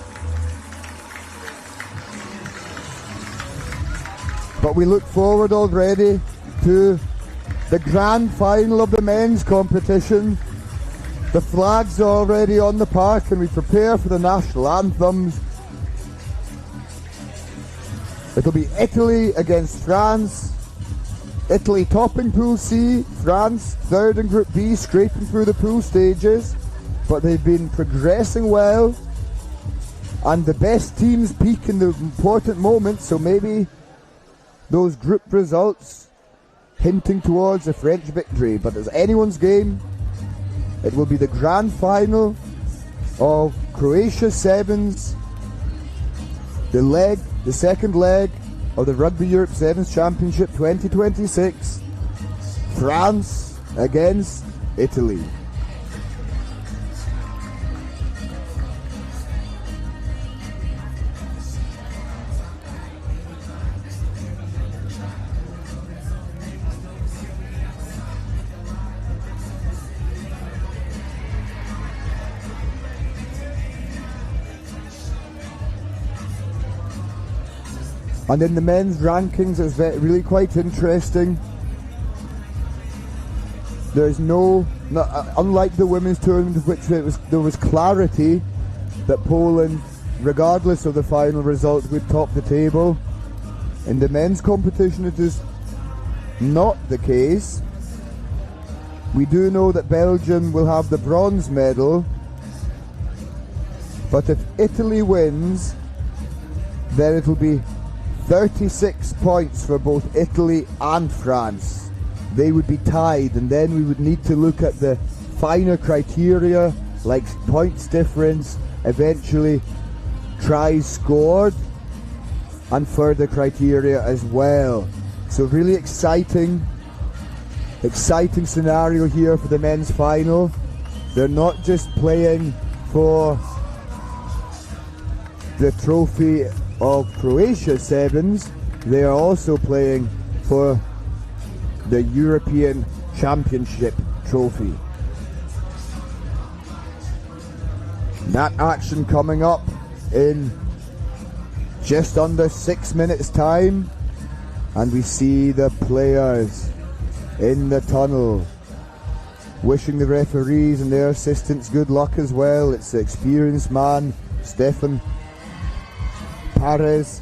But we look forward already to the grand final of the men's competition. The flags are already on the park and we prepare for the national anthems. It'll be Italy against France. Italy topping Pool C, France third in Group B, scraping through the pool stages, but they've been progressing well, and the best teams peak in the important moments, so maybe those group results hinting towards a French victory. But as anyone's game, it will be the grand final of Croatia Sevens, the second leg of the Rugby Europe Sevens Championship 2026, France against Italy. And in the men's rankings, it's really quite interesting. There's unlike the women's tournament, which there was clarity that Poland, regardless of the final result, would top the table. In the men's competition, it is not the case. We do know that Belgium will have the bronze medal, but if Italy wins, then it'll be 36 points for both Italy and France. They would be tied, and then we would need to look at the finer criteria like points difference, eventually tries scored, and further criteria as well. So really exciting scenario here for the men's final. They're not just playing for the trophy of Croatia Sevens, they are also playing for the European Championship trophy. That action coming up in just under 6 minutes time, and we see the players in the tunnel wishing the referees and their assistants good luck as well. It's the experienced man, Stefan Perez,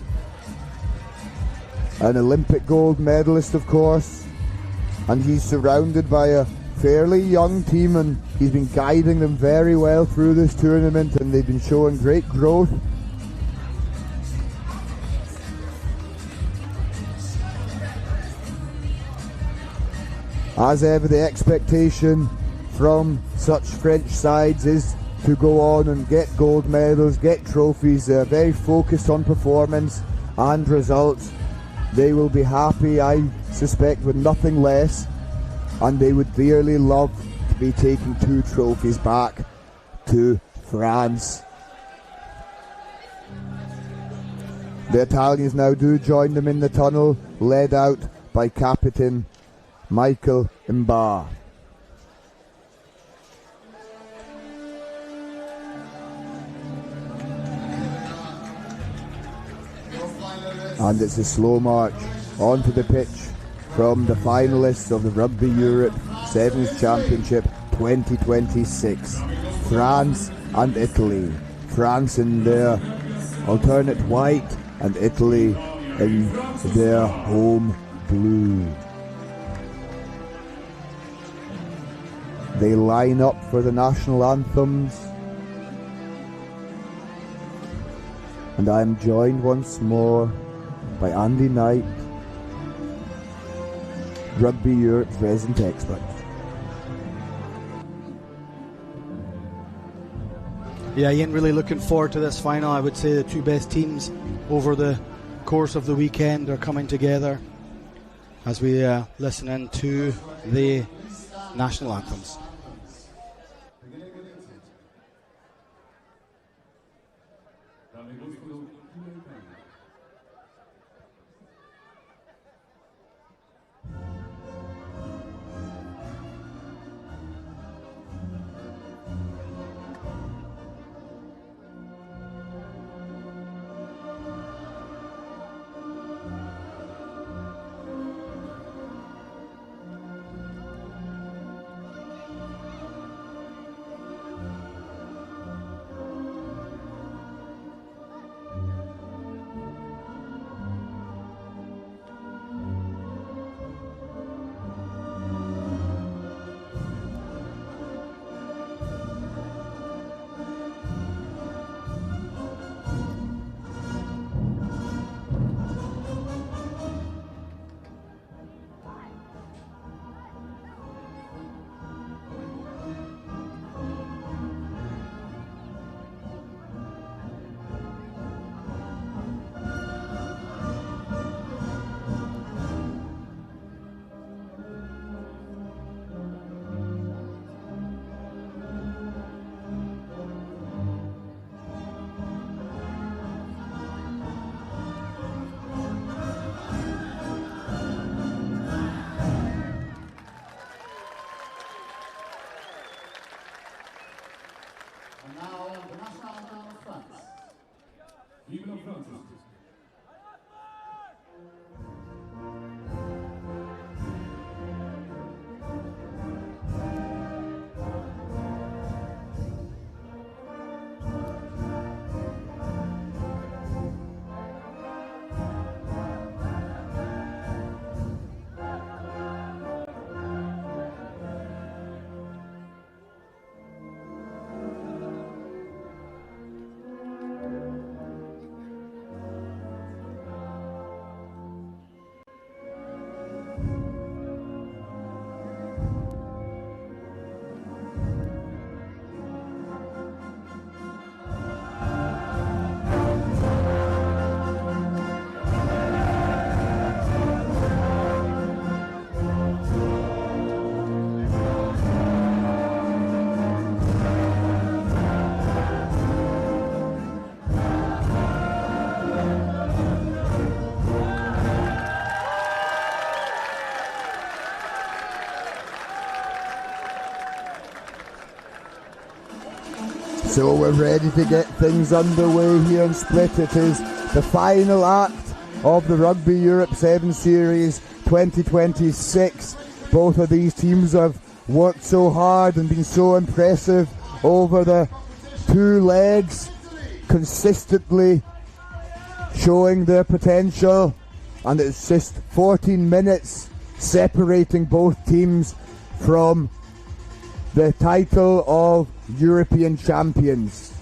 an Olympic gold medalist of course, and he's surrounded by a fairly young team, and he's been guiding them very well through this tournament, and they've been showing great growth. As ever, the expectation from such French sides is to go on and get gold medals, get trophies. They're very focused on performance and results. They will be happy, I suspect, with nothing less, and they would dearly love to be taking 2 trophies back to France. The Italians now do join them in the tunnel, led out by Captain Michael Imbar. And it's a slow march onto the pitch from the finalists of the Rugby Europe Sevens Championship 2026. France and Italy. France in their alternate white and Italy in their home blue. They line up for the national anthems. And I am joined once more by Andy Knight, Rugby Europe's resident expert. Yeah, Ian, really looking forward to this final. I would say the two best teams over the course of the weekend are coming together as we listen in to the national anthems. So we're ready to get things underway here in Split. It is the final act of the Rugby Europe 7 Series 2026. Both of these teams have worked so hard and been so impressive over the two legs, consistently showing their potential, and it's just 14 minutes separating both teams from the title of European champions.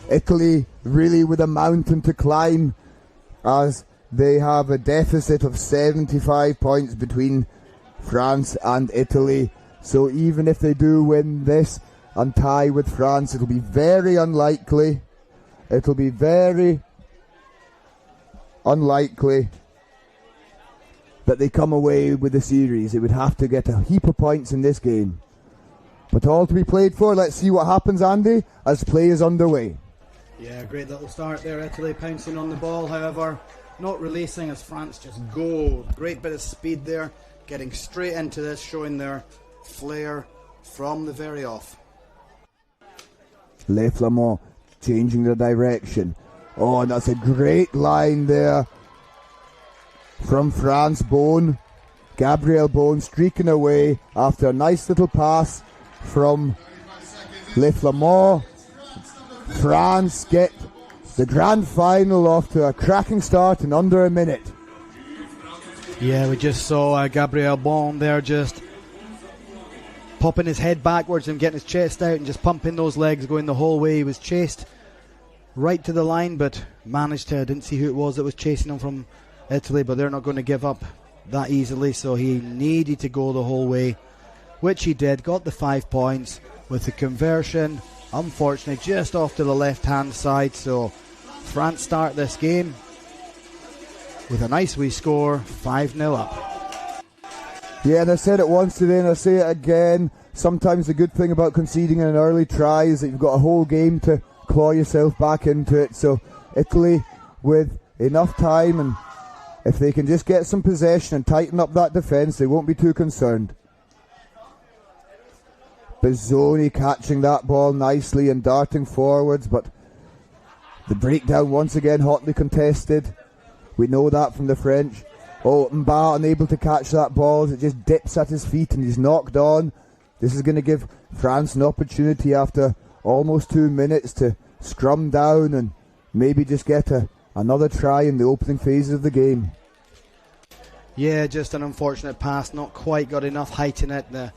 Italy really with a mountain to climb, as they have a deficit of 75 points between France and Italy. So even if they do win this and tie with France, it'll be very unlikely. It'll be very unlikely that they come away with the series. They would have to get a heap of points in this game. But all to be played for. Let's see what happens, Andy, as play is underway. Yeah, great little start there. Italy pouncing on the ball, however, not releasing as France just go. Great bit of speed there, getting straight into this, showing their flair from the very off. Le Flamand changing the direction. Oh, and that's a great line there from France. Bone, Gabriel Bone streaking away after a nice little pass from Le Flamand. France get the grand final off to a cracking start in under a minute. Yeah, we just saw Gabriel Bone there just popping his head backwards and getting his chest out and just pumping those legs, going the whole way. He was chased right to the line, but managed to, I didn't see who it was that was chasing him from Italy, but they're not going to give up that easily, so he needed to go the whole way, which he did. Got the 5 points with the conversion, unfortunately just off to the left hand side. So France start this game with a nice wee score, 5-0 up. Yeah, and I said it once today and I'll say it again. Sometimes the good thing about conceding in an early try is that you've got a whole game to claw yourself back into it. So Italy, with enough time, and if they can just get some possession and tighten up that defence, they won't be too concerned. Bizzoni catching that ball nicely and darting forwards, but the breakdown once again hotly contested. We know that from the French. Oh, Mba unable to catch that ball as it just dips at his feet and he's knocked on. This is going to give France an opportunity after almost 2 minutes to scrum down and maybe just get another try in the opening phases of the game. Yeah, just an unfortunate pass, not quite got enough height in it. The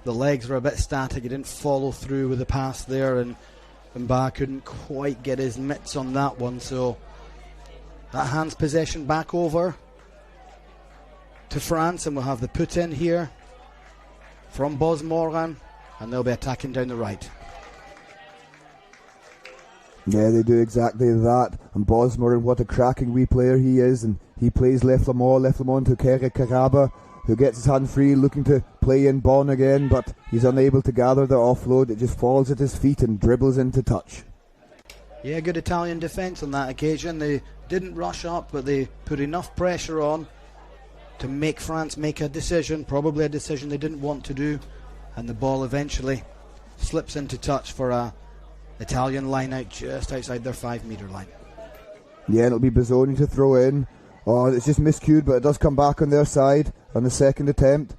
legs were a bit static, he didn't follow through with the pass there, and Mba couldn't quite get his mitts on that one. So that hands possession back over to France, and we'll have the put in here from Boz Morgan, and they'll be attacking down the right. Yeah, they do exactly that. And Bosmer, what a cracking wee player he is, and he plays Le Flamand to Kere Karaba, who gets his hand free, looking to play in Bon again, but he's unable to gather the offload. It just falls at his feet and dribbles into touch. Yeah, good Italian defence on that occasion. They didn't rush up, but they put enough pressure on to make France make a decision, probably a decision they didn't want to do, and the ball eventually slips into touch for a Italian line out just outside their 5 metre line. Yeah, it'll be Bizzoni to throw in. Oh, it's just miscued, but it does come back on their side on the second attempt.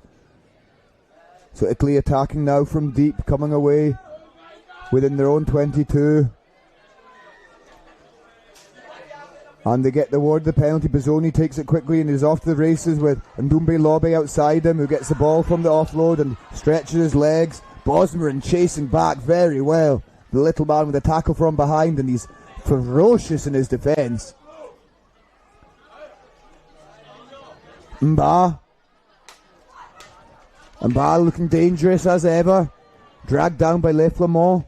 So Italy attacking now from deep, coming away within their own 22. And they get the award the penalty. Bizzoni takes it quickly and is off to the races with Ndoumbe Lobe outside him, who gets the ball from the offload and stretches his legs. Bosmer chasing back very well. The little man with a tackle from behind, and he's ferocious in his defence. Mba looking dangerous as ever. Dragged down by Le Flamand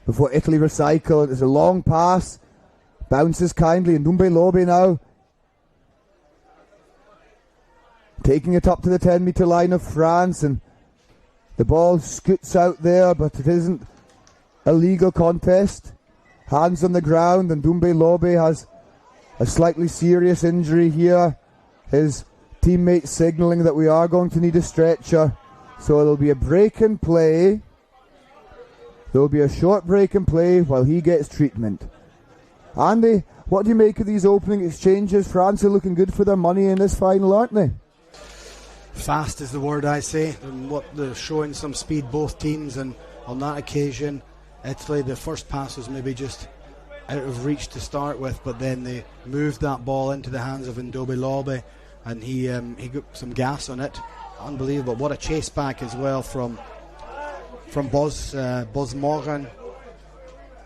before Italy recycle. There's a long pass. Bounces kindly, and Ndoumbe Lobe now taking it up to the 10 metre line of France, and the ball scoots out there, but it isn't a legal contest. Hands on the ground, and Ndoumbe Lobe has a slightly serious injury here. His teammates signalling that we are going to need a stretcher, so there'll be a break in play. There'll be a short break in play while he gets treatment. Andy, what do you make of these opening exchanges? France are looking good for their money in this final, aren't they? Fast is the word I say, and what they're showing some speed, both teams, and on that occasion Italy, the first pass was maybe just out of reach to start with, but then they moved that ball into the hands of Ndoumbe Lobe, and he got some gas on it. Unbelievable. What a chase back as well from Boz Morgan.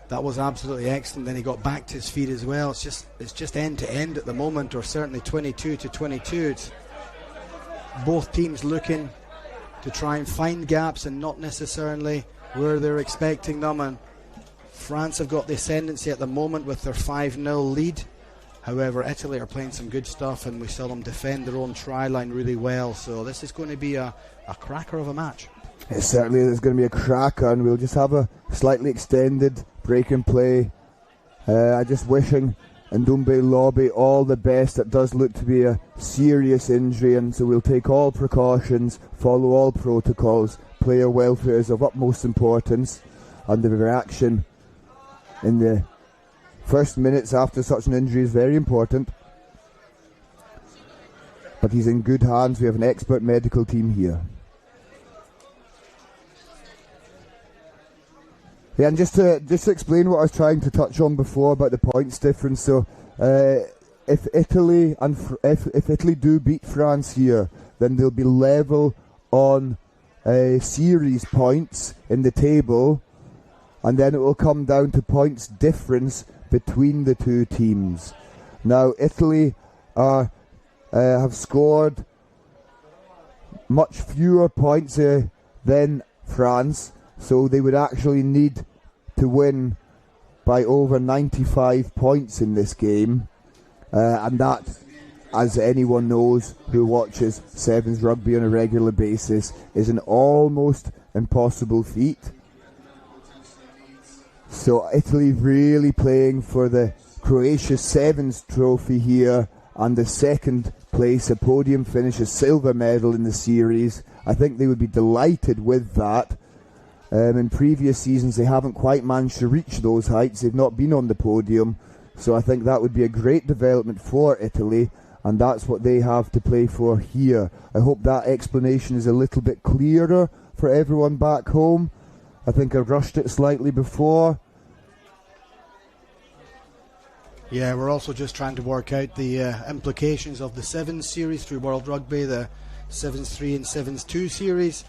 That was absolutely excellent. Then he got back to his feet as well. It's just end to end at the moment, or certainly 22 to 22. It's both teams looking to try and find gaps and not necessarily where they're expecting them. And France have got the ascendancy at the moment with their 5-0 lead. However, Italy are playing some good stuff, and we saw them defend their own try line really well. So this is going to be a cracker of a match. It certainly is going to be a cracker, and we'll just have a slightly extended break and play. I just wishing Ndoumbe Lobe all the best. It does look to be a serious injury, and so we'll take all precautions, follow all protocols. Player welfare is of utmost importance, and the reaction in the first minutes after such an injury is very important. but he's in good hands. We have an expert medical team here. Yeah, and just to explain what I was trying to touch on before about the points difference. So, if Italy if Italy do beat France here, then they'll be level on series points in the table, and then it will come down to points difference between the two teams. Now, Italy have scored much fewer points than France, so they would actually need to win by over 95 points in this game, and that, as anyone knows who watches Sevens rugby on a regular basis, is an almost impossible feat. So Italy really playing for the Croatia Sevens trophy here, and the second place, a podium finish, a silver medal in the series. I think they would be delighted with that. In previous seasons they haven't quite managed to reach those heights. They've not been on the podium, so I think that would be a great development for Italy, and that's what they have to play for here. I hope that explanation is a little bit clearer for everyone back home. I think I've rushed it slightly before. Yeah, we're also just trying to work out the implications of the Sevens series through World Rugby, the Sevens 3 and Sevens 2 series.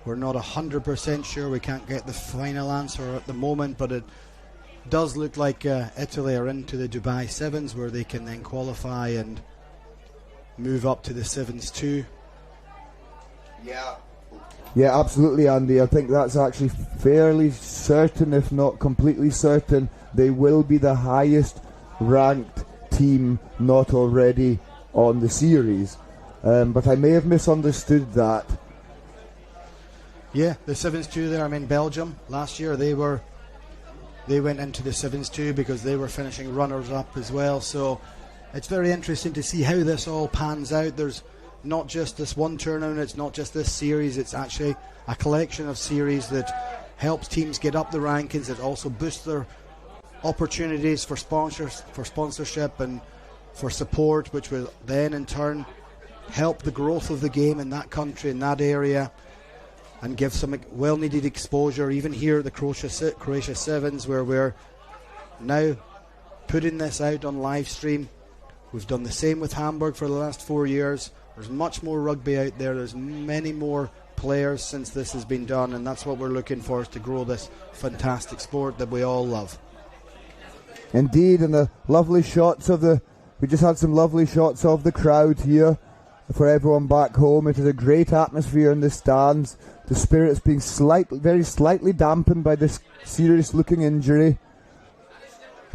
We're not 100% sure. We can't get the final answer at the moment, but it does look like Italy are into the Dubai Sevens, where they can then qualify and move up to the Sevens 2. Yeah, absolutely, Andy. I think that's actually fairly certain, if not completely certain. They will be the highest ranked team not already on the series. But I may have misunderstood that. Yeah, the Sevens 2 there. I mean, Belgium last year they went into the Sevens 2 because they were finishing runners up as well. So it's very interesting to see how this all pans out. There's not just this one tournament, it's not just this series, it's actually a collection of series that helps teams get up the rankings. It also boosts their opportunities for sponsorship and for support, which will then in turn help the growth of the game in that country, in that area, and give some well-needed exposure, even here at the Croatia Sevens, where we're now putting this out on live stream. We've done the same with Hamburg for the last 4 years. There's much more rugby out there. There's many more players since this has been done, and that's what we're looking for, is to grow this fantastic sport that we all love. Indeed, and the lovely shots of we just had some lovely shots of the crowd here for everyone back home. It is a great atmosphere in the stands. The spirit's being very slightly dampened by this serious-looking injury.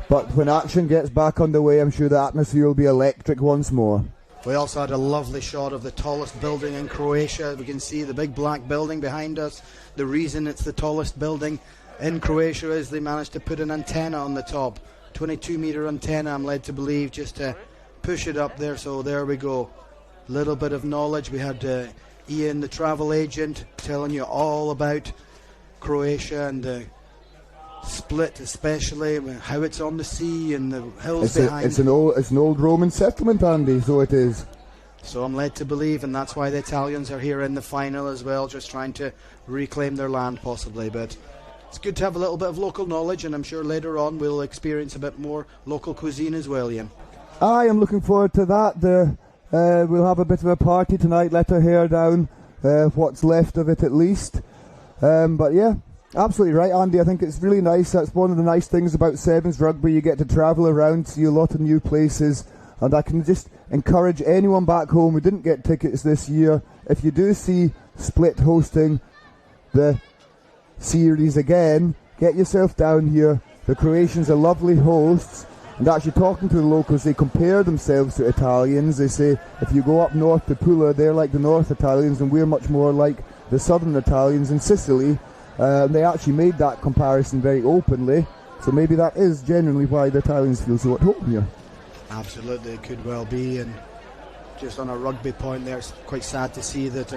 But when action gets back underway, I'm sure the atmosphere will be electric once more. We also had a lovely shot of the tallest building in Croatia. We can see the big black building behind us. The reason it's the tallest building in Croatia is they managed to put an antenna on the top. 22-metre antenna, I'm led to believe, just to push it up there. So there we go. Little bit of knowledge. We had Ian, the travel agent, telling you all about Croatia and the split, especially how it's on the sea and the hills behind. It's an old Roman settlement, Andy, so it is. So I'm led to believe, and that's why the Italians are here in the final as well, just trying to reclaim their land possibly. But it's good to have a little bit of local knowledge, and I'm sure later on we'll experience a bit more local cuisine as well, Ian. I am looking forward to that. We'll have a bit of a party tonight, let our hair down, what's left of it at least. But yeah, absolutely right, Andy. I think it's really nice. That's one of the nice things about Sevens rugby. You get to travel around, see a lot of new places, and I can just encourage anyone back home who didn't get tickets this year, if you do see Split hosting the series again, get yourself down here. The Croatians are lovely hosts. And actually talking to the locals, they compare themselves to Italians. They say if you go up north to Pula, they're like the North Italians and we're much more like the Southern Italians in Sicily. They actually made that comparison very openly. So maybe that is genuinely why the Italians feel so at home here. Absolutely, it could well be. And just on a rugby point there, it's quite sad to see that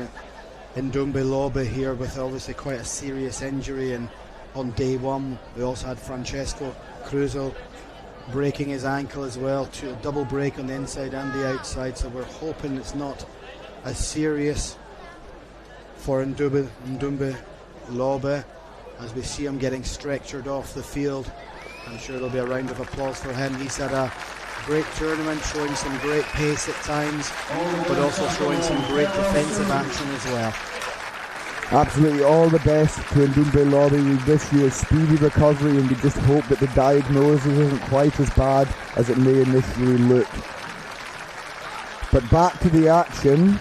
Ndumbe Lobe here with obviously quite a serious injury. And on day one, we also had Francesco Cruzo breaking his ankle as well, to a double break on the inside and the outside, so we're hoping it's not as serious for Ndumbe Lobe as we see him getting stretchered off the field. I'm sure there'll be a round of applause for him. He's had a great tournament, showing some great pace at times, but also showing some great defensive action as well. Absolutely all the best to Ndumbe Lobe. We wish you a speedy recovery, and we just hope that the diagnosis isn't quite as bad as it may initially look. But back to the action.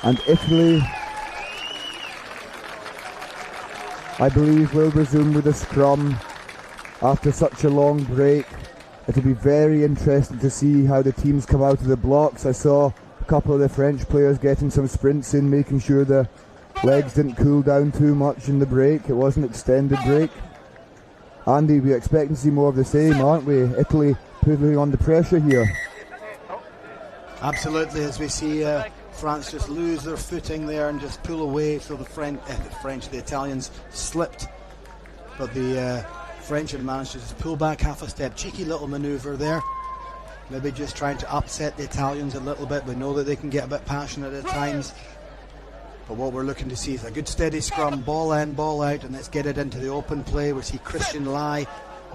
And Italy, I believe, will resume with a scrum after such a long break. It'll be very interesting to see how the teams come out of the blocks. I saw a couple of the French players getting some sprints in, making sure the legs didn't cool down too much in the break. It was an extended break. Andy, we're expecting to see more of the same, aren't we? Italy putting on the pressure here. Absolutely, as we see France just lose their footing there and just pull away. So the Italians slipped, but the French had managed to just pull back half a step. Cheeky little manoeuvre there, maybe just trying to upset the Italians a little bit. We know that they can get a bit passionate at times, but what we're looking to see is a good steady scrum, ball in, ball out, and let's get it into the open play. We see Christian Lai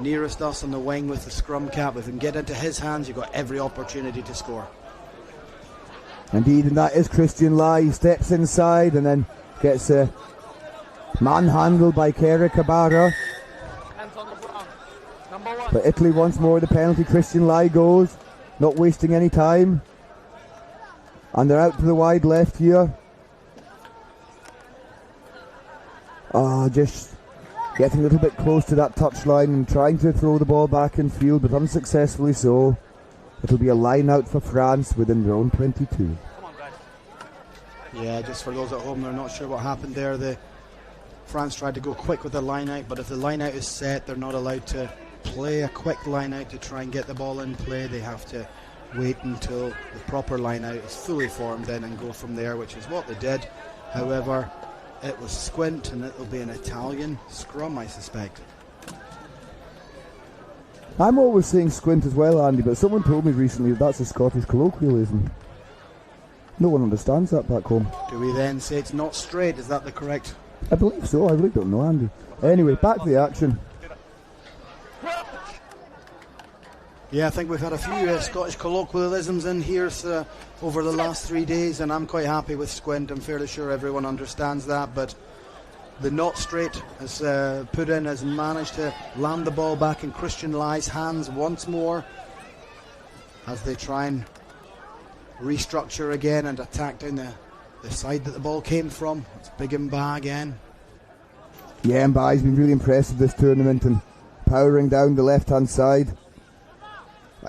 nearest us on the wing with the scrum cap. If we can get into his hands, you've got every opportunity to score. Indeed, and that is Christian Lai. He steps inside and then gets manhandled by Kera Kabara. But Italy once more the penalty. Christian Lai goes, not wasting any time. And they're out to the wide left here. Just getting a little bit close to that touchline and trying to throw the ball back in field, but unsuccessfully so. It'll be a line out for France within their own 22. Yeah, just for those at home, they're not sure what happened there. France tried to go quick with the line out, but if the line out is set, they're not allowed to play a quick line out to try and get the ball in play. They have to wait until the proper line out is fully formed in and go from there, which is what they did. However, it was Squint, and it'll be an Italian scrum, I suspect. I'm always saying squint as well, Andy, but someone told me recently that's a Scottish colloquialism. No one understands that back home. Do we then say it's not straight? Is that the correct? I believe so. I really don't know, Andy. Anyway, back to the action. Yeah, I think we've had a few Scottish colloquialisms in here over the last 3 days, and I'm quite happy with squint. I'm fairly sure everyone understands that, but the not straight has has managed to land the ball back in Christian Lai's hands once more as they try and restructure again and attack down the side that the ball came from. It's Big Mba again. Yeah, Mba's been really impressive this tournament and powering down the left hand side.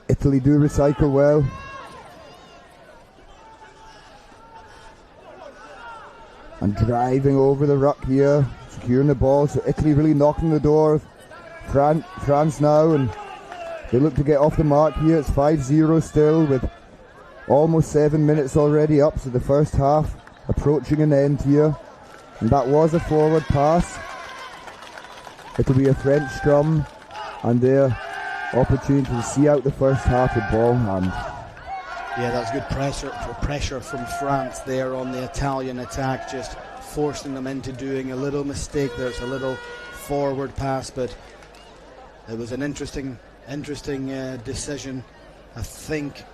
Italy do recycle well. And driving over the ruck here, securing the ball. So Italy really knocking the door of France now, and they look to get off the mark here. It's 5-0 still with almost 7 minutes already up, so the first half approaching an end here. And that was a forward pass. It'll be a French scrum and their opportunity to see out the first half with ball in hand. Yeah, that's good pressure from France there on the Italian attack, just forcing them into doing a little mistake. There's a little forward pass, but it was an interesting decision. I think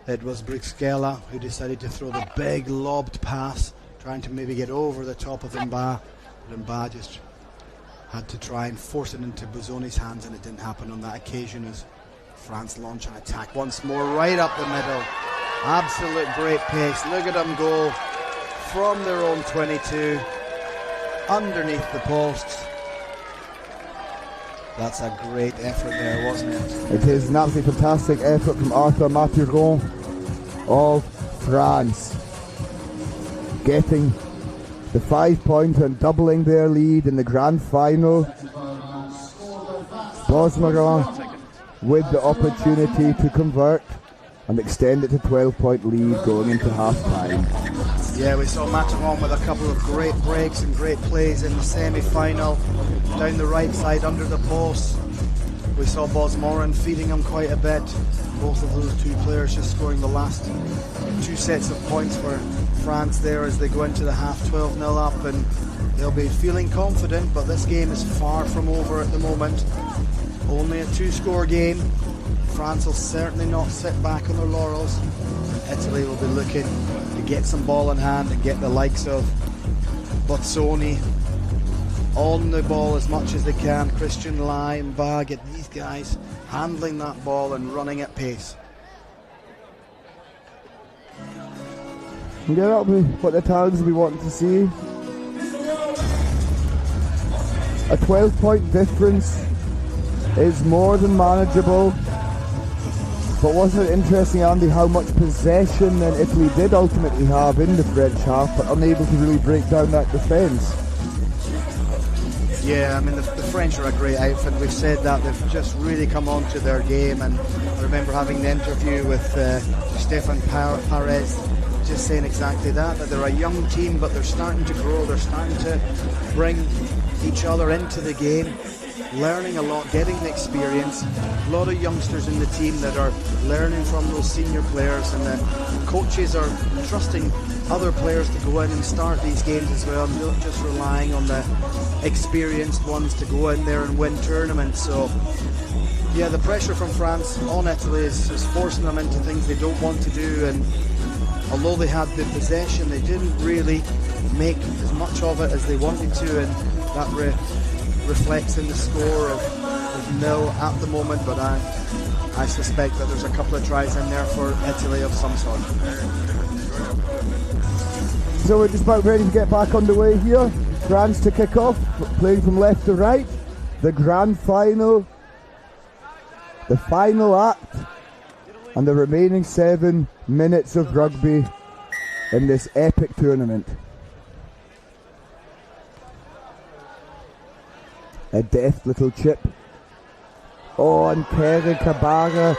it was Brixkela who decided to throw the big lobbed pass, trying to maybe get over the top of Mba, but Mba just had to try and force it into Bozzoni's hands, and it didn't happen on that occasion as France launch an attack once more right up the middle. Absolute great pace. Look at them go from their own 22 underneath the posts. That's a great effort there, wasn't it? It is an absolutely fantastic effort from Arthur Maturon of France, getting the 5-pointer and doubling their lead in the grand final. Bosmarin with the opportunity to convert, and extend it to 12-point lead going into half-time. Yeah, we saw Mataron with a couple of great breaks and great plays in the semi-final. Down the right side under the post. We saw Bosmoran feeding him quite a bit. Both of those two players just scoring the last 2 sets of points for France there as they go into the half, 12-0 up, and they'll be feeling confident, but this game is far from over at the moment. Only a 2-score game. France will certainly not sit back on their laurels. Italy will be looking to get some ball in hand and get the likes of Bozzoni on the ball as much as they can. Christian Lai and Ba, get these guys handling that ball and running at pace. Yeah, that'll be what the Italians will be wanting to see. A 12-point difference is more than manageable. But wasn't it interesting, Andy, how much possession then Italy did ultimately have in the French half, but unable to really break down that defence? Yeah, I mean, the French are a great outfit. We've said that. They've just really come on to their game. And I remember having the interview with Stefan Perez, just saying exactly that they're a young team, but they're starting to grow. They're starting to bring each other into the game, learning a lot, getting the experience. A lot of youngsters in the team that are learning from those senior players, and the coaches are trusting other players to go in and start these games as well, not just relying on the experienced ones to go in there and win tournaments. So yeah, the pressure from France on Italy is forcing them into things they don't want to do, and although they had the possession, they didn't really make as much of it as they wanted to, and that reflects in the score of 0 at the moment. But I suspect that there's a couple of tries in there for Italy of some sort. So we're just about ready to get back underway here. France to kick off, playing from left to right. The grand final, the final act, and the remaining 7 minutes of rugby in this epic tournament. A deft little chip. Oh, and Kerry Kabaga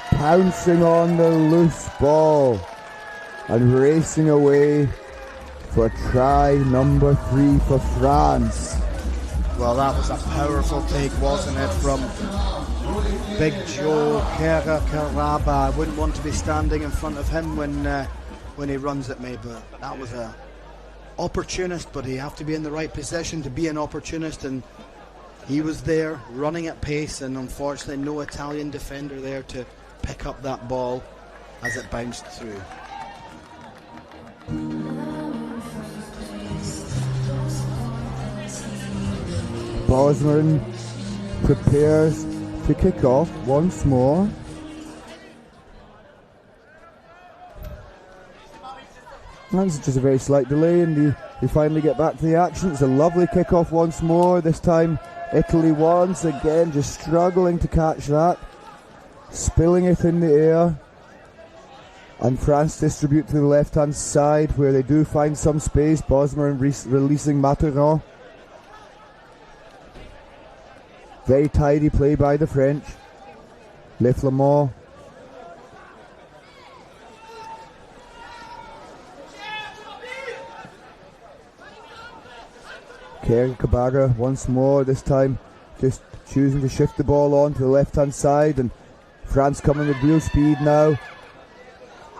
pouncing on the loose ball and racing away for try number 3 for France. Well, that was a powerful take, wasn't it, from Big Joe Karaba. I wouldn't want to be standing in front of him when he runs at me, but that was a opportunist, but you have to be in the right position to be an opportunist, and he was there running at pace, and unfortunately no Italian defender there to pick up that ball as it bounced through. Bosman prepares to kick off once more. That's just a very slight delay, and we finally get back to the action. It's a lovely kick-off once more. This time Italy once again just struggling to catch that, spilling it in the air, and France distribute to the left-hand side where they do find some space. Bosman releasing Mataron. Very tidy play by the French. Le Flamand. Kerry Kabaga once more, this time just choosing to shift the ball on to the left-hand side, and France coming with real speed now.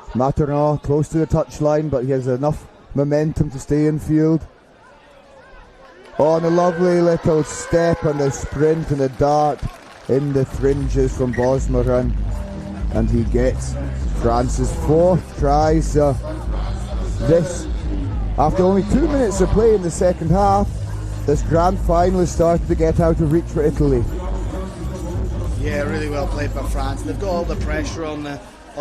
Mataron close to the touchline, but he has enough momentum to stay in field. Oh, and a lovely little step and a sprint and a dart in the fringes from Bosmoran, and he gets France's 4th try. So this, after only 2 minutes of play in the second half, this grand final has started to get out of reach for Italy. Yeah, really well played by France. They've got all the pressure on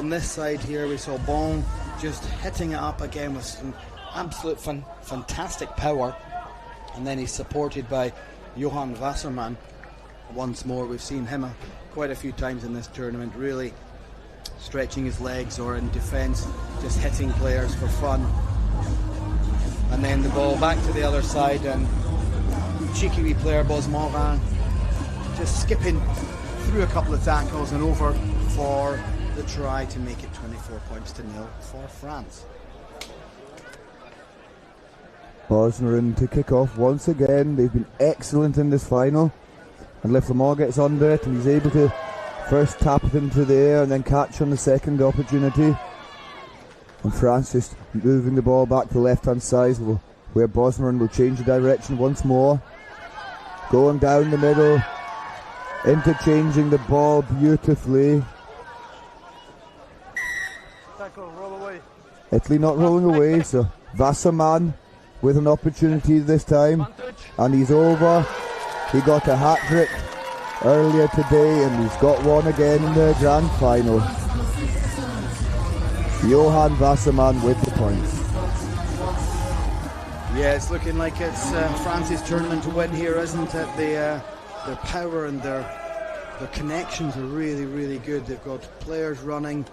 this side here. We saw Bon just hitting it up again with some absolute fantastic power. And then he's supported by Johan Wasserman. Once more, we've seen him quite a few times in this tournament, really stretching his legs or in defence, just hitting players for fun. And then the ball back to the other side, and cheeky wee player Bosmoran just skipping through a couple of tackles and over for the try to make it 24-0 for France. Bosnian to kick off once again. They've been excellent in this final. And Leflamore gets under it, and he's able to first tap it into the air and then catch on the second opportunity. And France is moving the ball back to the left-hand side, where Bosnian will change the direction once more. Going down the middle, interchanging the ball beautifully. Italy not rolling away, so Wasserman with an opportunity this time, and he's over. He got a hat-trick earlier today, and he's got one again in the grand final. Johan Wasserman with the points. Yeah, it's looking like it's France's tournament to win here, isn't it? Their power and their connections are really, really good. They've got players running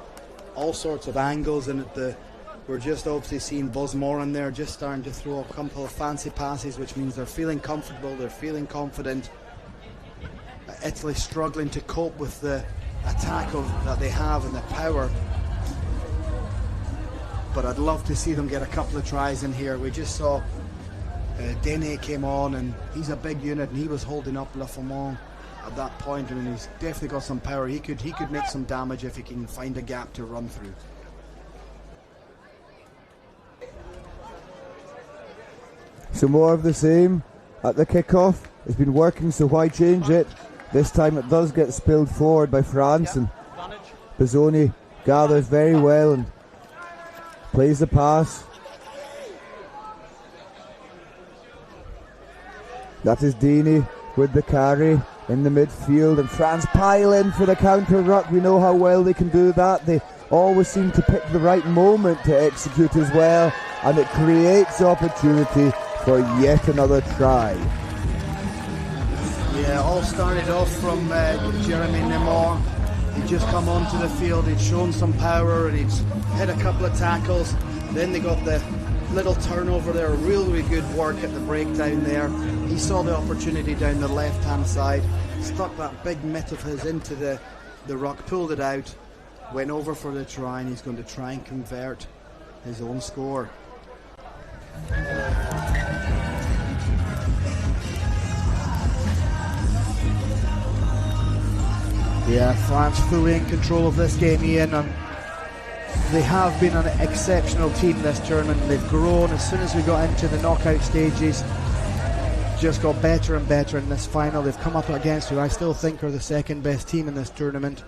all sorts of angles, and we're just obviously seeing Bosmoran there just starting to throw a couple of fancy passes, which means they're feeling comfortable, they're feeling confident. Italy struggling to cope with the attack that they have and the power. But I'd love to see them get a couple of tries in here. We just saw Dene came on, and he's a big unit, and he was holding up Leflamont at that point, and he's definitely got some power. He could make some damage if he can find a gap to run through. So more of the same at the kickoff. It's been working, so why change it? This time it does get spilled forward by France, and Bizzoni gathers very well and plays the pass. That is Dini with the carry in the midfield, and France pile in for the counter ruck. We know how well they can do that. They always seem to pick the right moment to execute as well, and it creates opportunity for yet another try. Yeah, all started off from Jeremy Nemor. He'd just come onto the field, he'd shown some power, and he'd hit a couple of tackles. Then they got the little turnover there, really good work at the breakdown there. He saw the opportunity down the left-hand side, stuck that big mitt of his into the ruck, pulled it out, went over for the try, and he's going to try and convert his own score. Yeah, France fully in control of this game, Ian, and they have been an exceptional team this tournament. They've grown as soon as we got into the knockout stages, just got better and better in this final. They've come up against who I still think are the second best team in this tournament,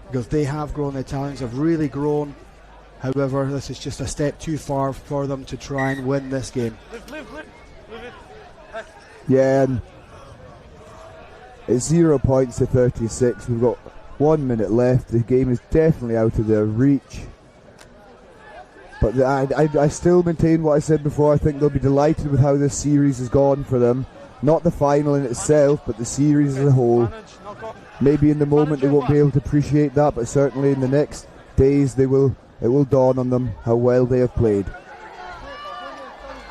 because they have grown. The Italians have really grown. However, this is just a step too far for them to try and win this game. Yeah, and it's 0 points to 36. We've got 1 minute left. The game is definitely out of their reach. But I still maintain what I said before. I think they'll be delighted with how this series has gone for them. Not the final in itself, but the series as a whole. Maybe in the moment they won't be able to appreciate that, but certainly in the next days it will dawn on them how well they have played.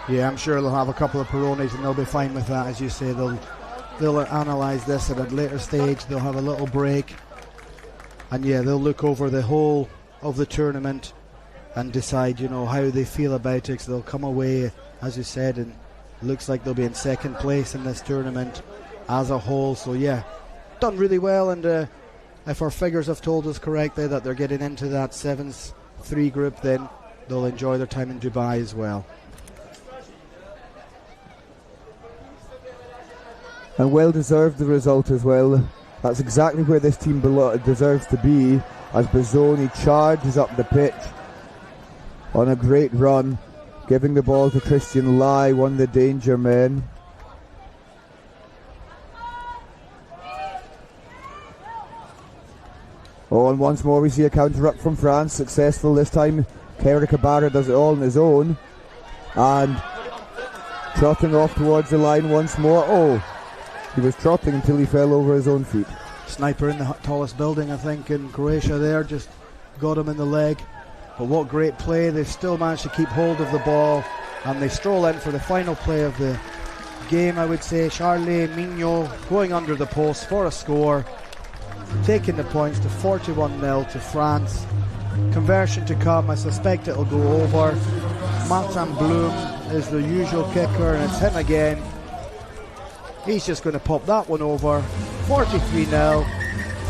Yeah, I'm sure they'll have a couple of Peronis and they'll be fine with that. As you say, they'll analyse this at a later stage. They'll have a little break, and yeah, they'll look over the whole of the tournament and decide, how they feel about it. So they'll come away, as you said, and it looks like they'll be in second place in this tournament as a whole. So yeah, done really well, and if our figures have told us correctly that they're getting into that 7-3 group, then they'll enjoy their time in Dubai as well. And well deserved the result as well. That's exactly where this team deserves to be, as Bizzoni charges up the pitch on a great run, giving the ball to Christian Lai, one of the danger men. Oh, and once more we see a counter-up from France, successful this time. Kerry Kabara does it all on his own, and trotting off towards the line once more. Oh, he was trotting until he fell over his own feet. Sniper in the tallest building, I think, in Croatia there, just got him in the leg. But what great play. They've still managed to keep hold of the ball, and they stroll in for the final play of the game, I would say. Charlie Mignot going under the post for a score. taking the points to 41-0 to France. Conversion to come. I suspect it'll go over. Martin Bloom is the usual kicker, and it's him again. He's just going to pop that one over. 43-0.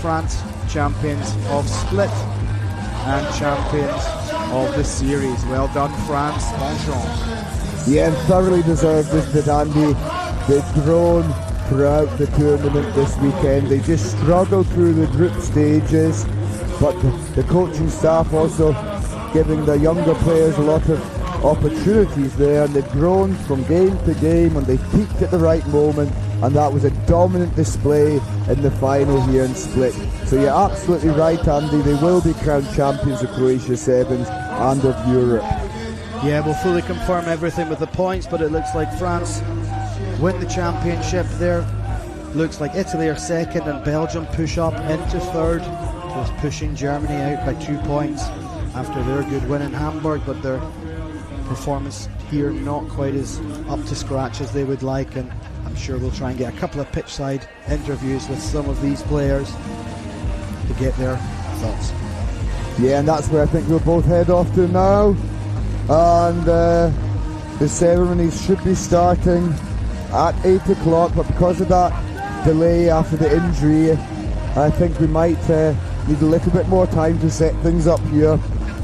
France, champions of Split and champions of the series. Well done, France. Bon chance. Yeah, and thoroughly deserved this, did Andy. They've grown throughout the tournament this weekend. They just struggled through the group stages, but the coaching staff also giving the younger players a lot of opportunities there, and they've grown from game to game, and they peaked at the right moment, and that was a dominant display in the final here in Split. So you're absolutely right, Andy, they will be crowned champions of Croatia Sevens and of Europe. Yeah, we'll fully confirm everything with the points, but it looks like France win the championship there. Looks like Italy are second and Belgium push up into third, with pushing Germany out by 2 points after their good win in Hamburg, but their performance here not quite as up to scratch as they would like, and I'm sure we'll try and get a couple of pitch side interviews with some of these players to get their thoughts. Yeah, and that's where I think we'll both head off to now, and the ceremonies should be starting at 8 o'clock, but because of that delay after the injury, I think we might need a little bit more time to set things up here,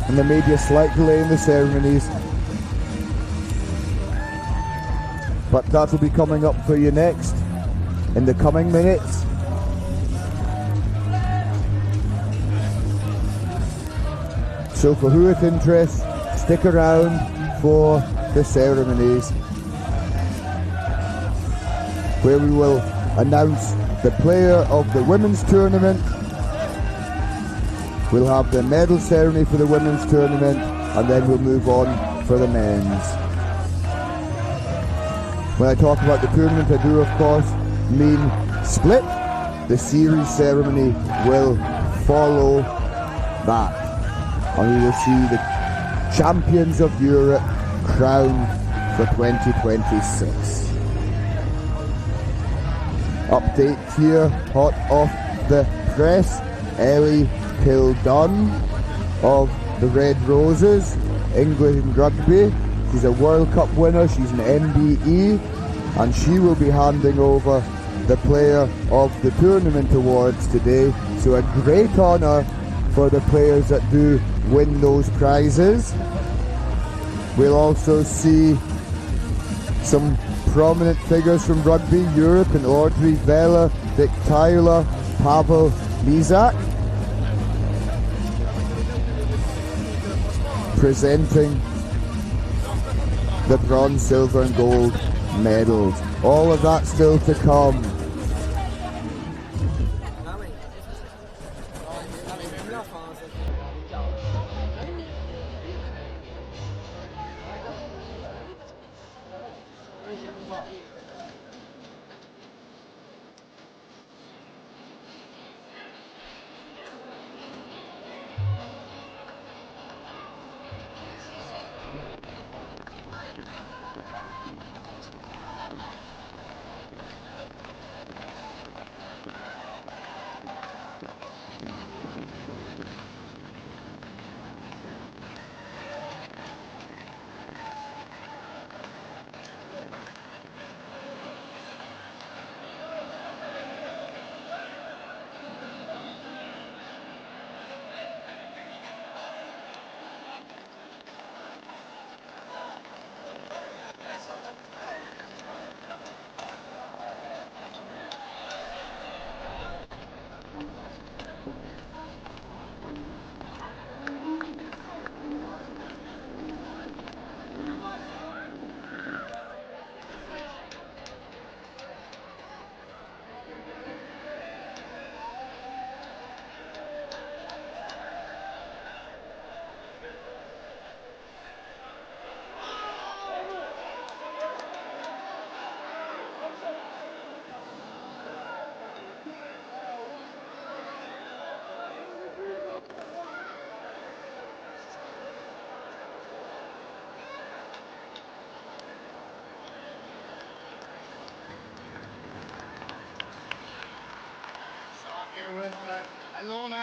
and there may be a slight delay in the ceremonies. But that will be coming up for you next in the coming minutes. So for who with interest, stick around for the ceremonies, where we will announce the player of the women's tournament. We'll have the medal ceremony for the women's tournament, and then we'll move on for the men's. When I talk about the tournament, I do of course mean Split. The series ceremony will follow that, and we will see the champions of Europe crowned for 2026. Update here, hot off the press. Ellie Kildunn of the Red Roses, England Rugby. She's a World Cup winner, she's an MBE, and she will be handing over the Player of the Tournament awards today. So a great honour for the players that do win those prizes. We'll also see some prominent figures from Rugby Europe and Audrey Vela, Dick Tyler, Pavel Mizak, presenting the bronze, silver and gold medals. All of that still to come.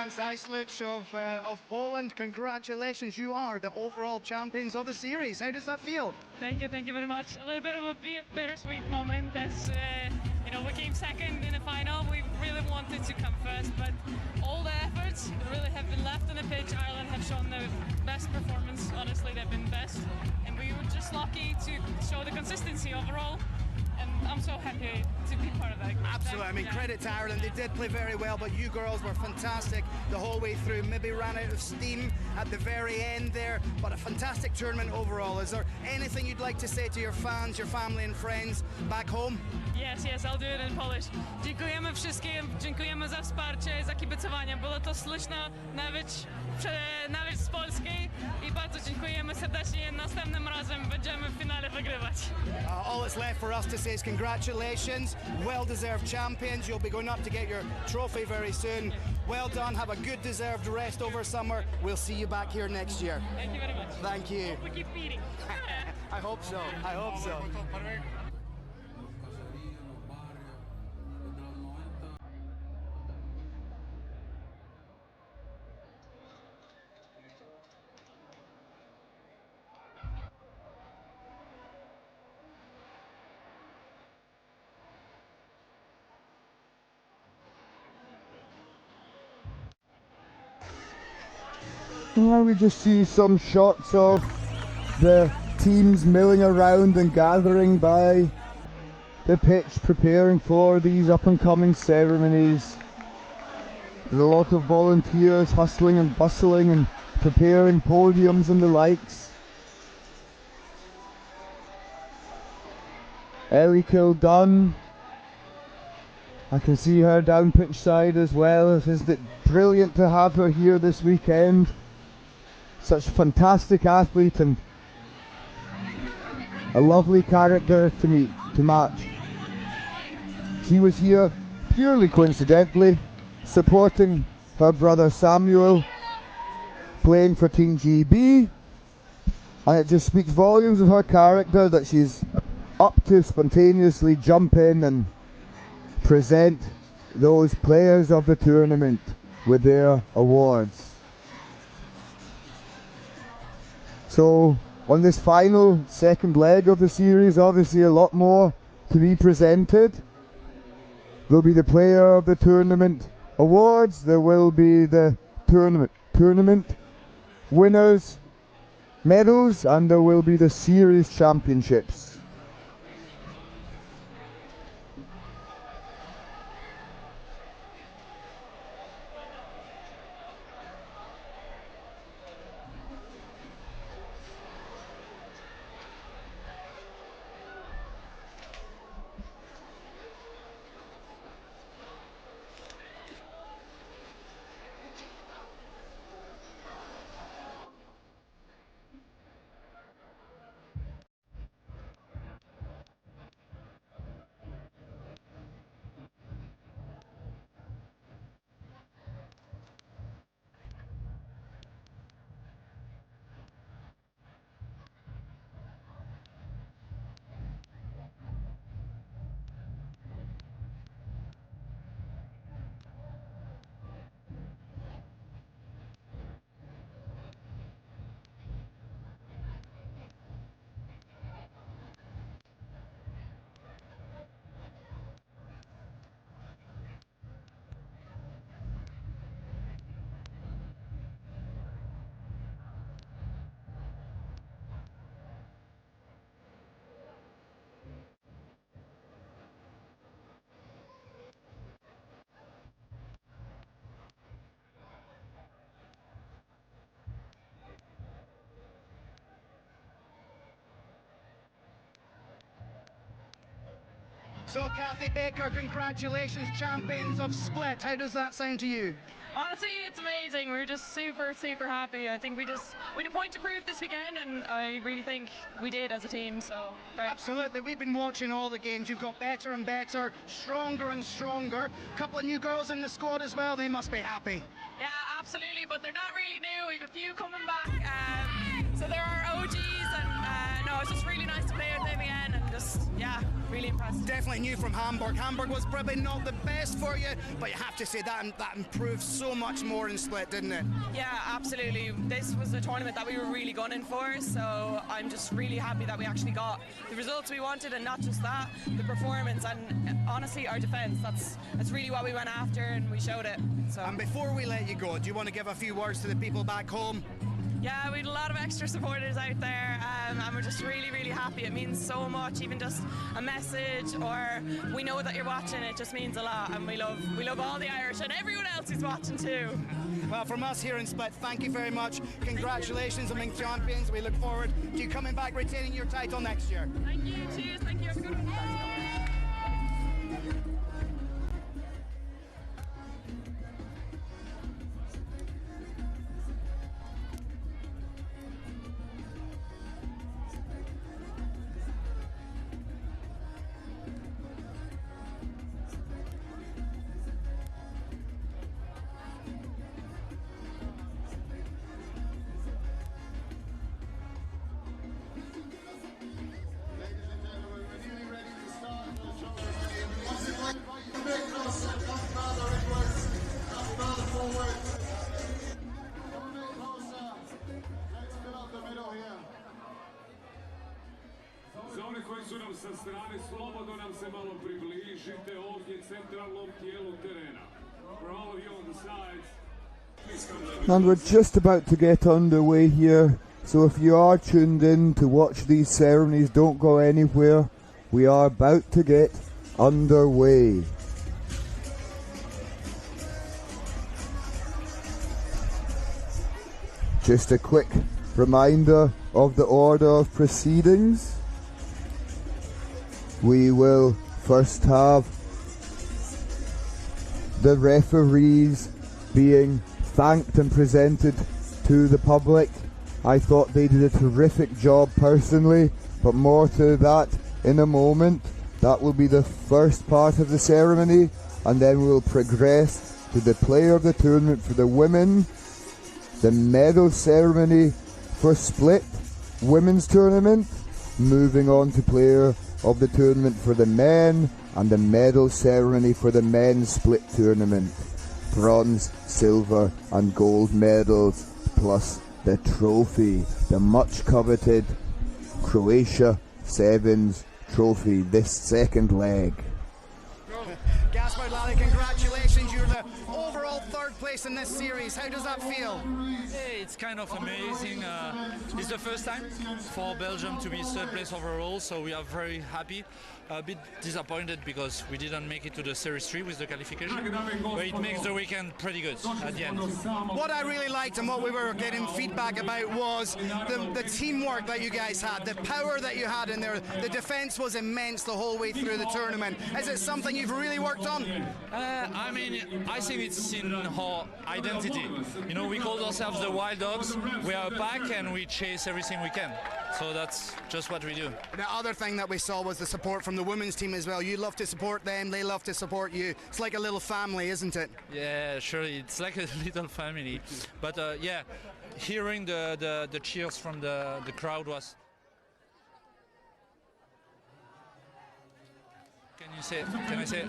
Hans Eislich of Poland. Congratulations, you are the overall champions of the series. How does that feel? Thank you very much. A little bit of a bittersweet moment as, you know, we came second in the final. We really wanted to come first, but all the efforts really have been left on the pitch. Ireland have shown the best performance. Honestly, they've been best. And we were just lucky to show the consistency overall. And I'm so happy to be part of that. Absolutely. I mean, credit to Ireland. They did play very well, but you girls were fantastic the whole way through. Maybe ran out of steam at the very end there, but a fantastic tournament overall. Is there anything you'd like to say to your fans, your family and friends back home? Yes, I'll do it in Polish. Dziękujemy wszystkim, dziękujemy za wsparcie, za kibicowanie. Było to sluszne nawet z Polski i bardzo dziękujemy serdecznie. Następnym razem będziemy w finale wygrywać. All that's left for us to say is congratulations, well-deserved champions. You'll be going up to get your trophy very soon. Well done, have a good deserved rest over summer. We'll see you back here next year. Thank you very much. Thank you. Hope we keep beating. I hope so, I hope so. Now we just see some shots of the teams milling around and gathering by the pitch, preparing for these up-and-coming ceremonies. There's a lot of volunteers hustling and bustling and preparing podiums and the likes. Ellie Kildunn, I can see her down pitch side as well. Isn't it brilliant to have her here this weekend? Such a fantastic athlete and a lovely character to meet, to match. She was here purely coincidentally, supporting her brother Samuel, playing for Team GB, and it just speaks volumes of her character that she's up to spontaneously jump in and present those players of the tournament with their awards. So on this final second leg of the series, obviously a lot more to be presented. There'll be the player of the tournament awards, there will be the tournament winners medals, and there will be the series championships. So Kathy Baker, congratulations, champions of Split. How does that sound to you? Honestly, it's amazing. We're just super happy. I think we had a point to prove this weekend, and I really think we did as a team. So right. Absolutely. We've been watching all the games. You've got better and better, stronger and stronger. A couple of new girls in the squad as well. They must be happy. Yeah, absolutely. But they're not really new. We have a few coming back. So there are OGs, and no, it's just really nice to play with them again, and just really impressed. impressed. Definitely new from Hamburg. Hamburg was probably not the best for you, but you have to say that improved so much more in Split, didn't it? Yeah, absolutely. This was a tournament that we were really gunning for, so I'm just really happy that we actually got the results we wanted, and not just that, the performance and honestly our defence. That's really what we went after, and we showed it. So. And before we let you go, do you want to give a few words to the people back home? Yeah, we had a lot of extra supporters out there, and we're just really, really happy. It means so much, even just a message, or we know that you're watching. It just means a lot, and we love all the Irish and everyone else who's watching too. Well, from us here in Split, thank you very much. Congratulations on being champions. We look forward to you coming back, retaining your title next year. Thank you. Cheers. Thank you. Have a good one. Za one koji su nam sa strane, slobodno nam se malo približite ovdje centralnom dijelu terena. For all of you on the sides, please come. And we're just about to get underway here, so if you are tuned in to watch these ceremonies, don't go anywhere. We are about to get underway. Just a quick reminder of the order of proceedings. We will first have the referees being thanked and presented to the public. I thought they did a terrific job personally, but more to that in a moment. That will be the first part of the ceremony, and then we'll progress to the player of the tournament for the women, the medal ceremony for Split women's tournament, moving on to player of the tournament for the men, and the medal ceremony for the men's Split tournament. Bronze, silver and gold medals, plus the trophy, the much coveted Croatia Sevens trophy, this second leg. Gaspard Lally, congratulations. You're the overall third place in this series. How does that feel? Hey, it's kind of amazing. It's the first time for Belgium to be third place overall, so we are very happy. A bit disappointed because we didn't make it to the Series 3 with the qualification, but it makes the weekend pretty good at the end. What I really liked and what we were getting feedback about was the teamwork that you guys had, the power that you had in there. The defence was immense the whole way through the tournament. Is it something you've really worked on? I mean, I think it's in our identity. You know, we call ourselves the Wild Dogs. We are a pack and we chase everything we can. So that's just what we do. The other thing that we saw was the support from the women's team as well. You love to support them, they love to support you. It's like a little family, isn't it? Yeah, sure. It's like a little family. But yeah, hearing the cheers from the crowd was... Can I say,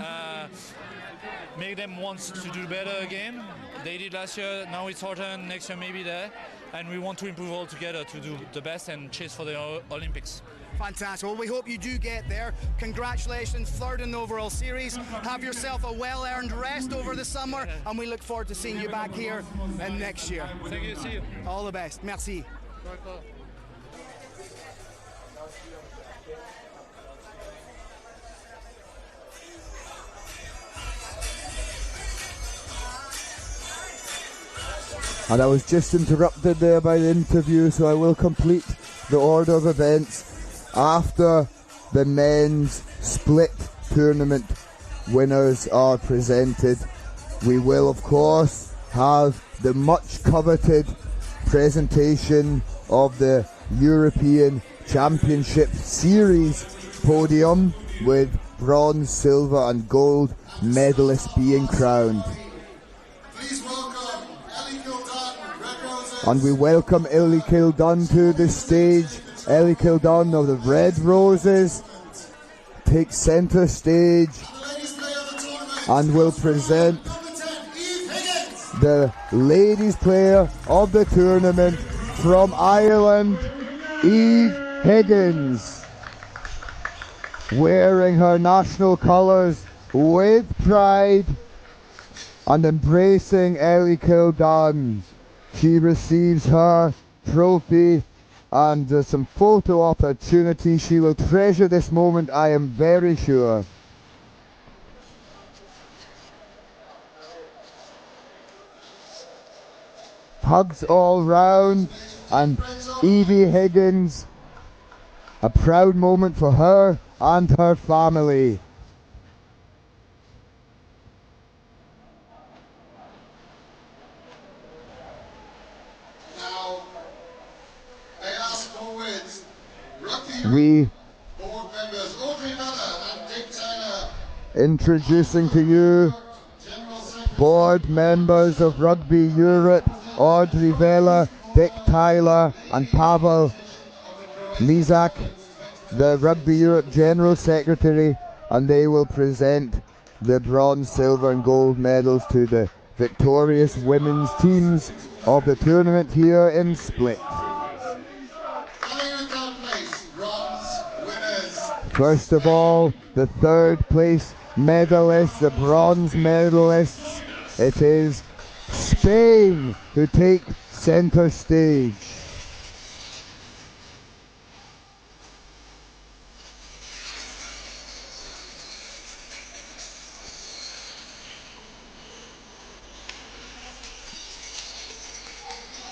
make them want to do better again. They did last year, now it's our turn, next year maybe there. And we want to improve all together to do the best and chase for the Olympics. Fantastic. Well, we hope you do get there. Congratulations, third in the overall series. Have yourself a well-earned rest over the summer, and we look forward to seeing you back here next year. Thank you, see you. All the best. Merci. And I was just interrupted there by the interview, so I will complete the order of events. After the men's Split tournament winners are presented, we will of course have the much coveted presentation of the European Championship Series podium, with bronze, silver and gold medalists being crowned. And we welcome Ellie Kildun to the stage. Ellie Kildun of the Red Roses, take centre stage and will present the ladies player of the tournament from Ireland, Eve Higgins, wearing her national colours with pride and embracing Ellie Kildane. She receives her trophy and some photo opportunity. She will treasure this moment, I am very sure. Hugs all round, and Evie Higgins, a proud moment for her and her family. Now, I ask forwards, We board members Audrey Miller and Dick Tyler, introducing to you board members of Rugby Europe, Audrey Vela, Dick Tyler and Pavel Lizak, the Rugby Europe General Secretary, and they will present the bronze, silver and gold medals to the victorious women's teams of the tournament here in Split. First of all, the third place medalists, the bronze medalists. It is Spain who take centre stage.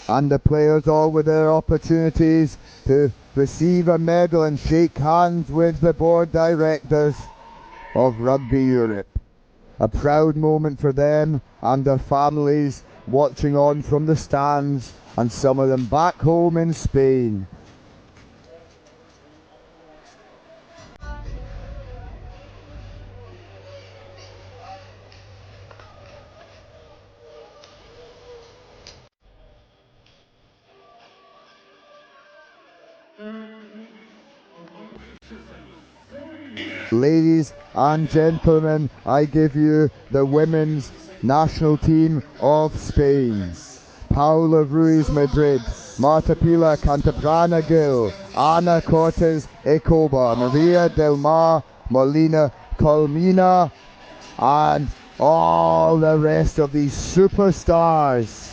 And the players all with their opportunities to receive a medal and shake hands with the board directors of Rugby Europe. A proud moment for them and their families watching on from the stands, and some of them back home in Spain. Ladies and gentlemen, I give you the women's national team of Spain. Paula Ruiz Madrid, Marta Pila Cantabrana Gil, Ana Cortez Ecoba, Maria Del Mar Molina Colmina, and all the rest of these superstars.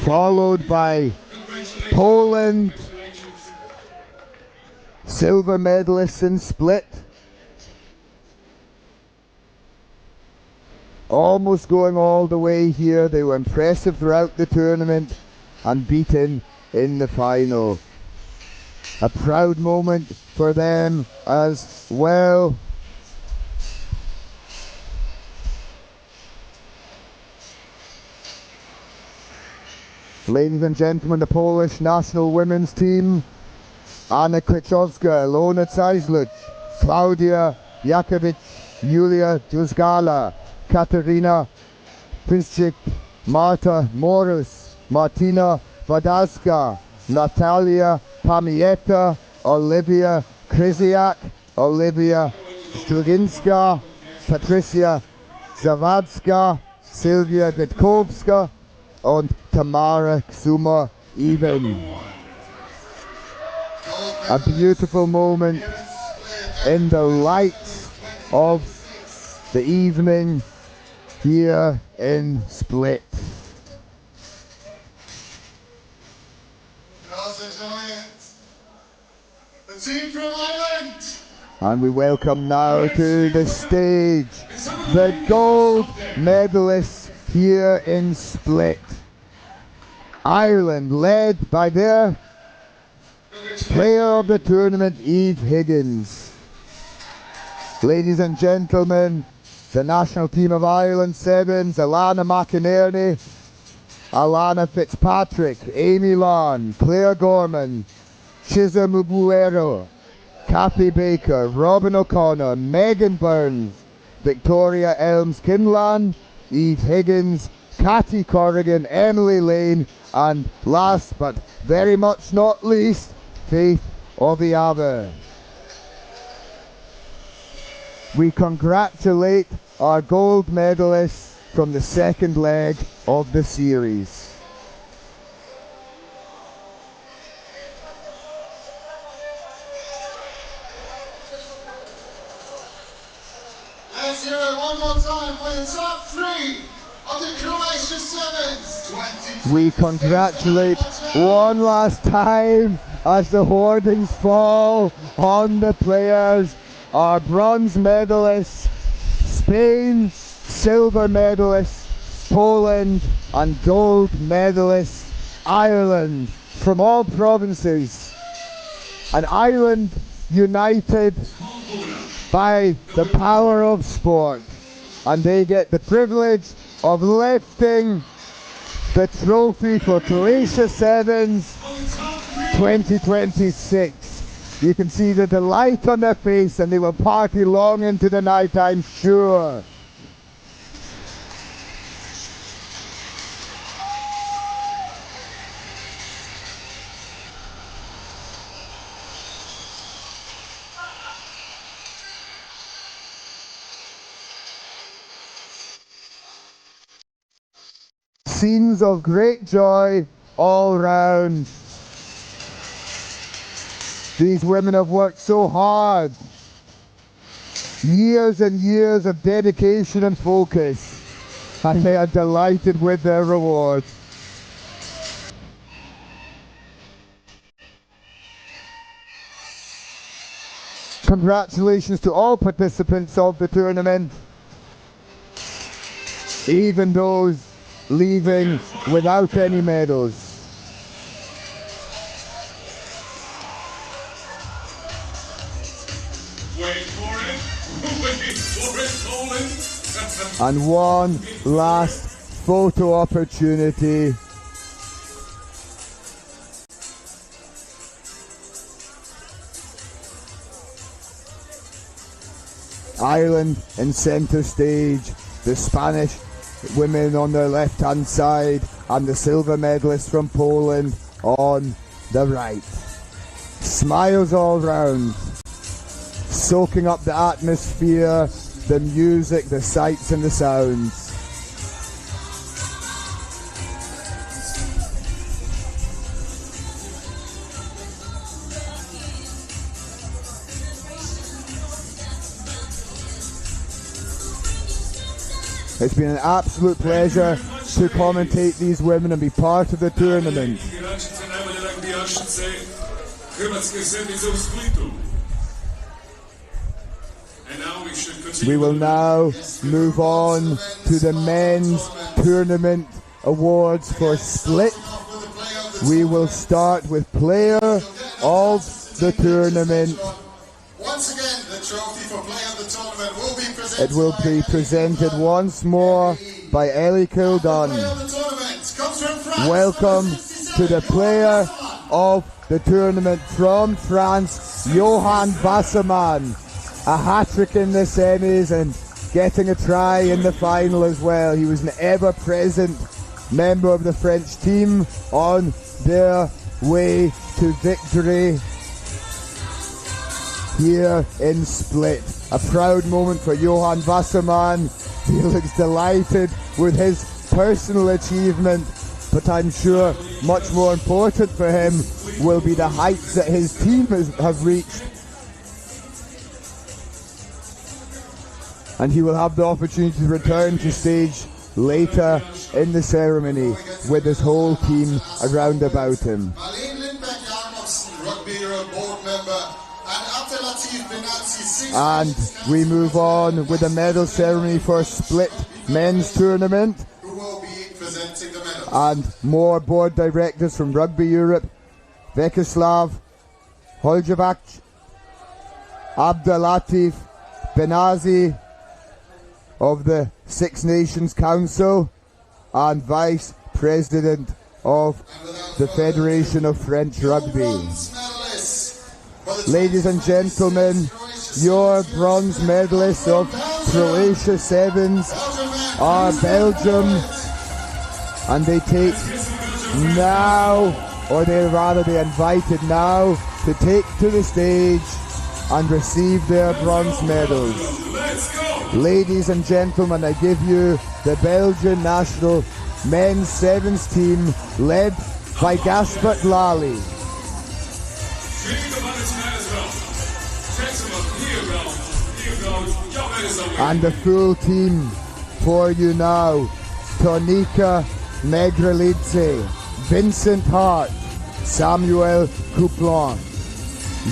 Followed by Poland, silver medalists in split. Almost going all the way here. They were impressive throughout the tournament and beaten in the final. A proud moment for them as well. Ladies and gentlemen, the Polish national women's team. Anna Kwiatkowska, Ilona Cajsluch, Klaudia Jakowicz, Julia Duzgala, Katarina Piszczyk, Marta Morus, Martina Wadaska, Natalia Pamieta, Olivia Krysiak, Olivia Struginska, Patricia Zawadzka, Sylwia Witkowska und Tamara Ksuma Even. A beautiful moment in the light of the evening here in Split. The team from Ireland. And we welcome now to the stage the gold medalists here in Split. Ireland, led by their player of the tournament, Eve Higgins. Ladies and gentlemen, the national team of Ireland sevens: Alana McInerney, Alana Fitzpatrick, Amy Lawn, Claire Gorman, Chiza Mubuero, Kathy Baker, Robin O'Connor, Megan Burns, Victoria Elms Kinlan, Eve Higgins, Cathy Corrigan, Emily Lane, and last but very much not least, Faith Oviave. We congratulate our gold medalists from the second leg of the series. Let's hear it one more time for the top three of the Croatia Sevens. We congratulate one last time as the hoardings fall on the players. Our bronze medalists, Spain, silver medalists, Poland, and gold medalists, Ireland, from all provinces. An Ireland united by the power of sport, and they get the privilege of lifting the trophy for Croatia Sevens 2026. You can see the delight on their face, and they will party long into the night, I'm sure. Scenes of great joy all round. These women have worked so hard. Years and years of dedication and focus, and they are delighted with their reward. Congratulations to all participants of the tournament, even those leaving without any medals. And one last photo opportunity. Ireland in centre stage, the Spanish women on their left hand side, and the silver medalists from Poland on the right. Smiles all round, soaking up the atmosphere, the music, the sights and the sounds. It's been an absolute pleasure to commentate these women and be part of the tournament. We will now move on to the men's tournament awards for split. We will start with player of the tournament. Once again, the trophy for player of the tournament will be presented. It will be presented once more by Ellie Kildon. Welcome to the player of the tournament from France, Johan Wasserman. A hat-trick in the semis and getting a try in the final as well. He was an ever-present member of the French team on their way to victory here in Split. A proud moment for Johan Wasserman. He looks delighted with his personal achievement, but I'm sure much more important for him will be the heights that his team have reached. And he will have the opportunity to return to stage later in the ceremony with his whole team around about him. And we move on with the medal ceremony for Split men's tournament. And more board directors from Rugby Europe: Vyacheslav Holjevac, Abdelatif Benazi of the Six Nations Council, and Vice President of the Federation of French Rugby. Ladies and gentlemen, your bronze medalists of Croatia Sevens are Belgium, and they take now or they'll rather be invited now to take to the stage and receive their bronze medals. Ladies and gentlemen, I give you the Belgian national men's sevens team led by Gaspard Lally. And the full team for you now: Tonika Negrelidze, Vincent Hart, Samuel Couplon,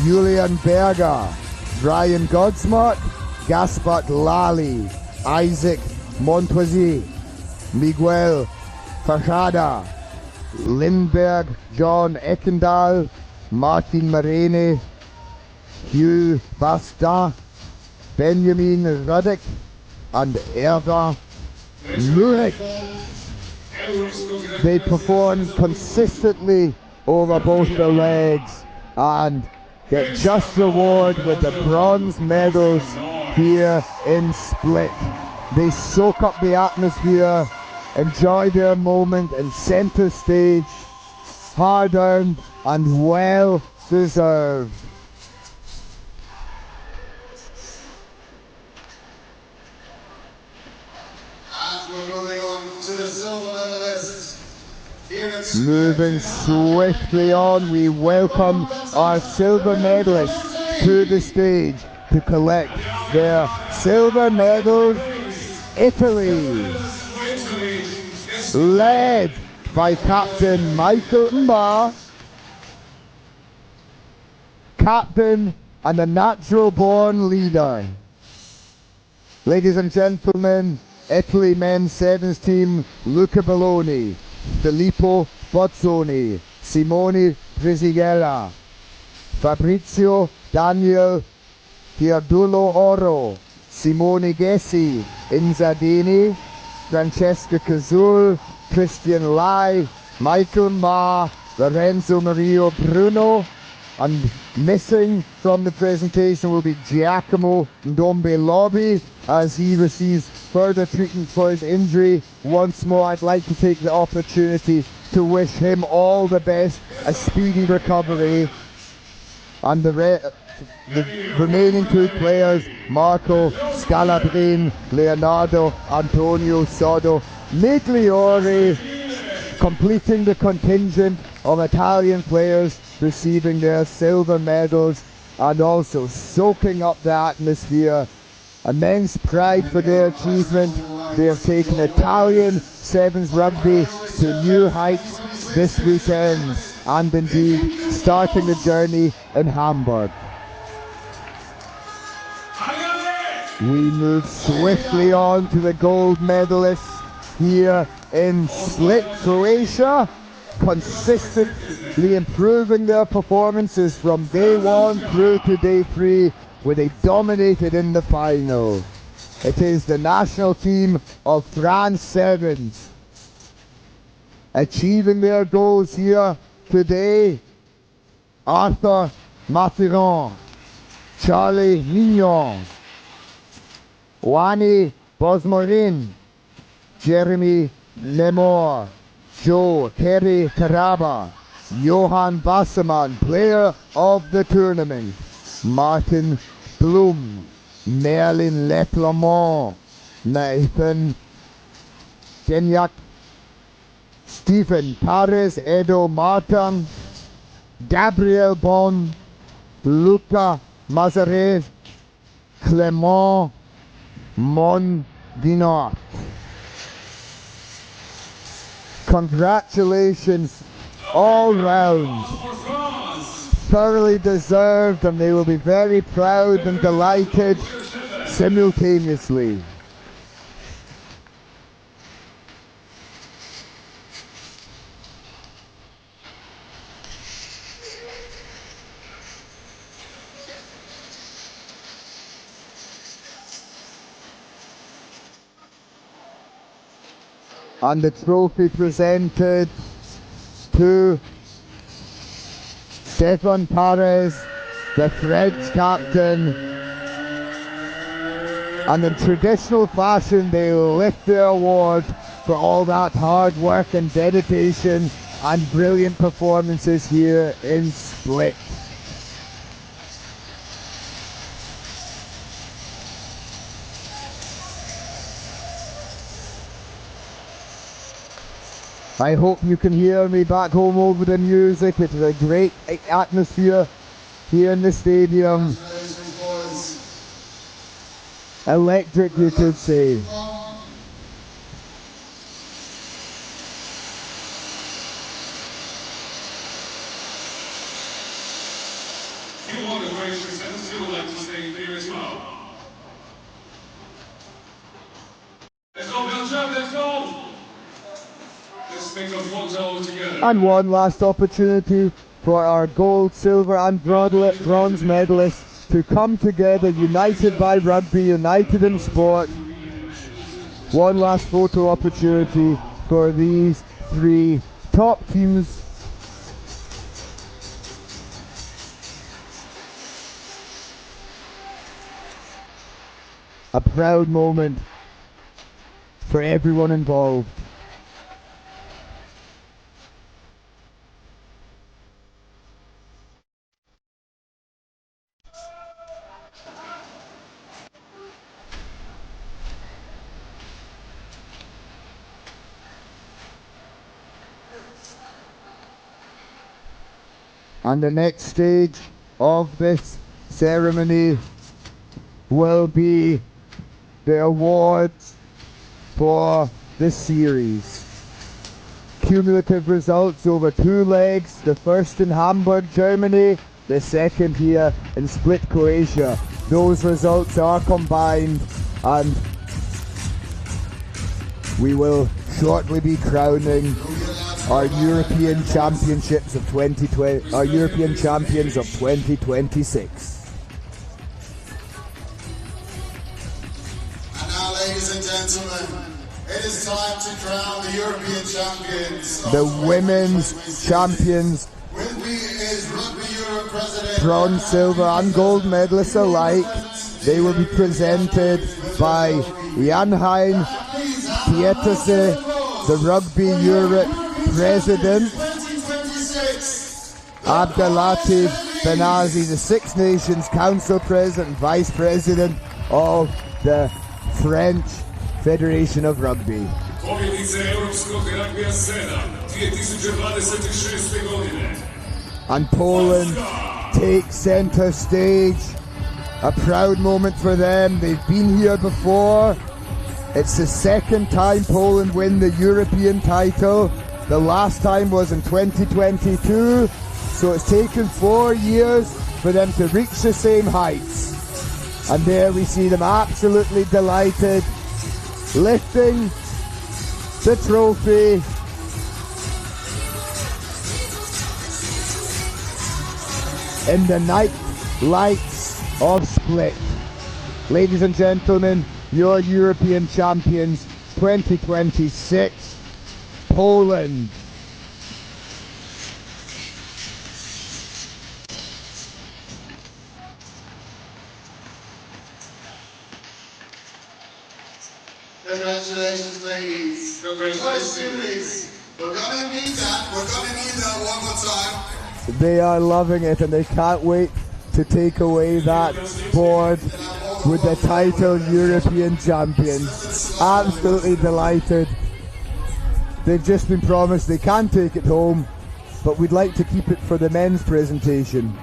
Julian Berger, Brian Godsmark, Gaspard Lally, Isaac Montoisier, Miguel Fajada, Lindberg John Eckendal, Martin Marene, Hugh Basta, Benjamin Ruddick, and Erda Murek. They perform consistently over both their legs and get just reward with the bronze medals here in Split. They soak up the atmosphere, enjoy their moment in center stage, hard earned and well deserved. And we're moving on to the silver medalist. Moving swiftly on, we welcome our silver medalists to the stage to collect their silver medals. Italy, led by Captain Michael Mba, captain and a natural-born leader. Ladies and gentlemen, Italy men's sevens team: Luca Belloni, Filippo Bozzoni, Simone Brizighella, Fabrizio Daniel Pierdulo Oro, Simone Gessi, Inzadini, Francesca Cazul, Christian Lai, Michael Ma, Lorenzo Mario Bruno, and missing from the presentation will be Giacomo Ndombe Lobby as he receives further treatment for his injury. Once more, I'd like to take the opportunity to wish him all the best, a speedy recovery. And the remaining two players, Marco Scalabrin, Leonardo Antonio Sodo Migliore, completing the contingent of Italian players receiving their silver medals and also soaking up the atmosphere. Immense pride for their achievement. They have taken Italian sevens rugby to new heights this weekend, and indeed starting the journey in Hamburg. We move swiftly on to the gold medalists here in Split, Croatia, consistently improving their performances from day one through to day three, where they dominated in the final. It is the national team of France Sevens achieving their goals here today: Arthur Mathurin, Charlie Mignon, Wani Bosmorin, Jeremy Lemore, Joe Kerry Karaba, Johan Basserman, player of the tournament, Martin Blum, Merlin Leclermont, Nathan Genyak, Stephen Paris, Edo Martin, Gabriel Bon, Luca Mazaret, Clement Mondinot. Congratulations all round. Thoroughly deserved, and they will be very proud and delighted simultaneously. And the trophy presented to Stefan Pares, the French captain. And in traditional fashion, they lift their award for all that hard work and dedication and brilliant performances here in Split. I hope you can hear me back home over the music. It is a great atmosphere here in the stadium. Electric, you could say. You want the Croatians and still like to stay here as well. Let's go, Belgium, let's go! Let's make a photo together. And one last opportunity for our gold, silver and bronze medalists to come together, united by rugby, united in sport. One last photo opportunity for these three top teams. A proud moment for everyone involved. And the next stage of this ceremony will be the awards for the series. Cumulative results over 2 legs, the first in Hamburg, Germany, the second here in Split, Croatia. Those results are combined and we will shortly be crowning our European Championships of 2020, our European Champions of 2026. And now, ladies and gentlemen, it is time to crown the European champions. The women's champions, With me is Rugby Europe President. bronze, silver and gold medalists alike. They will be presented by Jan Hein Pieterse, the Rugby Europe President, Abdelatif Benazi, the Six Nations Council President and Vice President of the French Federation of Rugby. And Poland takes center stage. A proud moment for them. They've been here before. It's the second time Poland win the European title. The last time was in 2022. So it's taken 4 years for them to reach the same heights. And there we see them absolutely delighted, lifting the trophy. In the night lights of Split. Ladies and gentlemen, your European champions 2026, Poland. Congratulations, ladies. Congratulations. We're gonna need that. We're gonna need that one more time. They are loving it and they can't wait to take away that board with the title European champions. Absolutely delighted. They've just been promised they can take it home, but we'd like to keep it for the men's presentation.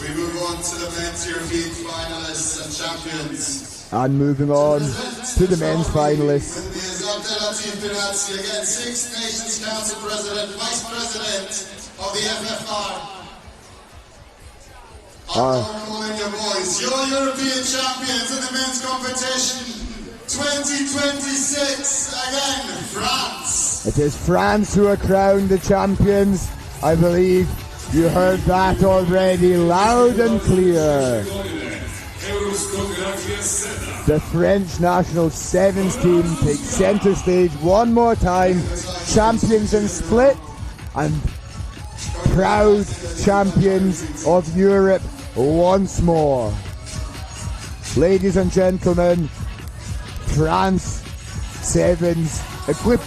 We move on to the men's European finalists and champions. And moving on to the men's finalists. With me is Abdelatif Benazi, again, Six Nations Council President, Vice President of the FFR. I'm calling your boys, your European champions in the men's competition 2026, again, France. It is France who are crowned the champions. I believe you heard that already loud and clear. The French national sevens team takes centre stage one more time. Champions in Split and proud champions of Europe once more. Ladies and gentlemen, France Sevens equip.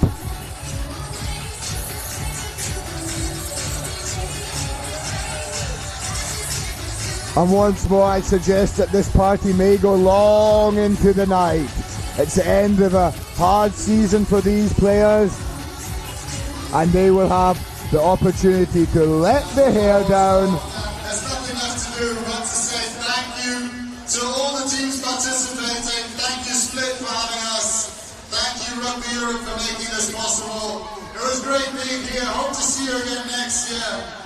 And once more I suggest that this party may go long into the night. It's the end of a hard season for these players, and they will have the opportunity to let the hair down. There's nothing left to do but to say thank you to all the teams participating. Thank you Split for having us. Thank you Rugby Europe for making this possible. It was great being here. Hope to see you again next year.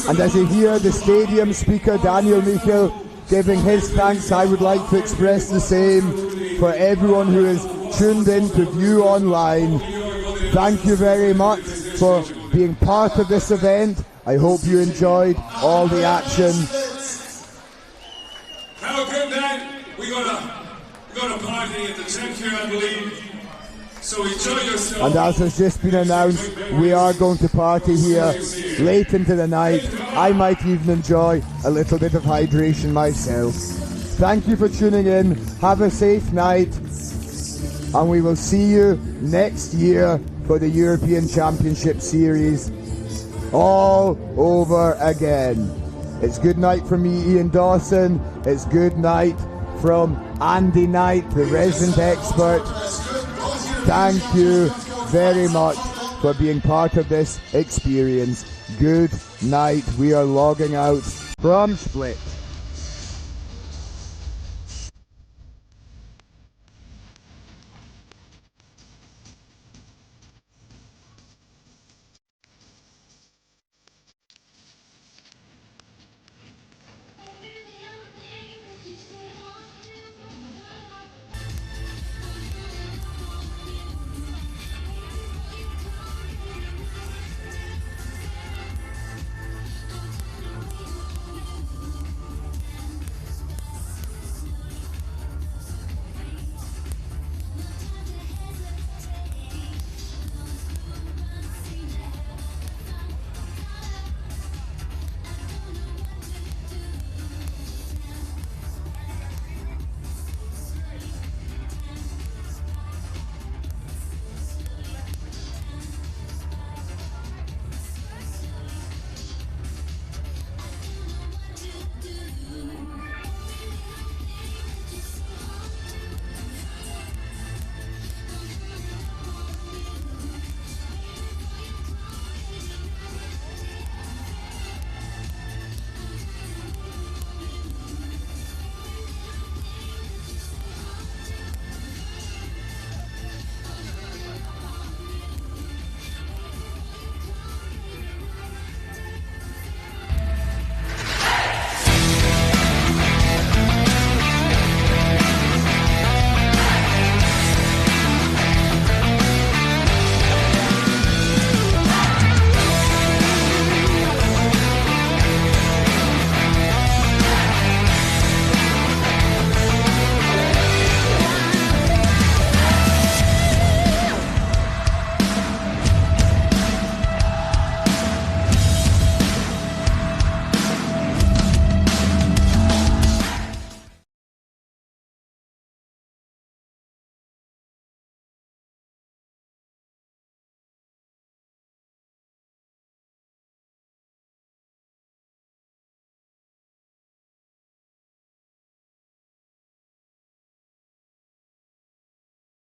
And as you hear the stadium speaker Daniel Michel giving his thanks, I would like to express the same for everyone who is tuned in to view online. Thank you very much for being part of this event. I hope you enjoyed all the action. Have a good night. We're gonna party at the tent here, I believe. So enjoy yourself. And as has just been announced, we are going to party here late into the night. I might even enjoy a little bit of hydration myself. Thank you for tuning in. Have a safe night. And we will see you next year for the European Championship Series all over again. It's good night from me, Ian Dawson. It's good night from Andy Knight, the resident expert. Thank you very much for being part of this experience. Good night. We are logging out from Split.